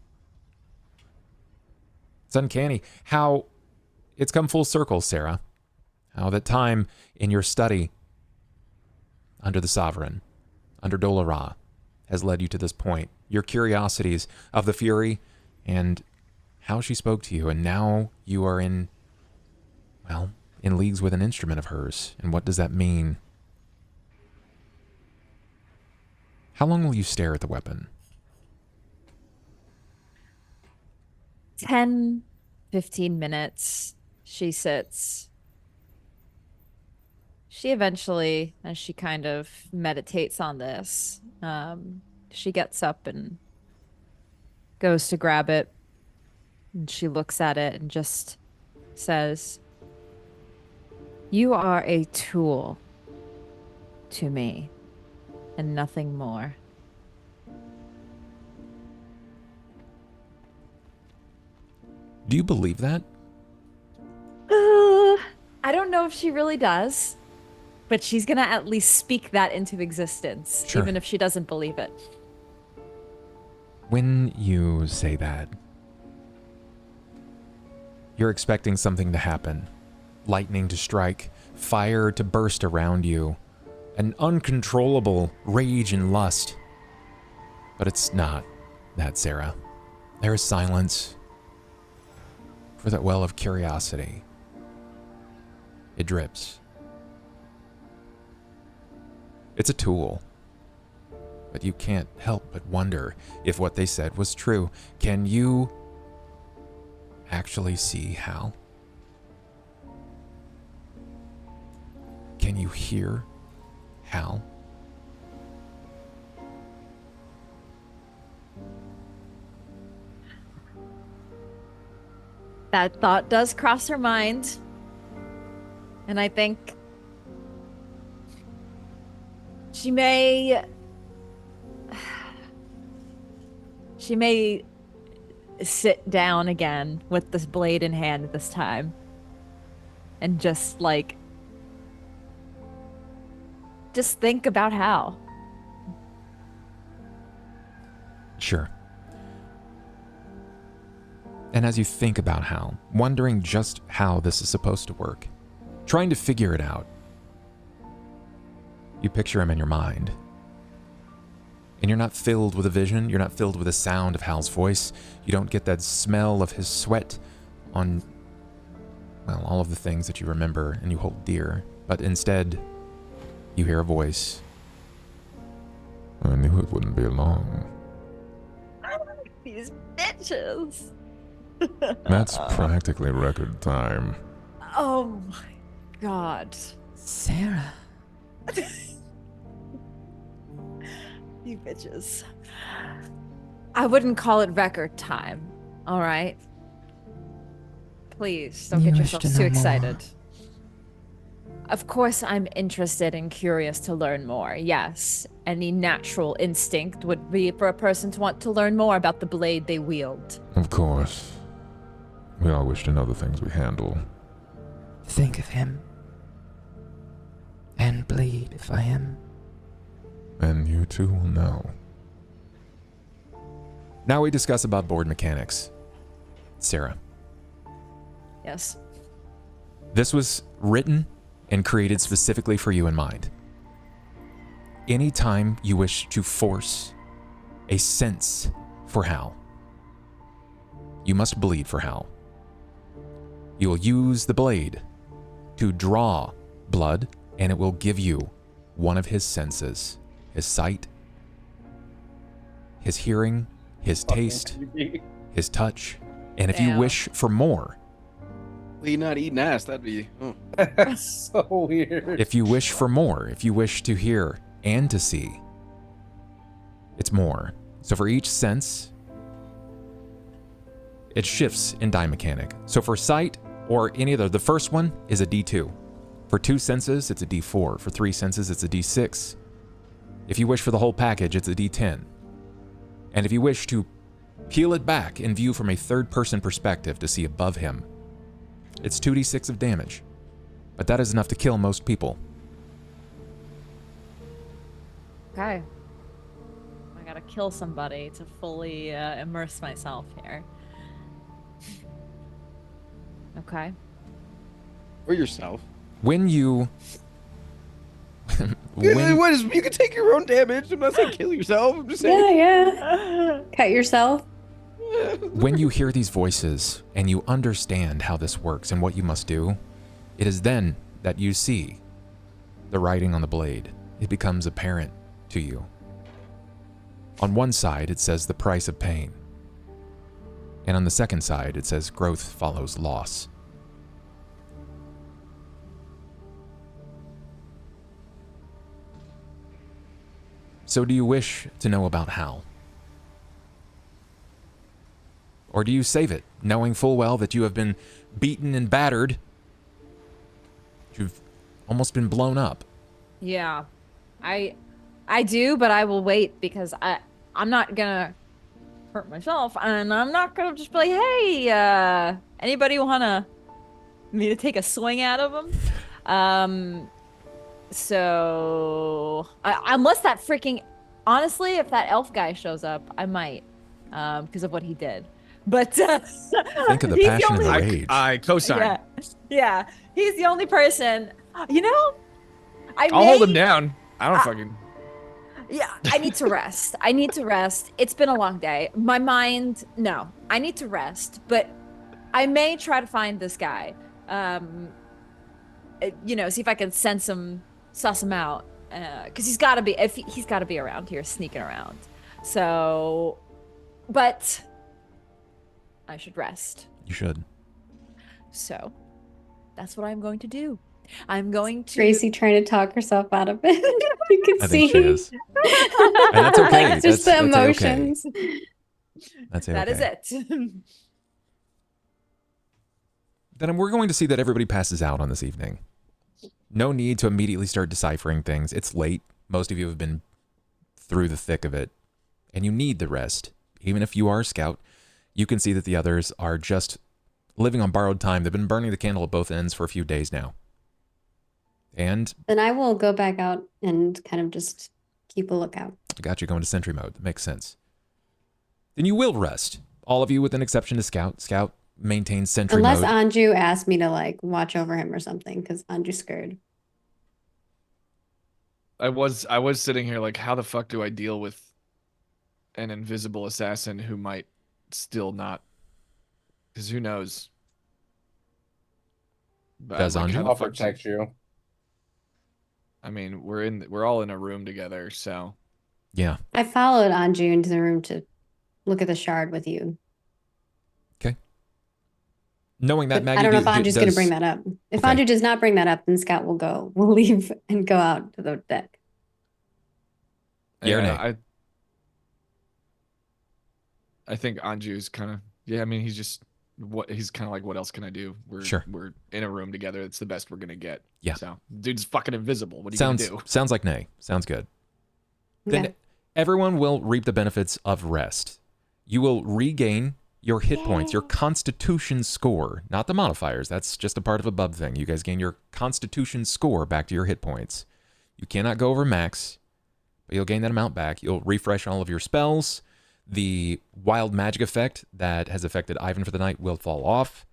It's uncanny how it's come full circle, Sera. How that time in your study under the Sovereign, under Dol-Ra, has led you to this point. Your curiosities of the Fury and how she spoke to you, and now you are in leagues with an instrument of hers. And what does that mean? How long will you stare at the weapon? 10, 15 minutes. She sits. She eventually, as she kind of meditates on this, she gets up and goes to grab it. And she looks at it and just says, "You are a tool to me and nothing more." Do you believe that? I don't know if she really does, but she's gonna at least speak that into existence, Sure. even if she doesn't believe it. When you say that, You're expecting something to happen. Lightning to strike, fire to burst around you, an uncontrollable rage and lust. But it's not that, Sera. There is silence for that well of curiosity. It drips. It's a tool. But you can't help but wonder if what they said was true. Can you actually see Hal? Can you hear Hal? That thought does cross her mind. And I think she may sit down again with this blade in hand this time and just think about how. Sure. And as you think about how, wondering just how this is supposed to work, trying to figure it out, you picture him in your mind. And you're not filled with a vision, you're not filled with the sound of Hal's voice, you don't get that smell of his sweat on, well, all of the things that you remember and you hold dear, but instead, you hear a voice. I knew it wouldn't be long. These bitches. That's practically record time. Oh my god. Sera. You bitches. I wouldn't call it record time, all right? Please, don't get yourselves too excited. Of course, I'm interested and curious to learn more, yes. Any natural instinct would be for a person to want to learn more about the blade they wield. Of course. We all wish to know the things we handle. Think of him. And bleed for him. And you too will know. Now we discuss about board mechanics. Sera. Yes. This was written and created specifically for you in mind. Anytime you wish to force a sense for Hal, you must bleed for Hal. You will use the blade to draw blood, and it will give you one of his senses. His sight, his hearing, his taste, his touch, and if you wish for more... Well, you're not eating ass, that'd be... Oh. That's so weird. If you wish for more, if you wish to hear and to see, it's more. So for each sense, it shifts in die mechanic. So for sight or any other, the first one is a D2. For 2 senses, it's a D4. For 3 senses, it's a D6. If you wish for the whole package, it's a D10. And if you wish to peel it back and view from a third-person perspective to see above him, it's 2d6 of damage. But that is enough to kill most people. Okay. I gotta kill somebody to fully immerse myself here. Okay. Or yourself. When you... What is, you can take your own damage. I'm not saying kill yourself. I'm just saying. Yeah. Cut yourself. When you hear these voices and you understand how this works and what you must do, it is then that you see the writing on the blade. It becomes apparent to you. On one side, it says the price of pain. And on the second side, it says growth follows loss. So do you wish to know about Hal? Or do you save it, knowing full well that you have been beaten and battered? You've almost been blown up. Yeah. I do, but I will wait because I'm not gonna hurt myself, and I'm not gonna just be like, hey, anybody wanna me to take a swing out of him? So unless that freaking, honestly, if that elf guy shows up, I might, because of what he did. But Think of the he's passion and the only- rage. I co-sign. Yeah. He's the only person. You know, I'll hold him down. I don't fucking. Yeah, I need to rest. I need to rest. It's been a long day. My mind, no, I need to rest. But I may try to find this guy. You know, see if I can suss him out. Because he's got to be. He's got to be around here, sneaking around. So, but I should rest. You should. So, that's what I'm going to do. I'm going to. Tracy trying to talk herself out of it. You can I see. think she is. And that's okay. Like, just the That's okay. emotions. That's That is okay. it. Then we're going to see that everybody passes out on this evening. No need to immediately start deciphering things. It's late. Most of you have been through the thick of it. And you need the rest. Even if you are a scout, you can see that the others are just living on borrowed time. They've been burning the candle at both ends for a few days now. And Then I will go back out and kind of just keep a lookout. I got you going to sentry mode. That makes sense. Then you will rest. All of you with an exception to Scout. Scout maintains sentry Unless mode. Anju asked me to like watch over him or something, because Anju's scared. I was sitting here like, how the fuck do I deal with an invisible assassin who might still not? Because who knows? But Does I'm like, Anju? how the I'll fuck protect you. I mean, we're all in a room together, so Yeah. I followed Anju into the room to look at the shard with you. Knowing that, But Maggie, I don't know if do- Anju's going to does- bring that up. If Okay. Anju does not bring that up, then Scout will go. We'll leave and go out to the deck. Yeah or nay? I think Anju's kind of I mean, he's kind of like, what else can I do? We're in a room together. It's the best we're gonna get. Yeah. So dude's fucking invisible. What are you Sounds gonna do? sounds like nay. Sounds good. Then Okay. everyone will reap the benefits of rest. You will regain your hit points, your constitution score, not the modifiers. That's just a part of a bub thing. You guys gain your constitution score back to your hit points. You cannot go over max, but you'll gain that amount back. You'll refresh all of your spells. The wild magic effect that has affected Ivan for the night will fall off.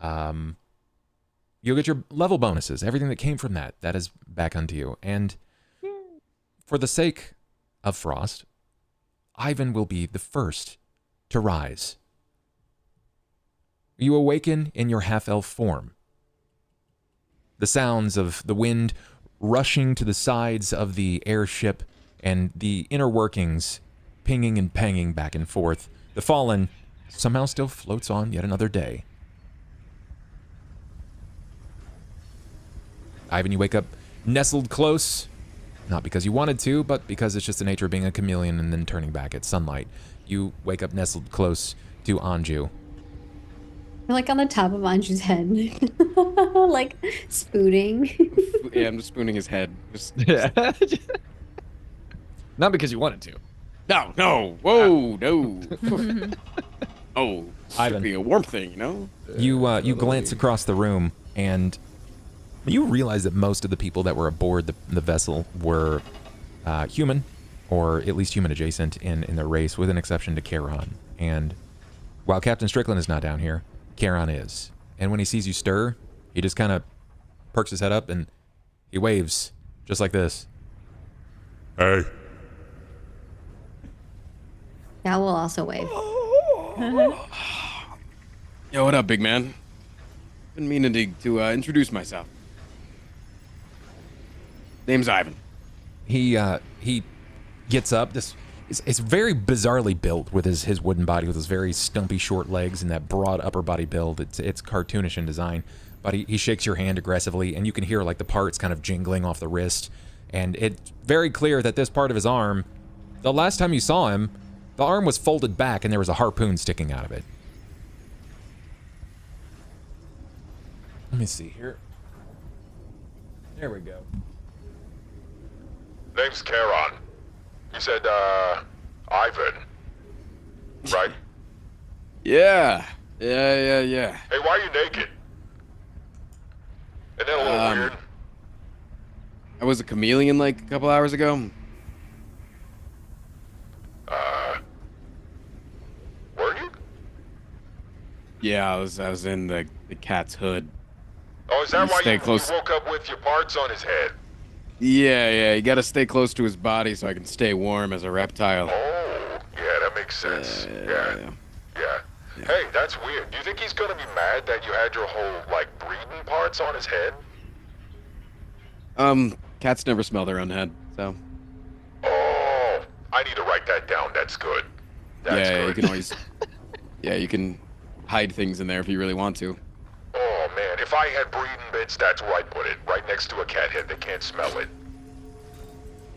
You'll get your level bonuses. Everything that came from that is back unto you. And for the sake of Frost, Ivan will be the first to rise. You awaken in your half-elf form. The sounds of the wind rushing to the sides of the airship and the inner workings pinging and panging back and forth. The Fallen somehow still floats on yet another day. Ivan, you wake up nestled close, not because you wanted to, but because it's just the nature of being a chameleon and then turning back at sunlight. You wake up nestled close to Anju. You're like on the top of Anju's head. Like spooning. Yeah, I'm just spooning his head. Just Not because you wanted to. no, whoa, no. Oh, Ivan. be a warm thing, you know. You glance across the room and you realize that most of the people that were aboard the vessel were human, or at least human adjacent in their race, with an exception to Kharon. And while Captain Strickland is not down here, Kharon is. And when he sees you stir, he just kind of perks his head up and he waves, just like this. Hey, That will also wave. Yo, what up, big man? Been meaning to introduce myself. Name's Ivan. He gets up. It's very bizarrely built with his wooden body, with his very stumpy short legs and that broad upper body build. It's cartoonish in design, but he shakes your hand aggressively, and you can hear like the parts kind of jingling off the wrist. And it's very clear that this part of his arm, the last time you saw him, the arm was folded back and there was a harpoon sticking out of it. Let me see here. There we go. name's Kharon. You said, Ivan. Right? Yeah. Hey, why are you naked? Isn't that a little weird? I was a chameleon like a couple hours ago. Were you? Yeah, I was in the cat's hood. Oh, is that You why stay you close. woke up with your parts on his head? Yeah, you gotta stay close to his body so I can stay warm as a reptile. Oh, yeah, that makes sense. Yeah. Hey, that's weird. Do you think he's gonna be mad that you had your whole, like, breeding parts on his head? Cats never smell their own head, so. Oh, I need to write that down. That's good. That's Yeah, good. you can always. Yeah, you can hide things in there if you really want to. Oh, man, if I had breeding bits, that's where I'd put it. Right next to a cat head. They can't smell it.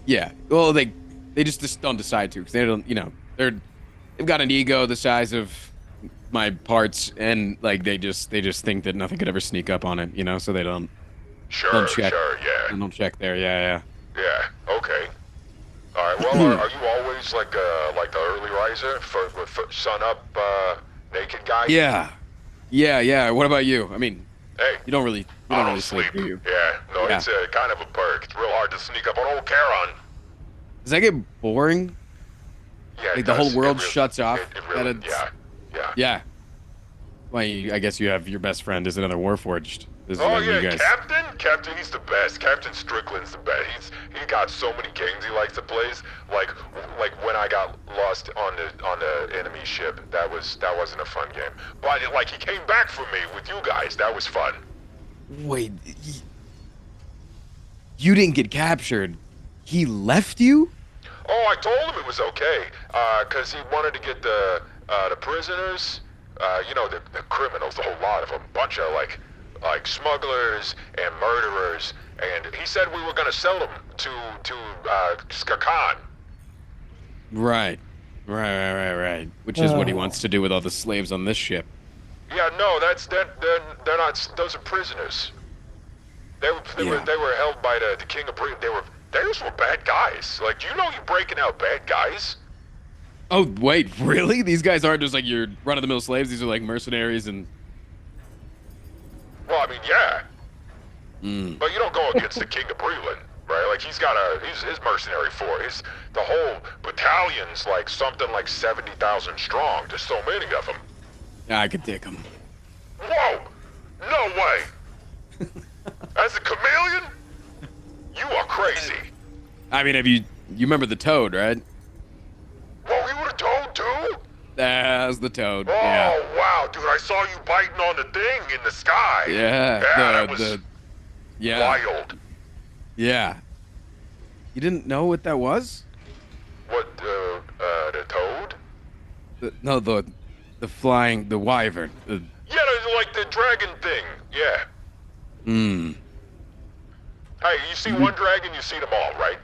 Yeah, well, they just don't decide to because they don't, they've got an ego the size of my parts, and like they just think that nothing could ever sneak up on it, so they don't check. Yeah. They don't check there. Yeah. Yeah, okay. All right, well, are you always like the early riser for sun up, naked guy? Yeah. What about you? I mean, Hey, you don't really sleep, do you? Yeah, no, Yeah. it's kind of a perk. It's real hard to sneak up on old Kharon. Does that get boring? Yeah, Like the whole world shuts off. It really, yeah. Yeah. Well, I guess you have your best friend is another Warforged. Oh You yeah, guys. Captain, he's the best. Captain Strickland's the best. He got so many games he likes to play. Like when I got lost on the enemy ship, that wasn't a fun game. But like he came back for me with you guys. That was fun. Wait, you didn't get captured. He left you? Oh, I told him it was okay, cause he wanted to get the prisoners, the criminals, the whole lot of them, bunch of like smugglers and murderers, and he said we were gonna sell them to Kharon. Right. Which is what he wants to do with all the slaves on this ship. Yeah, no, they're not. Those are prisoners. They were held by the king of Britain. Those were bad guys. Like, you're breaking out bad guys. Oh, wait, really? These guys aren't just like your run-of-the-mill slaves. These are like mercenaries and. Well, I mean, yeah. But you don't go against the king of Breland, right? Like he's his mercenary force. The whole battalion's like something like 70,000 strong. There's so many of them. Yeah, I could take them. Whoa! No way! As a chameleon? You are crazy. I mean, you remember the toad, right? Whoa, you were a toad too? That's the toad. Oh, Yeah. wow, dude, I saw you biting on the thing in the sky. Yeah. That was yeah. wild. Yeah. You didn't know what that was? What, the toad? The flying, the wyvern. Yeah, like the dragon thing. Yeah. Hey, you see one dragon, you see them all, right?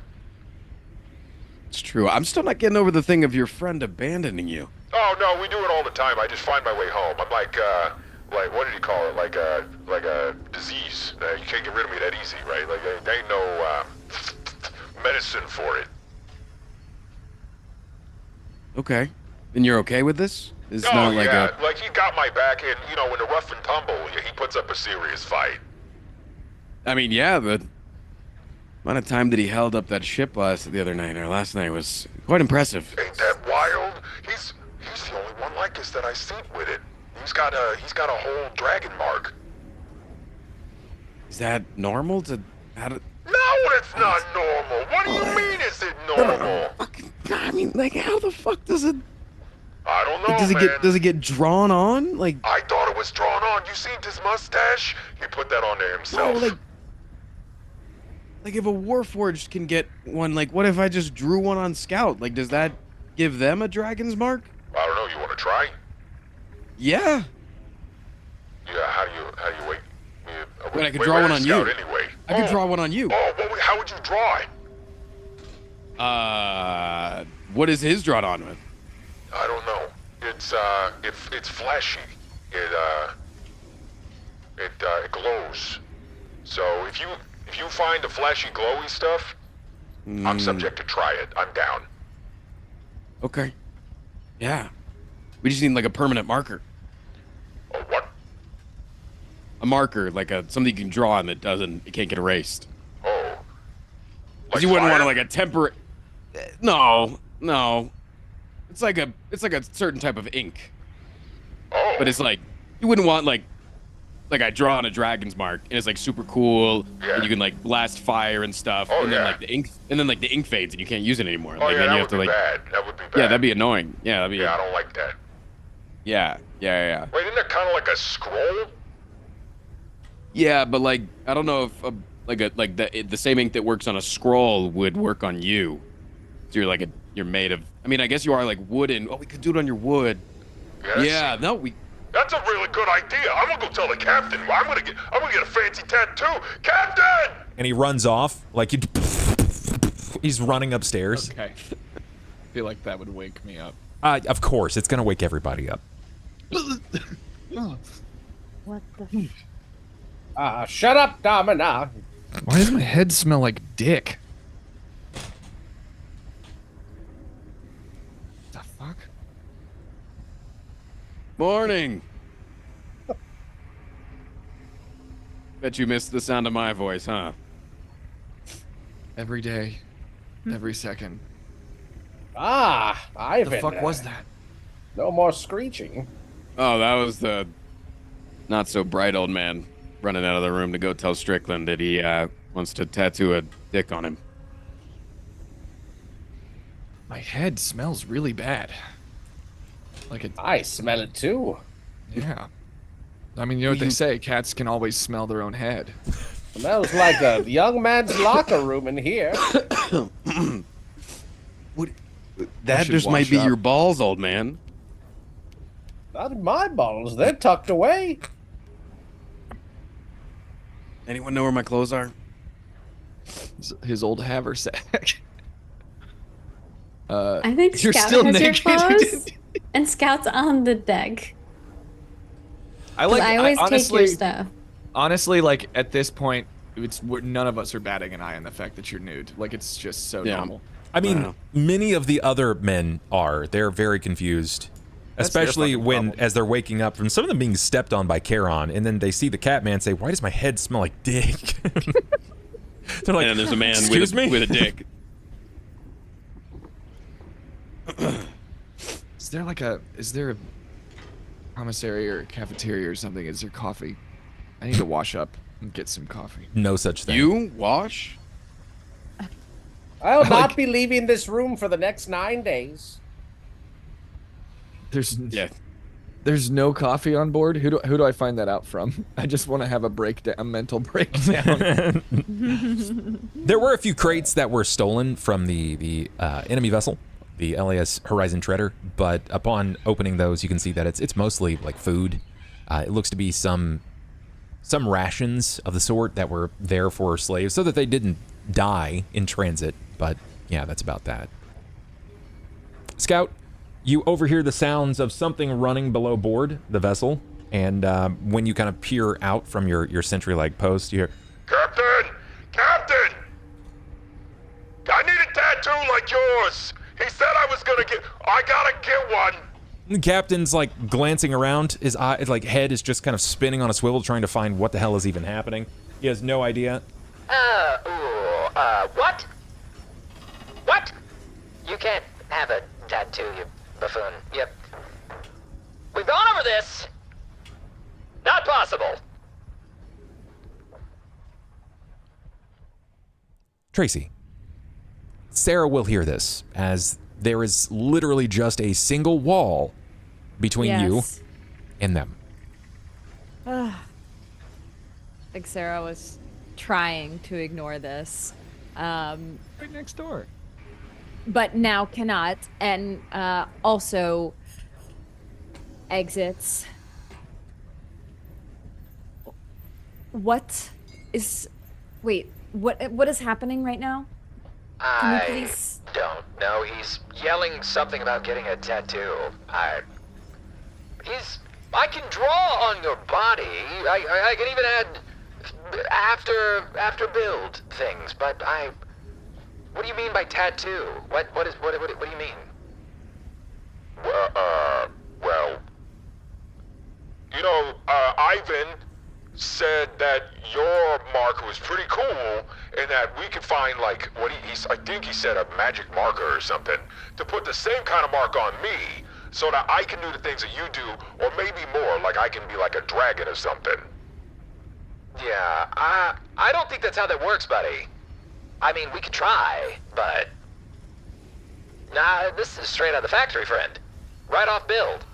It's true. I'm still not getting over the thing of your friend abandoning you. Oh, no, we do it all the time. I just find my way home. I'm like what did he call it? Like a disease. You can't get rid of me that easy, right? Like, there ain't no medicine for it. Okay. And you're okay with this? It's Oh, not like yeah. Like, he got my back, and, in the rough and tumble, he puts up a serious fight. I mean, yeah, the amount of time that he held up that ship last night was quite impressive. Ain't that wild? He's the only one like us that I seen with it. He's got a whole dragon mark. Is that normal to how to? No, it's not normal. What do you mean is it normal? I mean, like, how the fuck does it? I don't know, Like, does it get drawn on? Like, I thought it was drawn on. You seen his mustache? He put that on there himself. no, like if a Warforged can get one, like, what if I just drew one on Scout? Like, does that give them a dragon's mark? I don't know. You want to try? Yeah. Yeah. How do you wait? Wait, I could draw one on you. Anyway. I could draw one on you. Oh, how would you draw it? What is his drawn on with? I don't know. It's flashy. It glows. So if you find the flashy glowy stuff, I'm subject to try it. I'm down. Okay. Yeah. We just need like a permanent marker. Oh, what? A marker, like something you can draw on that it can't get erased. Oh. Because you wouldn't want to like a temporary. No. It's like a certain type of ink. Oh. But it's like You wouldn't want like I draw on a dragon's mark and it's like super cool and you can like blast fire and stuff and then like the ink fades and you can't use it anymore. Oh like, yeah, then that you would have be to, like, bad. That would be bad. Yeah, that'd be annoying. Yeah, that'd be. Yeah, I don't like that. Yeah. Wait, isn't that kind of like a scroll? Yeah, but like I don't know if the same ink that works on a scroll would work on you. So you're made of. I mean, I guess you are like wooden. Oh, we could do it on your wood. Yes. That's a really good idea. I'm gonna go tell the captain. I'm gonna get a fancy tattoo, Captain. And he runs off like he's running upstairs. Okay. I feel like that would wake me up. Of course, it's gonna wake everybody up. What the? Shut up, Domina. Why does my head smell like dick? The fuck? Morning. Bet you missed the sound of my voice, huh? Every day, every second. Ivan. The fuck was that? No more screeching. Oh, that was the not so bright old man running out of the room to go tell Strickland that he wants to tattoo a dick on him. My head smells really bad. Like it. I smell it too. Yeah. I mean, you know what they say? Cats can always smell their own head. Smells like a young man's locker room in here. That just might be your balls, old man. Not my balls. They're tucked away. Anyone know where my clothes are? His old haversack. I think you're Scout still has naked. your clothes, and Scout's on the deck. I always take your stuff. Honestly, like at this point, none of us are batting an eye on the fact that you're nude. Like it's just so normal. I mean, many of the other men are. They're very confused. Especially when, as they're waking up from some of them being stepped on by Kharon, and then they see the cat man say, "Why does my head smell like dick?" They're like, and there's a man "Excuse me?" with a dick. Is there a commissary or a cafeteria or something? Is there coffee? I need to wash up and get some coffee. No such thing. You wash? I'll not be leaving this room for the next 9 days. There's no coffee on board. Who do I find that out from? I just want to have a mental breakdown. There were a few crates that were stolen from the enemy vessel, the LAS Horizon Treader, but upon opening those, you can see that it's mostly like food. It looks to be some rations of the sort that were there for slaves, so that they didn't die in transit. But yeah, that's about that. Scout, you overhear the sounds of something running below board the vessel, and when you kind of peer out from your sentry-like post, you hear, Captain! Captain! I need a tattoo like yours! He said I gotta get one! the captain's like glancing around. His head is just kind of spinning on a swivel, trying to find what the hell is even happening. He has no idea. What? What? You can't have a tattoo, you buffoon. Yep. We've gone over this. Not possible. Tracy, Sera will hear this, as there is literally just a single wall between you and them. I think Sera was trying to ignore this. Right next door. But now cannot, and also exits. What is... Wait, what is happening right now? Can you please... don't know. He's yelling something about getting a tattoo. I can draw on your body. I can even add after build things, but what do you mean by tattoo? What do you mean? Well, you know, Ivan said that your marker was pretty cool, and that we could find like I think he said a magic marker or something to put the same kind of mark on me. so that I can do the things that you do, or maybe more, like I can be like a dragon or something. Yeah, I don't think that's how that works, buddy. I mean, we could try, but... Nah, this is straight out of the factory, friend. Right off build.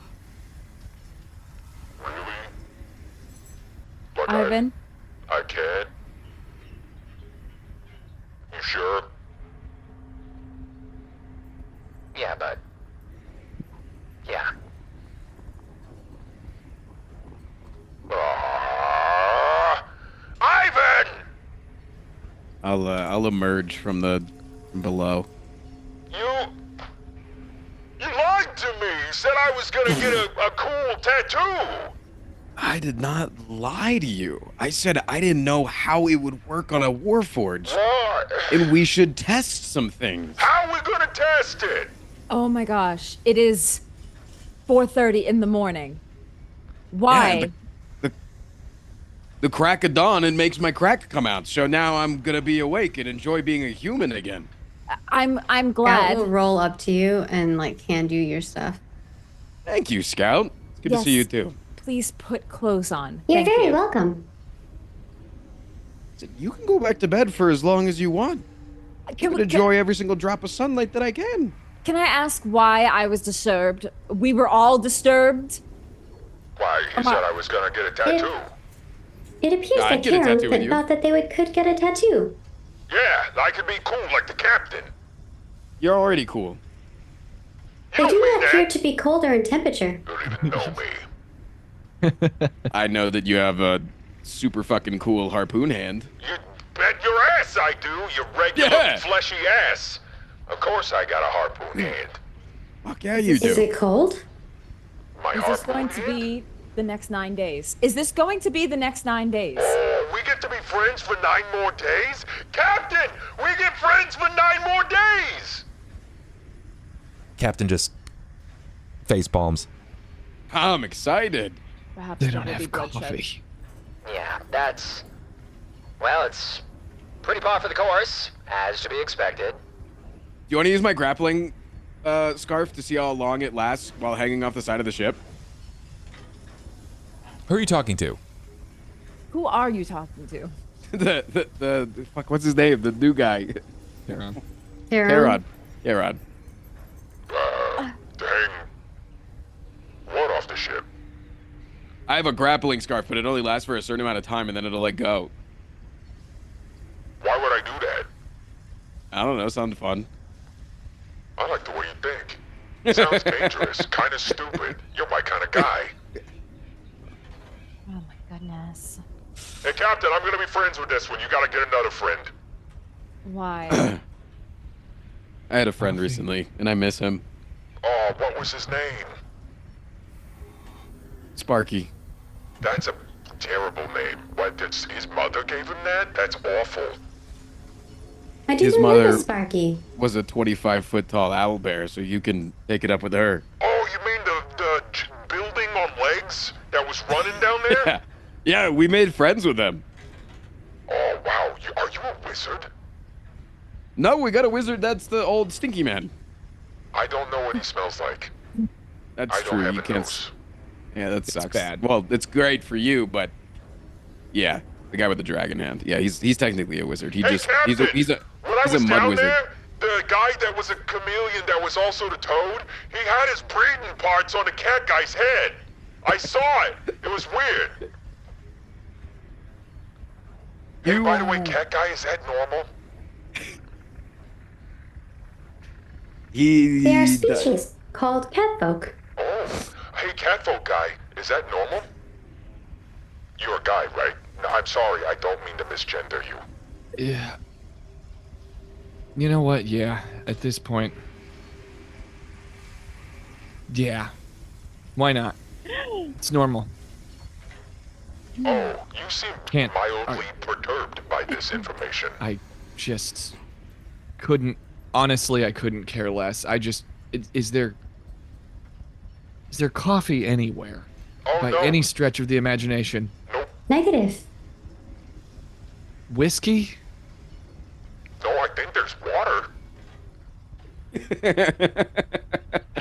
Really? But Ivan? I can't. You sure? Yeah, but... Yeah. Ivan! I'll emerge from below. You lied to me. You said I was gonna get a cool tattoo. I did not lie to you. I said I didn't know how it would work on a Warforged. What? And we should test some things. How are we gonna test it? Oh my gosh. It is 4:30 in the morning. Why? Yeah, the crack of dawn, it makes my crack come out. So now I'm gonna be awake and enjoy being a human again. I'm Scout glad. will roll up to you and like hand you your stuff. Thank you, Scout. It's good to see you too. Please put clothes on. You're Thank very you. welcome. You can go back to bed for as long as you want. I Can can we- enjoy every single drop of sunlight that I can. Can I ask why I was disturbed? We were all disturbed. Why, he said I was gonna get a tattoo. It appears Yeah, I'd that get a tattoo with Kharon you. thought that they could get a tattoo. Yeah, I could be cool like the captain. You're already cool. They You do mean not appear that? to be colder in temperature. You don't even know me. I know that you have a super fucking cool harpoon hand. You bet your ass I do, you regular Yeah. fleshy ass. Of course I got a harpoon hand. Fuck yeah, you Is do. it cold? My Is this harpoon going to hand? be the next 9 days? Is this going to be the next 9 days? Oh, we get to be friends for 9 more days? Captain, we get friends for 9 more days! Captain just face palms. I'm excited. Perhaps They there don't will be have bloodshed. coffee. Yeah, that's... Well, it's pretty par for the course, as to be expected. Do you want to use my grappling scarf to see how long it lasts while hanging off the side of the ship? Who are you talking to? Who are you talking to? the fuck, what's his name? The new guy. Kharon. Kharon. Kharon. To hang what off the ship? I have a grappling scarf, but it only lasts for a certain amount of time and then it'll let go. Why would I do that? I don't know, sounds fun. I like the way you think. It sounds dangerous, kind of stupid. You're my kind of guy. Oh my goodness. Hey, Captain, I'm gonna be friends with this one. You gotta get another friend. Why? I had a friend recently, and I miss him. Oh, what was his name? Sparky. That's a terrible name. What, his mother gave him that? That's awful. I do His remember mother- Sparky. Was a 25-foot tall owlbear, so you can take it up with her. Oh, you mean the building on legs that was running down there? Yeah, yeah, we made friends with them. Oh, wow. Are you a wizard? No, we got a wizard. That's the old Stinky Man. I don't know what he smells like. That's I don't true. have You a can't. nose. Yeah, that sucks. bad. Well, it's great for you, but yeah, the guy with the dragon hand. Yeah, he's technically a wizard. He Hey, just Captain! he's a When I he's was a mud down wizard. there, the guy that was a chameleon that was also the toad, he had his breeding parts on the cat guy's head. I saw it. It was weird. Hey, by the way, cat guy, is that normal? He. They are species called catfolk. Oh, hey, catfolk guy, is that normal? You're a guy, right? No, I'm sorry, I don't mean to misgender you. Yeah. You know what? Yeah. At this point. Yeah. Why not? It's normal. Oh, you seem Can't- mildly perturbed by this information. I just couldn't. Honestly, I couldn't care less. I just. Is there coffee anywhere? Oh, By no. any stretch of the imagination? Negative. Whiskey? No, I think there's water.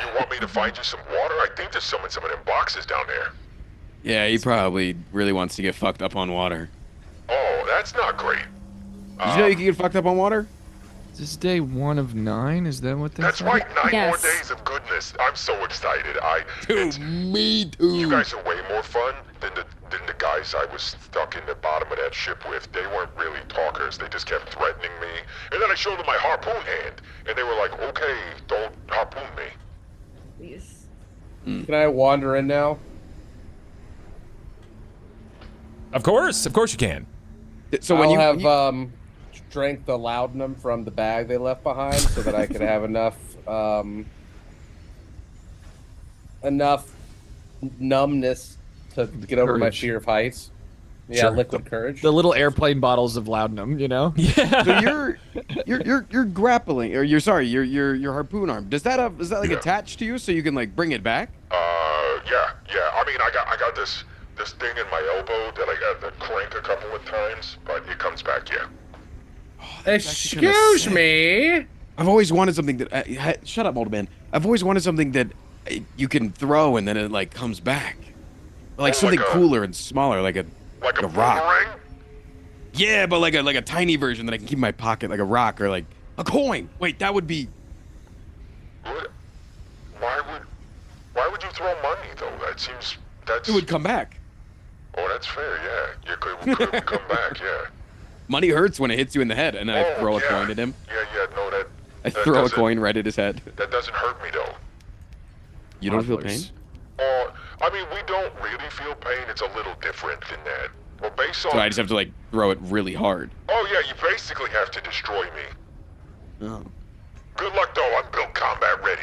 You want me to find you you some water? I think there's some in them boxes down there. Yeah, he probably really wants to get fucked up on water. Oh, that's not great. Did you know you can get fucked up on water? Is this day 1 of 9? Is that what they That's said? right, 9 more Yes. days of goodness. I'm so excited. Dude, me too. You guys are way more fun than the guys I was stuck in the bottom of that ship with. They weren't really talkers. They just kept threatening me. And then I showed them my harpoon hand, and they were like, okay, don't harpoon me. Please. Can I wander in now? Of course you can. So I'll when you have drank the laudanum from the bag they left behind, so that I could have enough numbness to get over my Courage. fear of heights. Yeah, Sure. liquid courage. The little airplane bottles of laudanum, you know? Yeah. So you're grappling, or you're harpoon arm. Is that like Yeah. attached to you so you can like bring it back? Yeah. I mean, I got this thing in my elbow that I got to crank a couple of times, but it comes back, yeah. Excuse me. I've always wanted something that. Shut up, old man. I've always wanted something that you can throw and then it like comes back, like Oh, something like a- cooler and smaller, like a rock. boomerang? Yeah, but like a tiny version that I can keep in my pocket, like a rock or like a coin. Wait, that would be. What? Why would you throw money though? That's. It would come back. Oh, that's fair. Yeah, you could come back. Yeah. Money hurts when it hits you in the head, and I throw a coin at him. Yeah. No, that. I that throw a doesn't- coin right at his head. That doesn't hurt me though. You don't feel Marvelous. pain? Oh, I mean, we don't really feel pain. It's a little different than that. Well, based on. So I just have to like throw it really hard. Oh yeah, you basically have to destroy me. Oh, Good luck though. I'm built combat ready.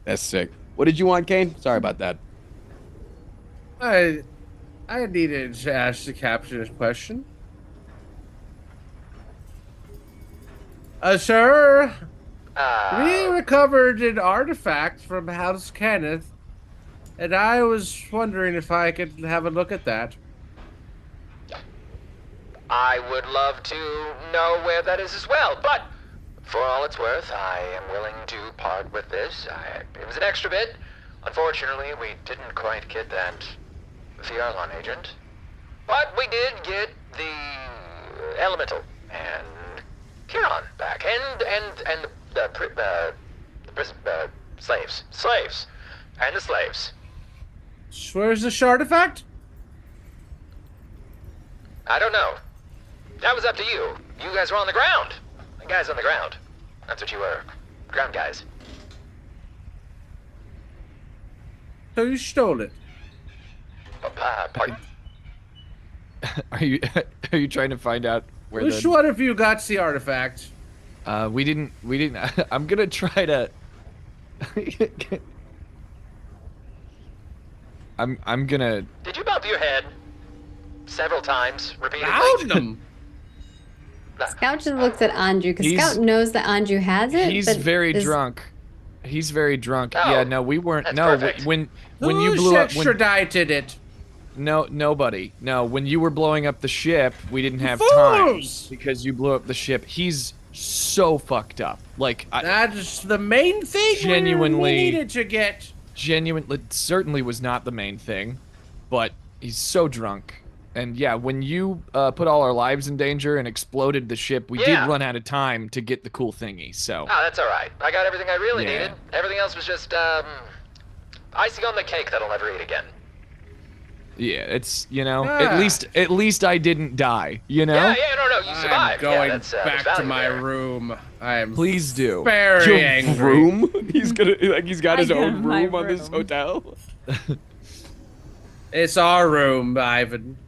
that's sick. What did you want, Cain? Sorry about that. I needed to ask the captain a question. Sir, we recovered an artifact from House Kenneth, and I was wondering if I could have a look at that. I would love to know where that is as well, but for all it's worth, I am willing to part with this. It was an extra bit. Unfortunately, we didn't quite get that Eberron agent, but we did get the Elemental and Kharon back, and the slaves, and the slaves. Where's this artifact? I don't know. That was up to you. You guys were on the ground. The guys on the ground. That's what you were. Ground guys. So you stole it. Pardon? Are you trying to find out where Which the one of you got the artifact? we didn't I'm gonna try to I'm gonna Did you bump your head several times repeatedly? Laudanum. Scout just looks at Anju because He's- Scout knows that Anju has it. he's but very is- drunk. He's very drunk. Oh, yeah, no, we weren't. that's No, perfect. when Who you blew up, when, extradited it? no, nobody. No, when you were blowing up the ship, we didn't have time Fools! because you blew up the ship. He's so fucked up. Like, That's the main thing Genuinely- we needed to get. genuinely, it certainly was not the main thing, but he's so drunk. And yeah, when you put all our lives in danger and exploded the ship, we Yeah. did run out of time to get the cool thingy. So Oh, that's all right. I got everything I really Yeah. needed. Everything else was just icing on the cake that I'll never eat again. yeah, it's Ah. at least I didn't die. You know. Yeah, no, you I'm survived. going yeah, that's, there's back to value my there. room. I am Please do. very Your angry. room? He's got his I own got my room on this room. hotel. It's our room, Ivan.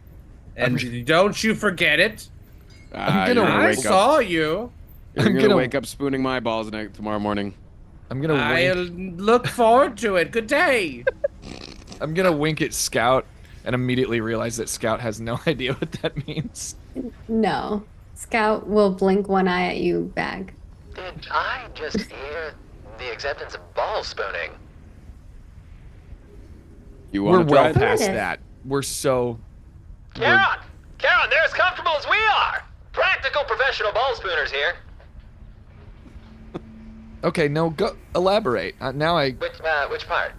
And don't you forget it. gonna You're I wake up. saw you. You're I'm gonna gonna- wake up spooning my balls tomorrow morning. I'm gonna I'll wink. look forward to it. Good day. I'm gonna wink at Scout and immediately realize that Scout has no idea what that means. No. Scout will blink one eye at you back. Did I just hear the acceptance of ball spooning? You We're want to well try it? past What is- that. We're so. Kharon! Kharon, they're as comfortable as we are! Practical professional ball spooners here. Okay, no, go elaborate. Now I. Which part?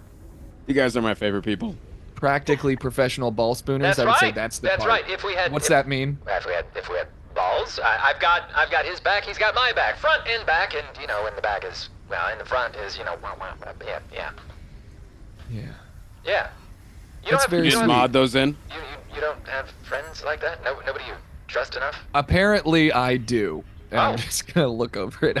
You guys are my favorite people. Practically professional ball spooners. That's I would say right. that's the That's part. right. If we had, What's that mean? If we had balls, I've got his back. He's got my back, front and back, and in the back is in the front is yeah. Yeah. Yeah. You That's don't have, very you don't sweet. have, Mod those in. you don't have friends like that? No, nobody you trust enough? Apparently, I do. And Oh. I'm just gonna look over it.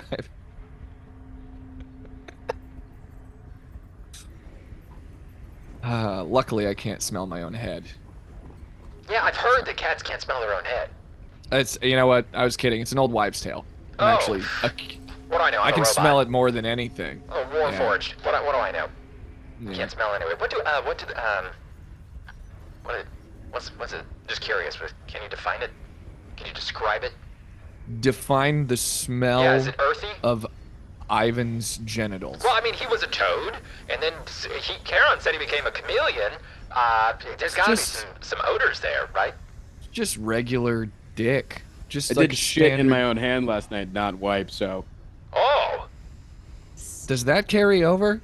Luckily, I can't smell my own head. Yeah, I've heard that cats can't smell their own head. It's you know what? I was kidding. It's an old wives' tale. Oh. I'm actually, What do I know? I can smell it more than anything. Oh, Warforged. What do I know? Yeah. Can't smell anyway. What's it? Just curious. Can you define it? Can you describe it? Define the smell Yeah, is it earthy? of Ivan's genitals. Well, I mean, he was a toad, and then Kharon said he became a chameleon. There's gotta be some odors there, right? Just regular dick. Just I like did shit in standard- my own hand last night, not wipe. So Oh. Does that carry over?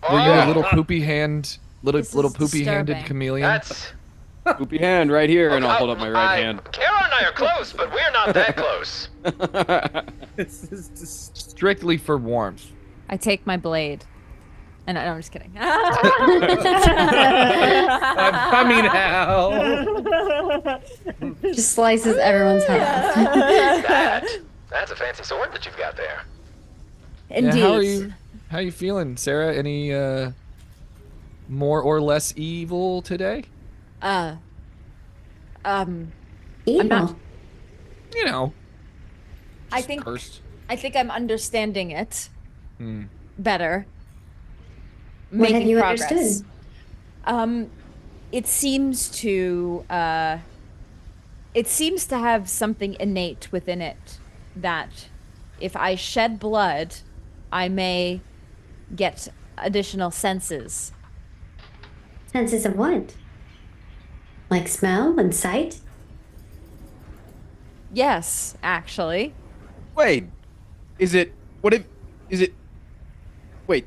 Were you a little poopy hand, little poopy-handed disturbing. chameleon? That's. poopy hand right here, and I'll hold up my right hand. Kharon and I are close, but we're not that close. This is just... Strictly for warmth. I take my blade. And I'm just kidding. I'm coming out. Just slices everyone's head off. That's a fancy sword that you've got there. Indeed. Yeah, how are you feeling, Sarah? Any more or less evil today? Evil. I'm not- You know. I just think cursed. I'm understanding it Hmm. better. What have Making you progress. understood? It seems to have something innate within it that if I shed blood, I may get additional senses. Senses of what? Like smell and sight? Yes, actually. Wait, is it? What if? Is it? Wait,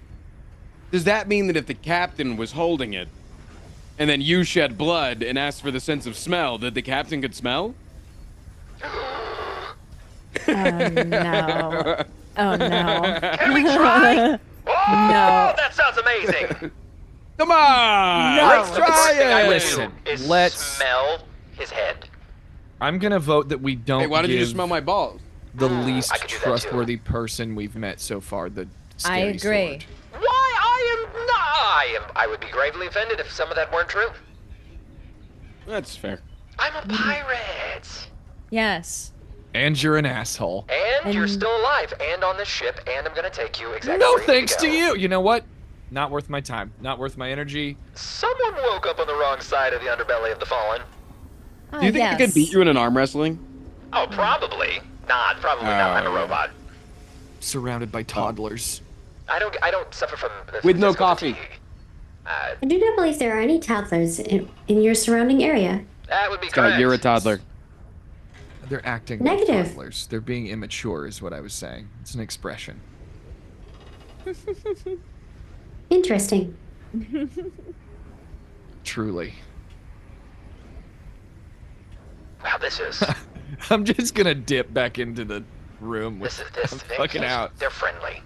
does that mean that if the captain was holding it, and then you shed blood and asked for the sense of smell, that the captain could smell? No. Oh no. Can we try? Oh, No. that sounds amazing. Come on, No. let's The first try thing I it. would Listen, do is let's- smell his head. I'm gonna vote that we don't Hey, why don't you just give smell my balls? the least I could do that too. trustworthy person we've met so far the scary I agree. sword. Why? I would be gravely offended if some of that weren't true. That's fair. I'm a pirate. Yes. And you're an asshole. And you're And- still alive, and on this ship, and I'm gonna take you exactly No where you need thanks to go. you. You know what? Not worth my time. Not worth my energy. Someone woke up on the wrong side of the underbelly of the fallen. Do you think I could beat you in an arm wrestling? Oh, probably. Probably not. I'm a robot. Surrounded by toddlers. I don't suffer from the With no physical coffee. fatigue. I do not believe there are any toddlers in your surrounding area. That would be Scott, correct. you're a toddler. They're acting Negative. like toddlers. They're being immature, is what I was saying. It's an expression. Interesting. Truly. Wow, this is. I'm just gonna dip back into the room with This I'm is fucking out. They're friendly.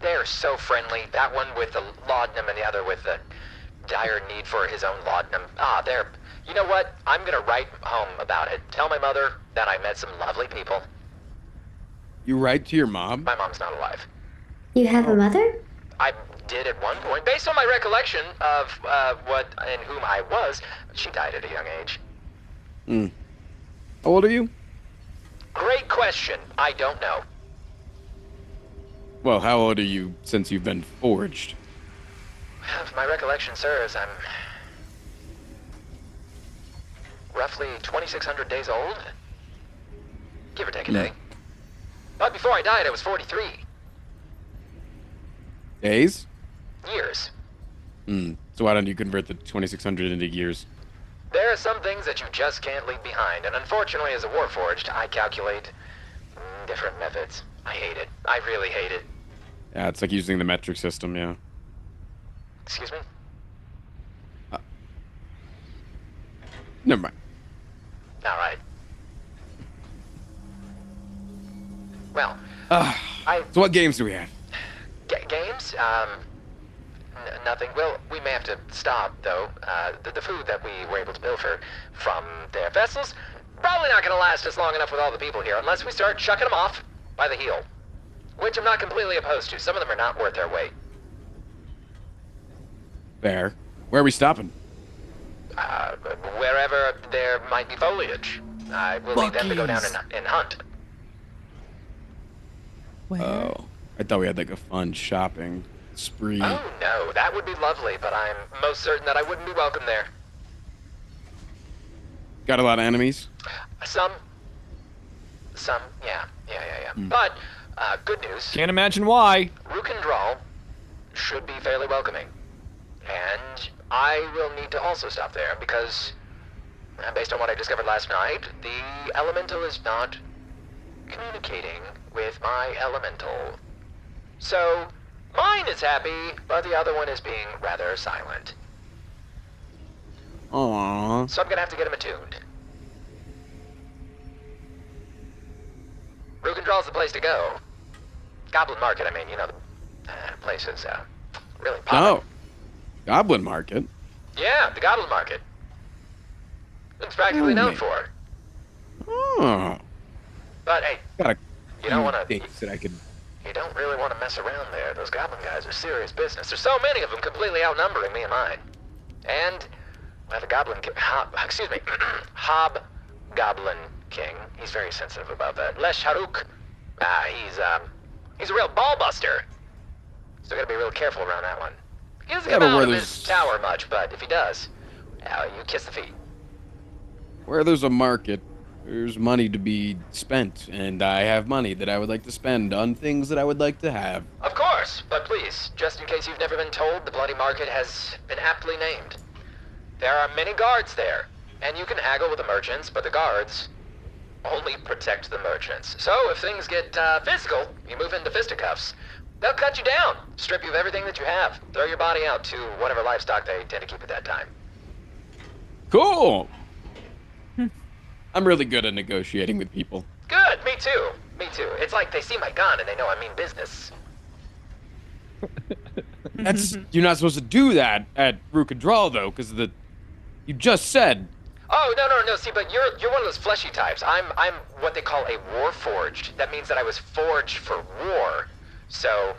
They're so friendly. That one with the laudanum and the other with the dire need for his own laudanum. They're. You know what? I'm gonna write home about it. Tell my mother that I met some lovely people. You write to your mom? My mom's not alive. You have a mother? I did at one point, based on my recollection of what and whom I was. She died at a young age. How old are you? Great question. I don't know. Well, how old are you since you've been forged? If my recollection serves, I'm roughly 2,600 days old. Give or take a day. But before I died, I was 43 Days? years. So why don't you convert the 2,600 into years? There are some things that you just can't leave behind, and unfortunately, as a Warforged, I calculate different methods. I hate it. I really hate it. Yeah, it's like using the metric system, yeah. Excuse me? Never mind. All right. Well, So what games do we have? Games? Nothing. Well, we may have to stop, though. The food that we were able to pilfer from their vessels probably not going to last us long enough with all the people here unless we start chucking them off by the heel. Which I'm not completely opposed to. Some of them are not worth their weight. Fair. Where are we stopping? Wherever there might be foliage. I will need them to go down and hunt. Where? Oh, I thought we had like a fun shopping spree. Oh no, that would be lovely, but I'm most certain that I wouldn't be welcome there. Got a lot of enemies? Some, yeah. But, good news. Can't imagine why. Rook'n'Drawl should be fairly welcoming. And I will need to also stop there because, based on what I discovered last night, the elemental is not communicating with my elemental. So, mine is happy, but the other one is being rather silent. Aww. So I'm gonna have to get him attuned. Rook'n'Drawl's the place to go. Goblin Market, I mean, you know, the place is really poppin'. Oh. Goblin Market? Yeah, the Goblin Market. It's practically known for. Oh. But hey, Got a you don't want to. things that I could... You don't really want to mess around there. Those Goblin guys are serious business. There's so many of them, completely outnumbering me and mine. And well, the Goblin, Hobgoblin King. He's very sensitive about that. Lesh Haruk. He's a real ball buster. So gotta be real careful around that one. He doesn't come out of his tower much, but if he does, you kiss the feet. Where there's a market, there's money to be spent, and I have money that I would like to spend on things that I would like to have. Of course, but please, just in case you've never been told, the Bloody Market has been aptly named. There are many guards there, and you can haggle with the merchants, but the guards only protect the merchants. So if things get physical, you move into fisticuffs. They'll cut you down, strip you of everything that you have, throw your body out to whatever livestock they tend to keep at that time. Cool! I'm really good at negotiating with people. Good, me too. Me too. It's like they see my gun and they know I mean business. You're not supposed to do that at Rook'n'Drawl, though, because you just said... Oh, no, see, but you're one of those fleshy types. I'm what they call a Warforged. That means that I was forged for war. So,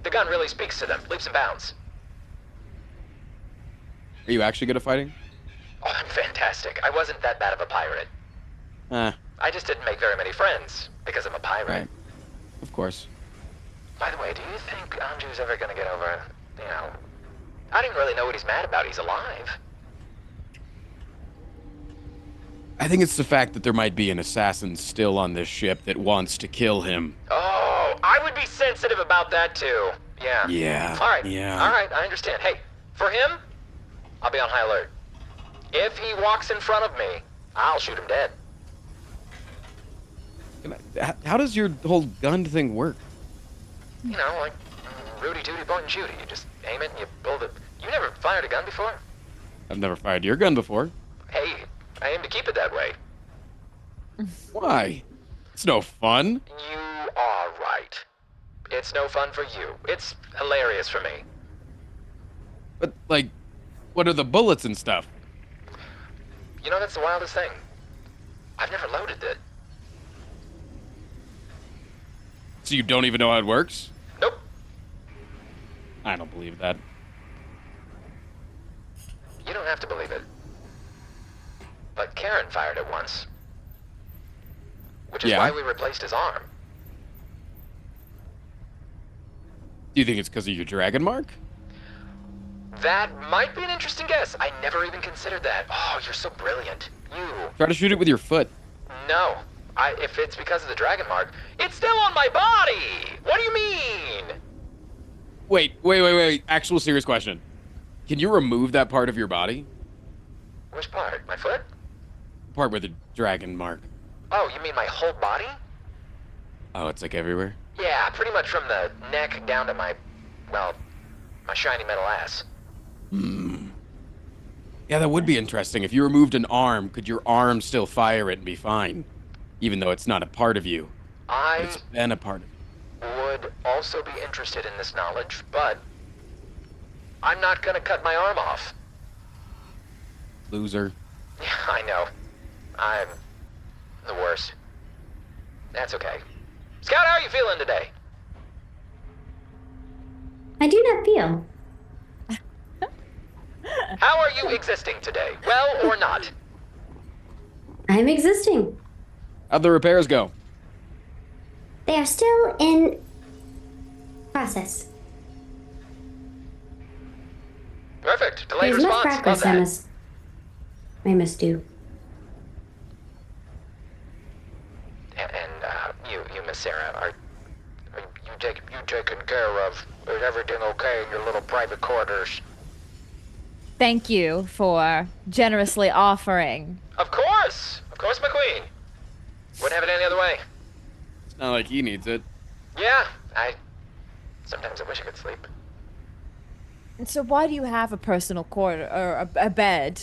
the gun really speaks to them, leaps and bounds. Are you actually good at fighting? Oh, I'm fantastic. I wasn't that bad of a pirate. I just didn't make very many friends, because I'm a pirate. Right. Of course. By the way, do you think Anju's ever gonna get over, I didn't really know what he's mad about. He's alive. I think it's the fact that there might be an assassin still on this ship that wants to kill him. Oh, I would be sensitive about that too. Yeah. Yeah. All right. Yeah. All right, I understand. Hey, for him, I'll be on high alert. If he walks in front of me, I'll shoot him dead. How does your whole gun thing work? You know, like Rudy Tooty point and shoot it. You just aim it and you pull the... You never fired a gun before? I've never fired your gun before. Hey, I aim to keep it that way. Why? It's no fun. You are right. It's no fun for you. It's hilarious for me. But, like, what are the bullets and stuff? You know, that's the wildest thing. I've never loaded it. So you don't even know how it works? Nope. I don't believe that. You don't have to believe it. But Kharon fired it once. Which is why we replaced his arm. Do you think it's because of your dragon mark? That might be an interesting guess. I never even considered that. Oh, you're so brilliant. You. Try to shoot it with your foot. No. If it's because of the dragon mark, it's still on my body! What do you mean? Wait. Actual serious question. Can you remove that part of your body? Which part? My foot? Part with the dragon mark. Oh, you mean my whole body? Oh, it's like everywhere? Yeah, pretty much from the neck down to my shiny metal ass. Yeah, that would be interesting. If you removed an arm, could your arm still fire it and be fine? Even though it's not a part of you. But I it's been a part of you. would also be interested in this knowledge, but I'm not gonna cut my arm off. Loser. Yeah, I know. I'm the worst. That's okay. Scout, how are you feeling today? I do not feel. How are you existing today? Well or not? I'm existing. How'd the repairs go? They are still in process. Perfect. Delayed There's much response. Love progress I that. I must do. And you, Miss Sera, are you taken care of? Is everything okay in your little private quarters? Thank you for generously offering. Of course, my queen. Wouldn't have it any other way. It's not like he needs it. Yeah, sometimes I wish I could sleep. And so why do you have a personal quarter or a bed?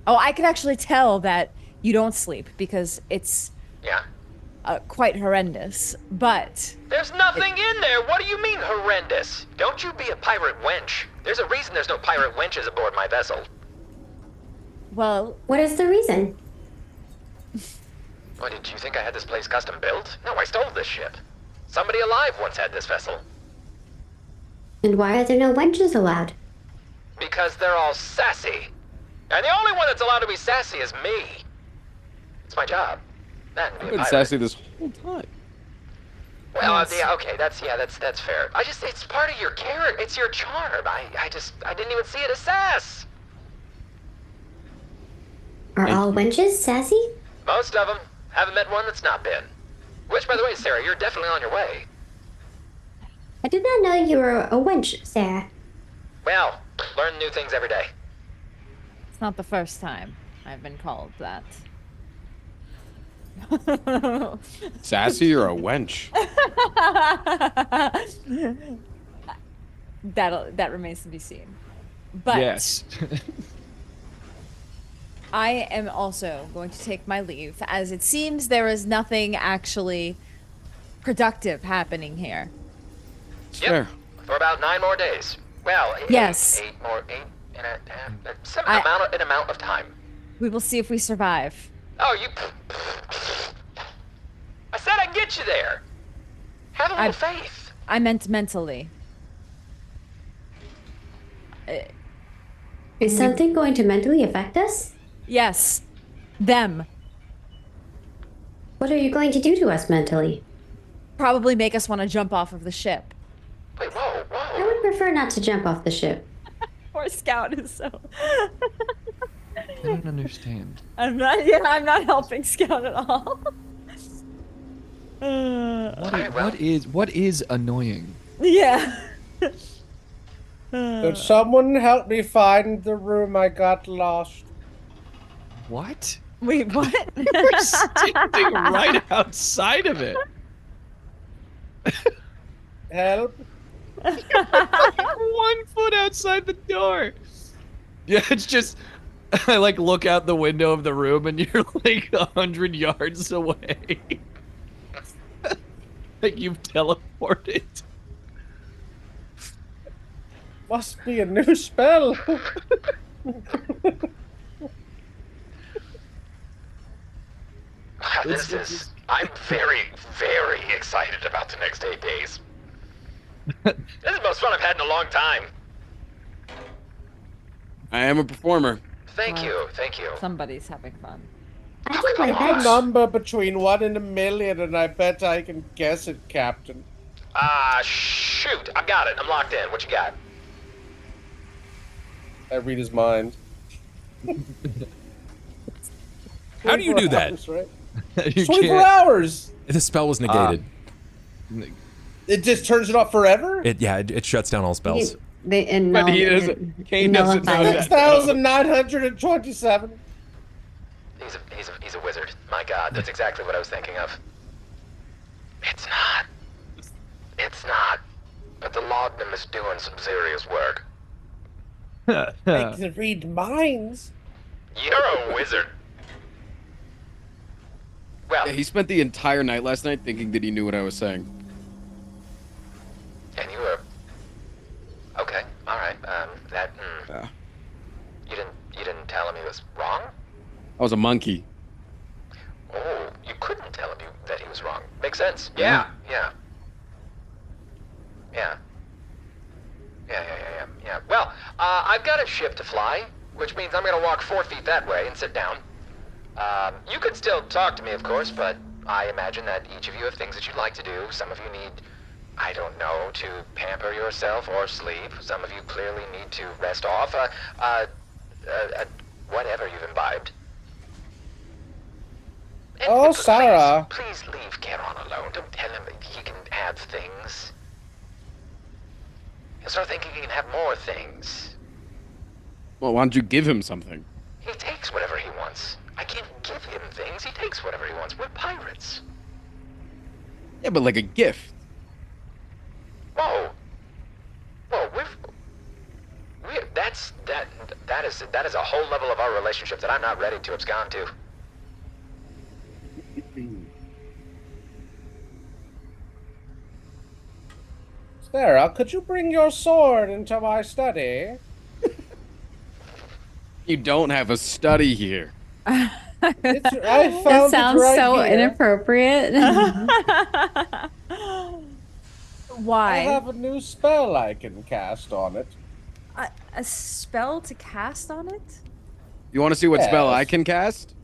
Oh, I can actually tell that you don't sleep because it's Yeah. quite horrendous. But There's nothing in there. What do you mean horrendous? Don't you be a pirate wench. There's a reason there's no pirate wenches aboard my vessel. well, What is the reason? What, did you think I had this place custom built? No, I stole this ship. Somebody alive once had this vessel. And why are there no wenches allowed? Because they're all sassy. And the only one that's allowed to be sassy is me. It's my job. That and be I've a been pirate. sassy this whole time. Well, Yes. yeah, okay, that's fair. It's part of your character. It's your charm. I didn't even see it as sass. Are all wenches sassy? Most of them. Haven't met one that's not been. Which, by the way, Sarah, you're definitely on your way. I did not know you were a wench, Sarah. Well, learn new things every day. it's not the first time I've been called that. Sassy or a wench? That remains to be seen. But Yes. I am also going to take my leave, as it seems there is nothing actually productive happening here. Yep. Fair. For about 9 more days. Well, Yes. eight and a half. Some I- amount of time. We will see if we survive. Oh, you. I said I'd get you there. Have a little faith. I meant mentally. Is something going to mentally affect us? Yes. Them. What are you going to do to us mentally? Probably make us want to jump off of the ship. Wait, whoa. I would prefer not to jump off the ship. Poor Scout is so. I don't understand. I'm not helping Scout at all. What is annoying? Yeah. Could someone help me find the room I got lost? What? Wait, what? We're standing right outside of it. Help? 1 foot outside the door. Yeah, it's just I like look out the window of the room and you're like 100 yards away. Like you've teleported. Must be a new spell. I'm very, very excited about the next 8 days. This is the most fun I've had in a long time. I am a performer. Thank you. Somebody's having fun. I think my A bed. number between 1 and 1,000,000, and I bet I can guess it, Captain. Shoot. I got it. I'm locked in. What you got? I read his mind. How do you do that? Hours, right? You 24 can't- hours! The spell was negated. It just turns it off forever? It shuts down all spells. But he doesn't. Cain doesn't know that. 6,927. He's a wizard. My God, that's exactly what I was thinking of. It's not. But the laudanum is doing some serious work. I can read minds. You're a wizard. Well, Yeah, he spent the entire night last night thinking that he knew what I was saying. and you were okay. All right. Yeah. You didn't tell him he was wrong. I was a monkey. Oh, you couldn't tell him that he was wrong. Makes sense. Yeah. Well, I've got a ship to fly, which means I'm gonna walk 4 feet that way and sit down. You could still talk to me, of course, but I imagine that each of you have things that you'd like to do. Some of you need, I don't know, to pamper yourself or sleep. Some of you clearly need to rest off. Whatever you've imbibed. And Oh, Sera. Please leave Kharon alone. Don't tell him that he can have things. He'll start thinking he can have more things. Well, why don't you give him something? He takes whatever he wants. I can't give him things. He takes whatever he wants. We're pirates. Yeah, but like a gift. Whoa, that is a whole level of our relationship that I'm not ready to abscond to. Sera, could you bring your sword into my study? You don't have a study here. I That found sounds it right so here. inappropriate. Why? I have a new spell I can cast on it. A spell to cast on it? You want to see what spell I Yes. can cast?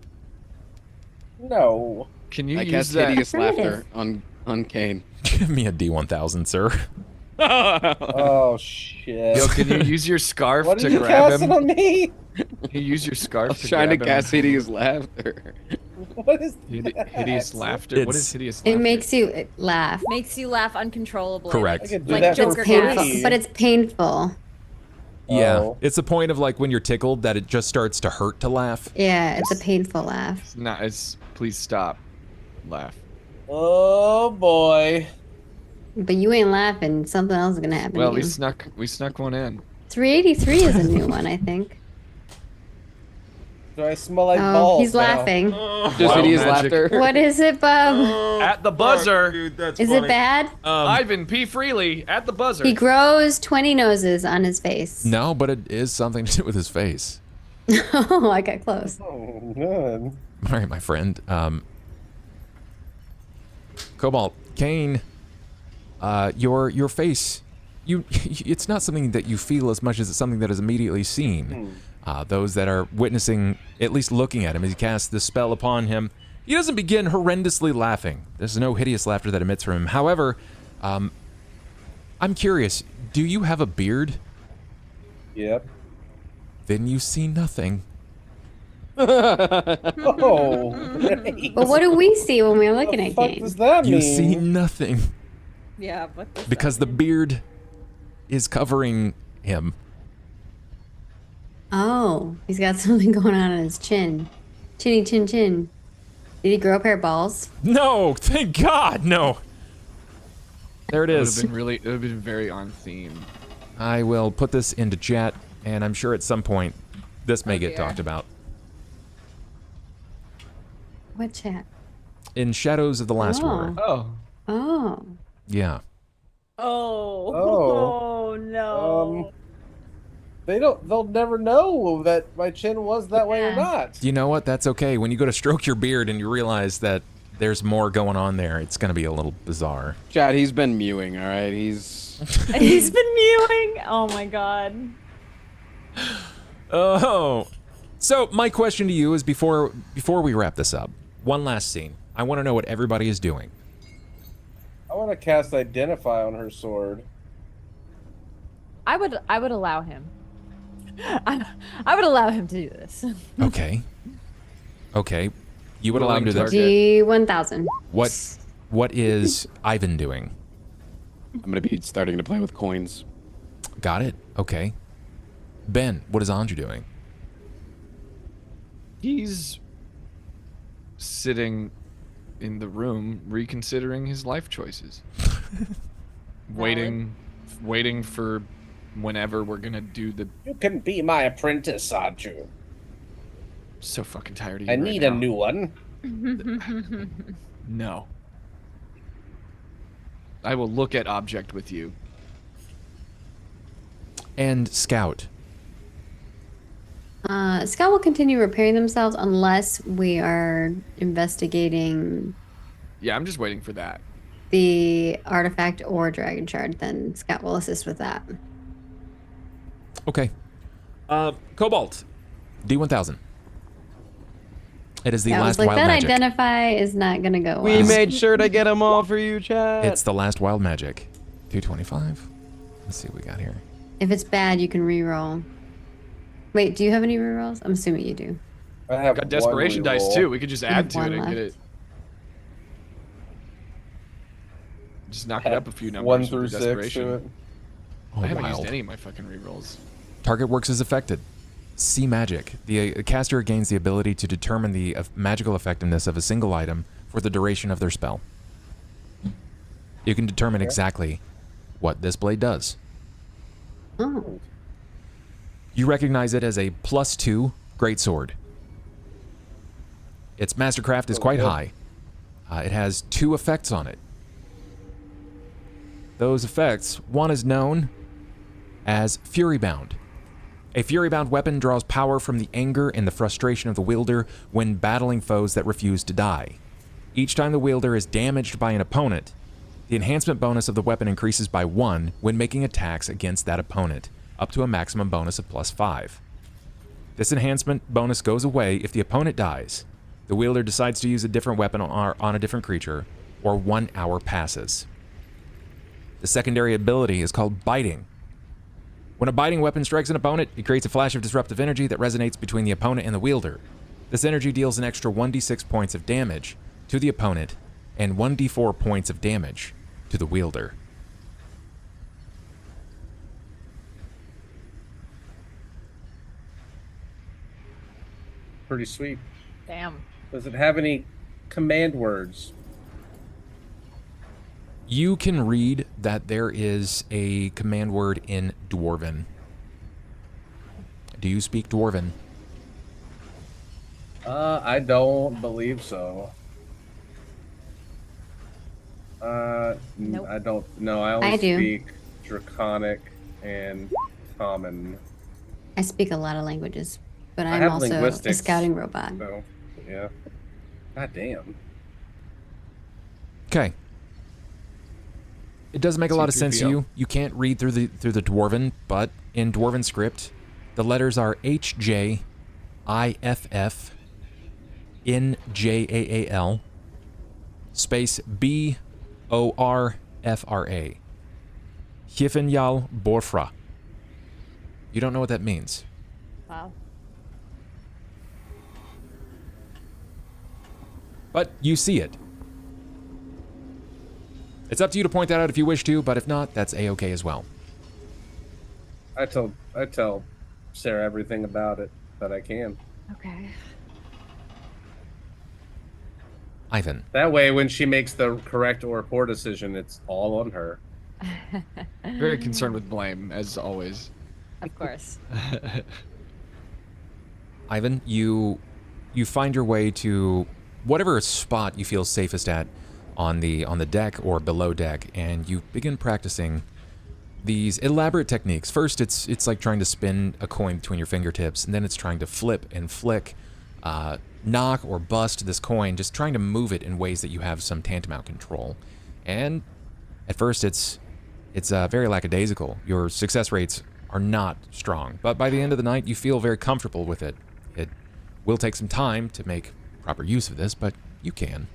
No. Can you I use cast that? hideous Affirmative. laughter on Cain. Give me a D1000, sir. Oh, shit. Yo, can you use your scarf What to are you grab casting him? on me? Can you use your I scarf was to trying to grab him? cast hideous laughter. What is Hideous that? laughter. What It's- is hideous laughter? It makes you laugh. Makes you laugh uncontrollably. I Correct. could do Like that Joker for Painful, free. but it's painful. Yeah, Oh. it's the point of like when you're tickled that it just starts to hurt to laugh. Yeah, it's a painful laugh. No, it's please stop. Laugh. Oh boy. But you ain't laughing. Something else is gonna happen Well, to you. we snuck one in. 383 is a new one, I think. Do I smell like Oh, balls he's now? laughing. Just Wild hideous magic. laughter. What is it, Bub? At the buzzer. Dude, that's Is it bad? Ivan P. Freely at the buzzer. He grows 20 noses on his face. No, but it is something to do with his face. Oh, I got close. Oh, good. All right, my friend. Cobalt, Cain, your face, it's not something that you feel as much as it's something that is immediately seen. Those that are witnessing, at least looking at him as he casts the spell upon him, he doesn't begin horrendously laughing. There's no hideous laughter that emits from him. However, I'm curious, do you have a beard? Yep. Then you see nothing. Oh, great. But what do we see when we're looking What at the fuck Cain? does that You mean? see nothing Yeah, but because the beard is covering him. Oh, he's got something going on his chin. Chinny chin chin. Did he grow a pair of balls? No, thank God, no. There it It would is. have been really. It would have been very on theme. I will put this into chat, and I'm sure at some point this may get dear. talked about. What chat? In Shadows of the Last Oh. War. Oh. Oh. Yeah. Oh. Oh. Oh no. They'll never know that my chin was that way or Yeah. not. You know what? That's okay. When you go to stroke your beard and you realize that there's more going on there, it's going to be a little bizarre. Chad, he's been mewing, all right? He's He's been mewing. Oh my god. Oh. So my question to you is before we wrap this up, one last scene. I want to know what everybody is doing. I want to cast Identify on her sword. I would allow him. I would allow him to do this. Okay. Okay. You would allow him to do that. G1000. What is Ivan doing? I'm gonna be starting to play with coins. Got it. Okay. Ben, what is Anju doing? He's sitting in the room reconsidering his life choices. waiting for whenever we're gonna do the You can be my apprentice, Anju. So fucking tired of you I right need a now. new one. No. I will look at object with you. And Scout. Scout will continue repairing themselves unless we are investigating Yeah, I'm just waiting for that. the artifact or dragon shard. Then Scout will assist with that. Okay. Cobalt. D1000. It is the Yeah, I last was like, wild that magic. identify is not gonna go We well. made sure to get them all for you, Chad. It's the last wild magic. 225. Let's see what we got here. If it's bad, you can reroll. Wait, do you have any rerolls? I'm assuming you do. I have Got desperation one dice reroll. too. We could just add have to it one and get left. it. Just knock it up a few numbers. 1 with through the 6 desperation. to it. Oh, I haven't wild. used any of my fucking rerolls. Target works as affected. See magic. The caster gains the ability to determine the magical effectiveness of a single item for the duration of their spell. You can determine exactly what this blade does. Oh. You recognize it as a +2 greatsword. Its mastercraft is quite high. It has 2 effects on it. Those effects, one is known as Furybound. A Furybound weapon draws power from the anger and the frustration of the wielder when battling foes that refuse to die. Each time the wielder is damaged by an opponent, the enhancement bonus of the weapon increases by 1 when making attacks against that opponent, up to a maximum bonus of +5. This enhancement bonus goes away if the opponent dies, the wielder decides to use a different weapon on a different creature, or 1 hour passes. The secondary ability is called Biting. When a biting weapon strikes an opponent, it creates a flash of disruptive energy that resonates between the opponent and the wielder. This energy deals an extra 1d6 points of damage to the opponent and 1d4 points of damage to the wielder. Pretty sweet. Damn. Does it have any command words? You can read that there is a command word in Dwarven. Do you speak Dwarven? I don't believe so. Nope. I don't. No, I only I do. speak Draconic and Common. I speak a lot of languages, but I I'm have also a linguistics, scouting robot. So, yeah. God damn. Okay. It doesn't make a lot of sense to C3PO. you. You can't read through the Dwarven, but in Dwarven script, the letters are HJ, IFF, NJAAL, space BORFRA. Hifenyal Borfra. You don't know what that means. Wow. But you see it. It's up to you to point that out if you wish to, but if not, that's A-okay as well. I tell Sarah everything about it that I can. Okay. Ivan. That way, when she makes the correct or poor decision, it's all on her. Very concerned with blame, as always. Of course. Ivan, you find your way to whatever spot you feel safest at on the deck or below deck, and you begin practicing these elaborate techniques. First, it's like trying to spin a coin between your fingertips, and then it's trying to flip and flick, knock or bust this coin, just trying to move it in ways that you have some tantamount control. And at first, it's very lackadaisical. Your success rates are not strong, but by the end of the night, you feel very comfortable with it. It will take some time to make proper use of this, but you can.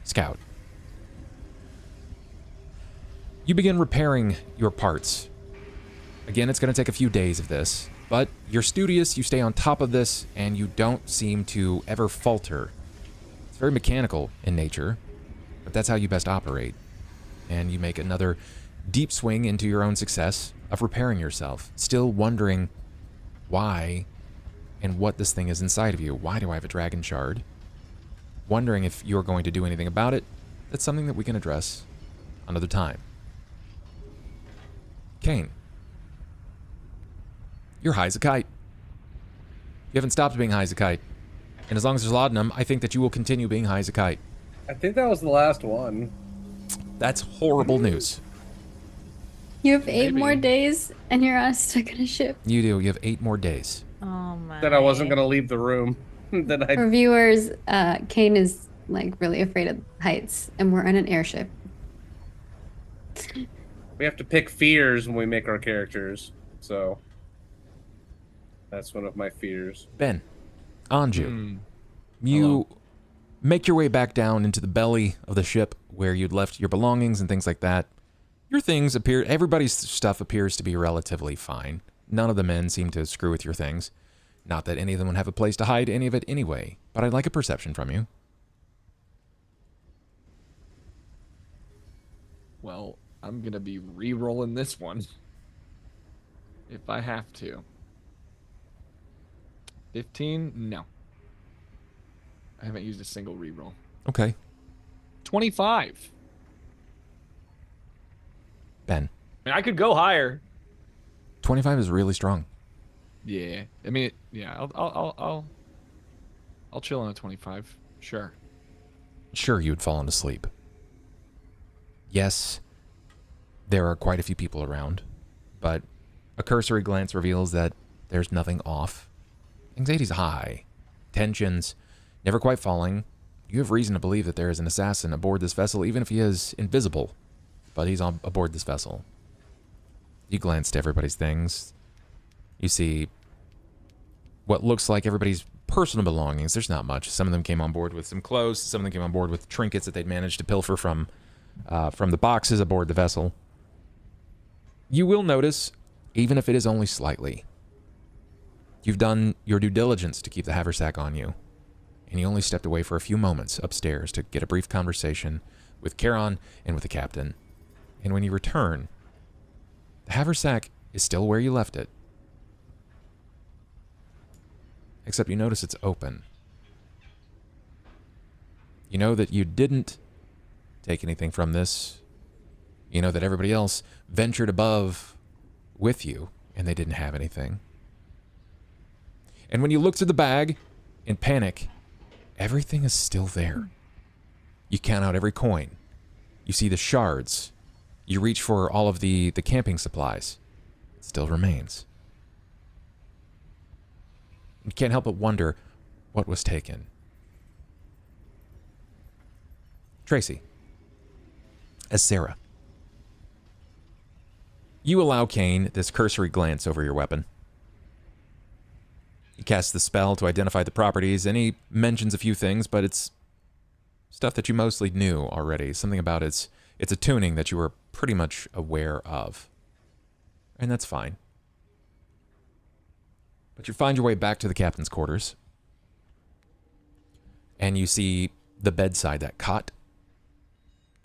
Scout. You begin repairing your parts. Again, it's going to take a few days of this, but you're studious, you stay on top of this, and you don't seem to ever falter. It's very mechanical in nature, but that's how you best operate. And you make another deep swing into your own success of repairing yourself, still wondering why and what this thing is inside of you. Why do I have a dragon shard? Wondering if you're going to do anything about it. That's something that we can address another time. Cain. You're high as a kite. You haven't stopped being high as a kite. And as long as there's laudanum, I think that you will continue being high as a kite. I think that was the last one. That's horrible news. You have 8 Maybe. more days, and you're stuck on a ship. You do. You have 8 more days. Oh my. That I wasn't gonna leave the room. That I For viewers, Cain is like really afraid of heights, and we're on an airship. we have to pick fears when we make our characters. So that's one of my fears. Ben, Anju, you make your way back down into the belly of the ship where you'd left your belongings and things like that. Your things appear, everybody's stuff appears to be relatively fine. None of the men seem to screw with your things. Not that any of them would have a place to hide any of it anyway, but I'd like a perception from you. Well, I'm gonna be re-rolling this one. If I have to. 15? No. I haven't used a single re-roll. Okay. 25. Ben. I mean, I could go higher. 25 is really strong. Yeah. I mean, yeah. I'll chill on a 25. Sure. Sure, you'd fallen asleep. Yes, there are quite a few people around, but a cursory glance reveals that there's nothing off. Anxiety's high. Tensions never quite falling. You have reason to believe that there is an assassin aboard this vessel, even if he is invisible. But he's aboard this vessel. You glance to everybody's things. You see what looks like everybody's personal belongings. There's not much. Some of them came on board with some clothes. Some of them came on board with trinkets that they'd managed to pilfer from the boxes aboard the vessel. You will notice, even if it is only slightly, you've done your due diligence to keep the haversack on you. And you only stepped away for a few moments upstairs to get a brief conversation with Kharon and with the captain. And when you return, the haversack is still where you left it. Except you notice it's open. You know that you didn't take anything from this. You know that everybody else ventured above with you, and they didn't have anything. And when you look to the bag in panic, everything is still there. You count out every coin. You see the shards. You reach for all of the camping supplies. It still remains. You can't help but wonder what was taken. Tracy, as Sera, you allow Cain this cursory glance over your weapon. He casts the spell to identify the properties, and he mentions a few things, but it's stuff that you mostly knew already. Something about its attuning that you were pretty much aware of. And that's fine. But you find your way back to the captain's quarters, and you see the bedside, that cot,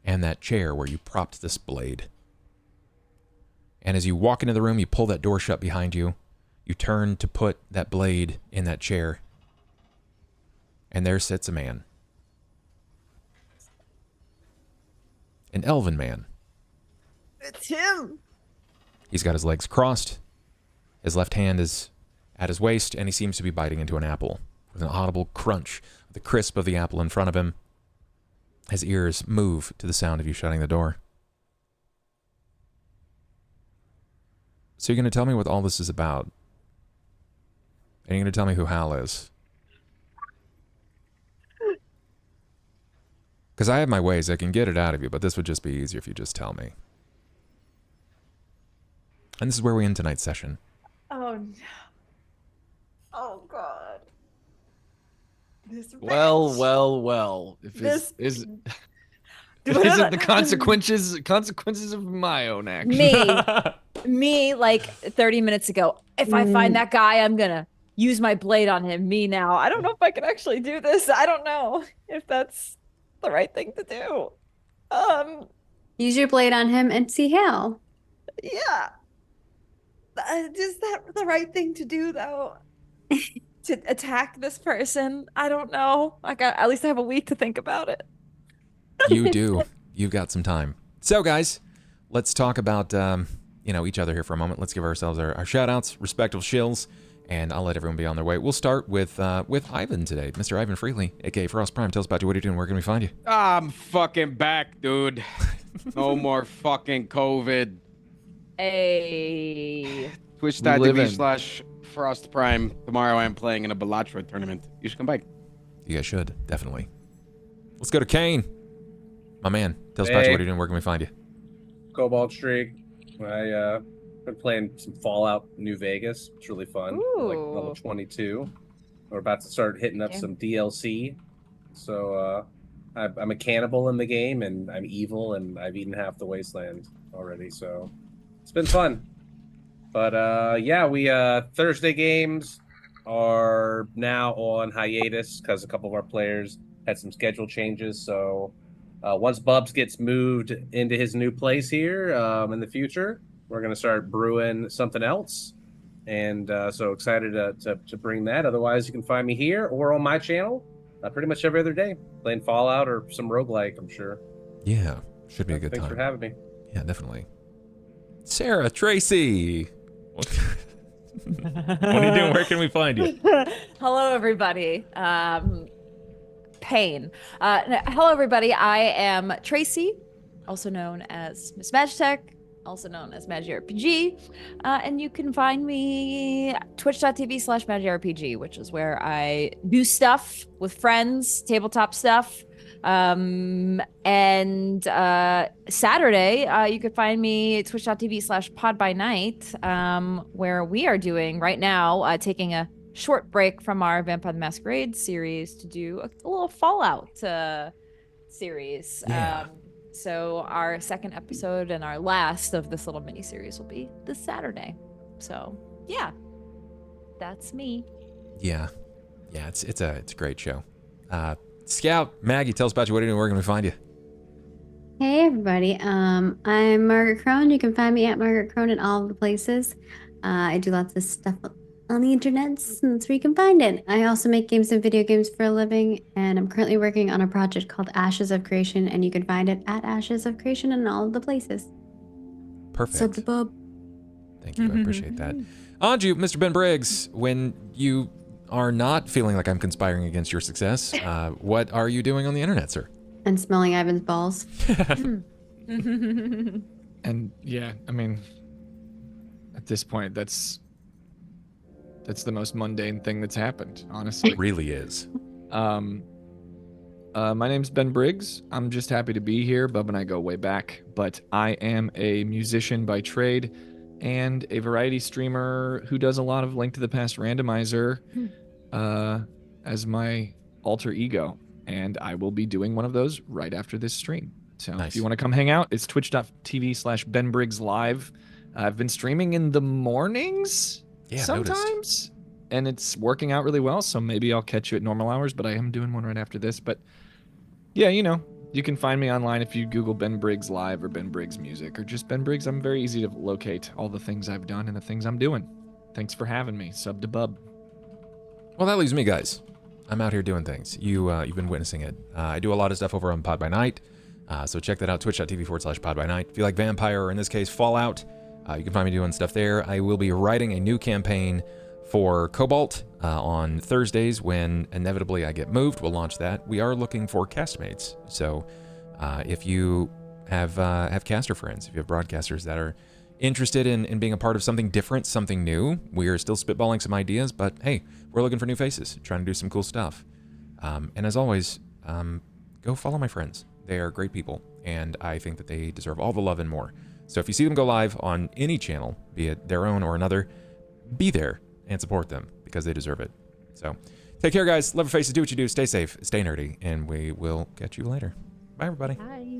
and that chair where you propped this blade. And as you walk into the room, you pull that door shut behind you. You turn to put that blade in that chair, and there sits a man. An elven man. It's him. He's got his legs crossed. His left hand is at his waist, and he seems to be biting into an apple with an audible crunch of the crisp of the apple in front of him. His ears move to the sound of you shutting the door. So you're going to tell me what all this is about? And you're going to tell me who Hal is? Because I have my ways. I can get it out of you, but this would just be easier if you just tell me. And this is where we end tonight's session. Oh no. Oh god. Well. If This- is it the consequences of my own actions? Me, like 30 minutes ago. If I find that guy, I'm gonna use my blade on him. Me now. I don't know if I can actually do this. I don't know if that's the right thing to do. Use your blade on him and see how. Yeah. Is that the right thing to do, though? To attack this person? I don't know. At least I have a week to think about it. You do. You've got some time. So, guys, let's talk about each other here for a moment. Let's give ourselves our shout-outs, respectful shills, and I'll let everyone be on their way. We'll start with Ivan today. Mr. Ivan Freely, aka FrostPrime. Tell us about you. What are you doing? Where can we find you? I'm fucking back, dude. No more fucking COVID. Hey. Twitch.tv/FrostPrime. Tomorrow I'm playing in a Belatra tournament. You should come by. You guys should, definitely. Let's go to Cain. My man, tell us about you. What are you doing? Where can we find you? CobaltStreak. I been playing some Fallout New Vegas. It's really fun. Like level 22. We're about to start hitting up some DLC. So I'm a cannibal in the game, and I'm evil, and I've eaten half the wasteland already. So it's been fun. But yeah, we Thursday games are now on hiatus because a couple of our players had some schedule changes. So once Bubs gets moved into his new place here in the future, we're going to start brewing something else. And so excited to bring that. Otherwise, you can find me here or on my channel pretty much every other day, playing Fallout or some roguelike, I'm sure. Yeah, should be a good Thanks time. for having me. Yeah, definitely. Sera, Tracy. What are you doing? Where can we find you? Hello, everybody. Pain. Hello, everybody. I am Tracy, also known as Miss Magitech, also known as MagiRPG. And you can find me twitch.tv/MagiRPG, which is where I do stuff with friends, tabletop stuff. And Saturday, you could find me twitch.tv/podbynight, where we are doing right now, taking a short break from our Vampire the Masquerade series to do a little Fallout series. Yeah. So our second episode and our last of this little mini series will be this Saturday. So yeah, that's me. Yeah, it's a great show. Scout, Maggie, tell us about you. What are you doing? Where can we find you? Hey everybody, I'm MargaretKrohn. You can find me at MargaretKrohn in all of the places. I do lots of stuff on the internet, and that's where you can find it. I also make games and video games for a living, and I'm currently working on a project called Ashes of Creation, and you can find it at Ashes of Creation in all of the places. Perfect. Sub to Bub. Thank you, I appreciate that. Anju, Mr. BenBriggs, when you are not feeling like I'm conspiring against your success, what are you doing on the internet, sir? And smelling Ivan's balls. And yeah, I mean, at this point, that's the most mundane thing that's happened, honestly. It really is. My name's BenBriggs. I'm just happy to be here. Bub and I go way back, but I am a musician by trade and a variety streamer who does a lot of Link to the Past randomizer as my alter ego. And I will be doing one of those right after this stream. So nice. If you want to come hang out, it's twitch.tv/benbriggslive. I've been streaming in the mornings sometimes, and it's working out really well. So maybe I'll catch you at normal hours, but I am doing one right after this. But yeah, you know, you can find me online if you Google BenBriggs Live or BenBriggs Music or just BenBriggs. I'm very easy to locate all the things I've done and the things I'm doing. Thanks for having me. Sub to Bub. Well, that leaves me, guys. I'm out here doing things. You've been witnessing it. I do a lot of stuff over on Pod by Night, so check that out, twitch.tv/Pod by Night. If you like Vampire, or in this case, Fallout, you can find me doing stuff there. I will be writing a new campaign for Cobalt on Thursdays when inevitably I get moved. We'll launch that. We are looking for castmates, so if you have caster friends, if you have broadcasters that are interested in being a part of something different, something new, we are still spitballing some ideas, but hey, we're looking for new faces, trying to do some cool stuff. And as always, go follow my friends. They are great people, and I think that they deserve all the love and more. So if you see them go live on any channel, be it their own or another, be there and support them because they deserve it. So take care, guys. Love your faces. Do what you do. Stay safe. Stay nerdy. And we will catch you later. Bye, everybody. Bye.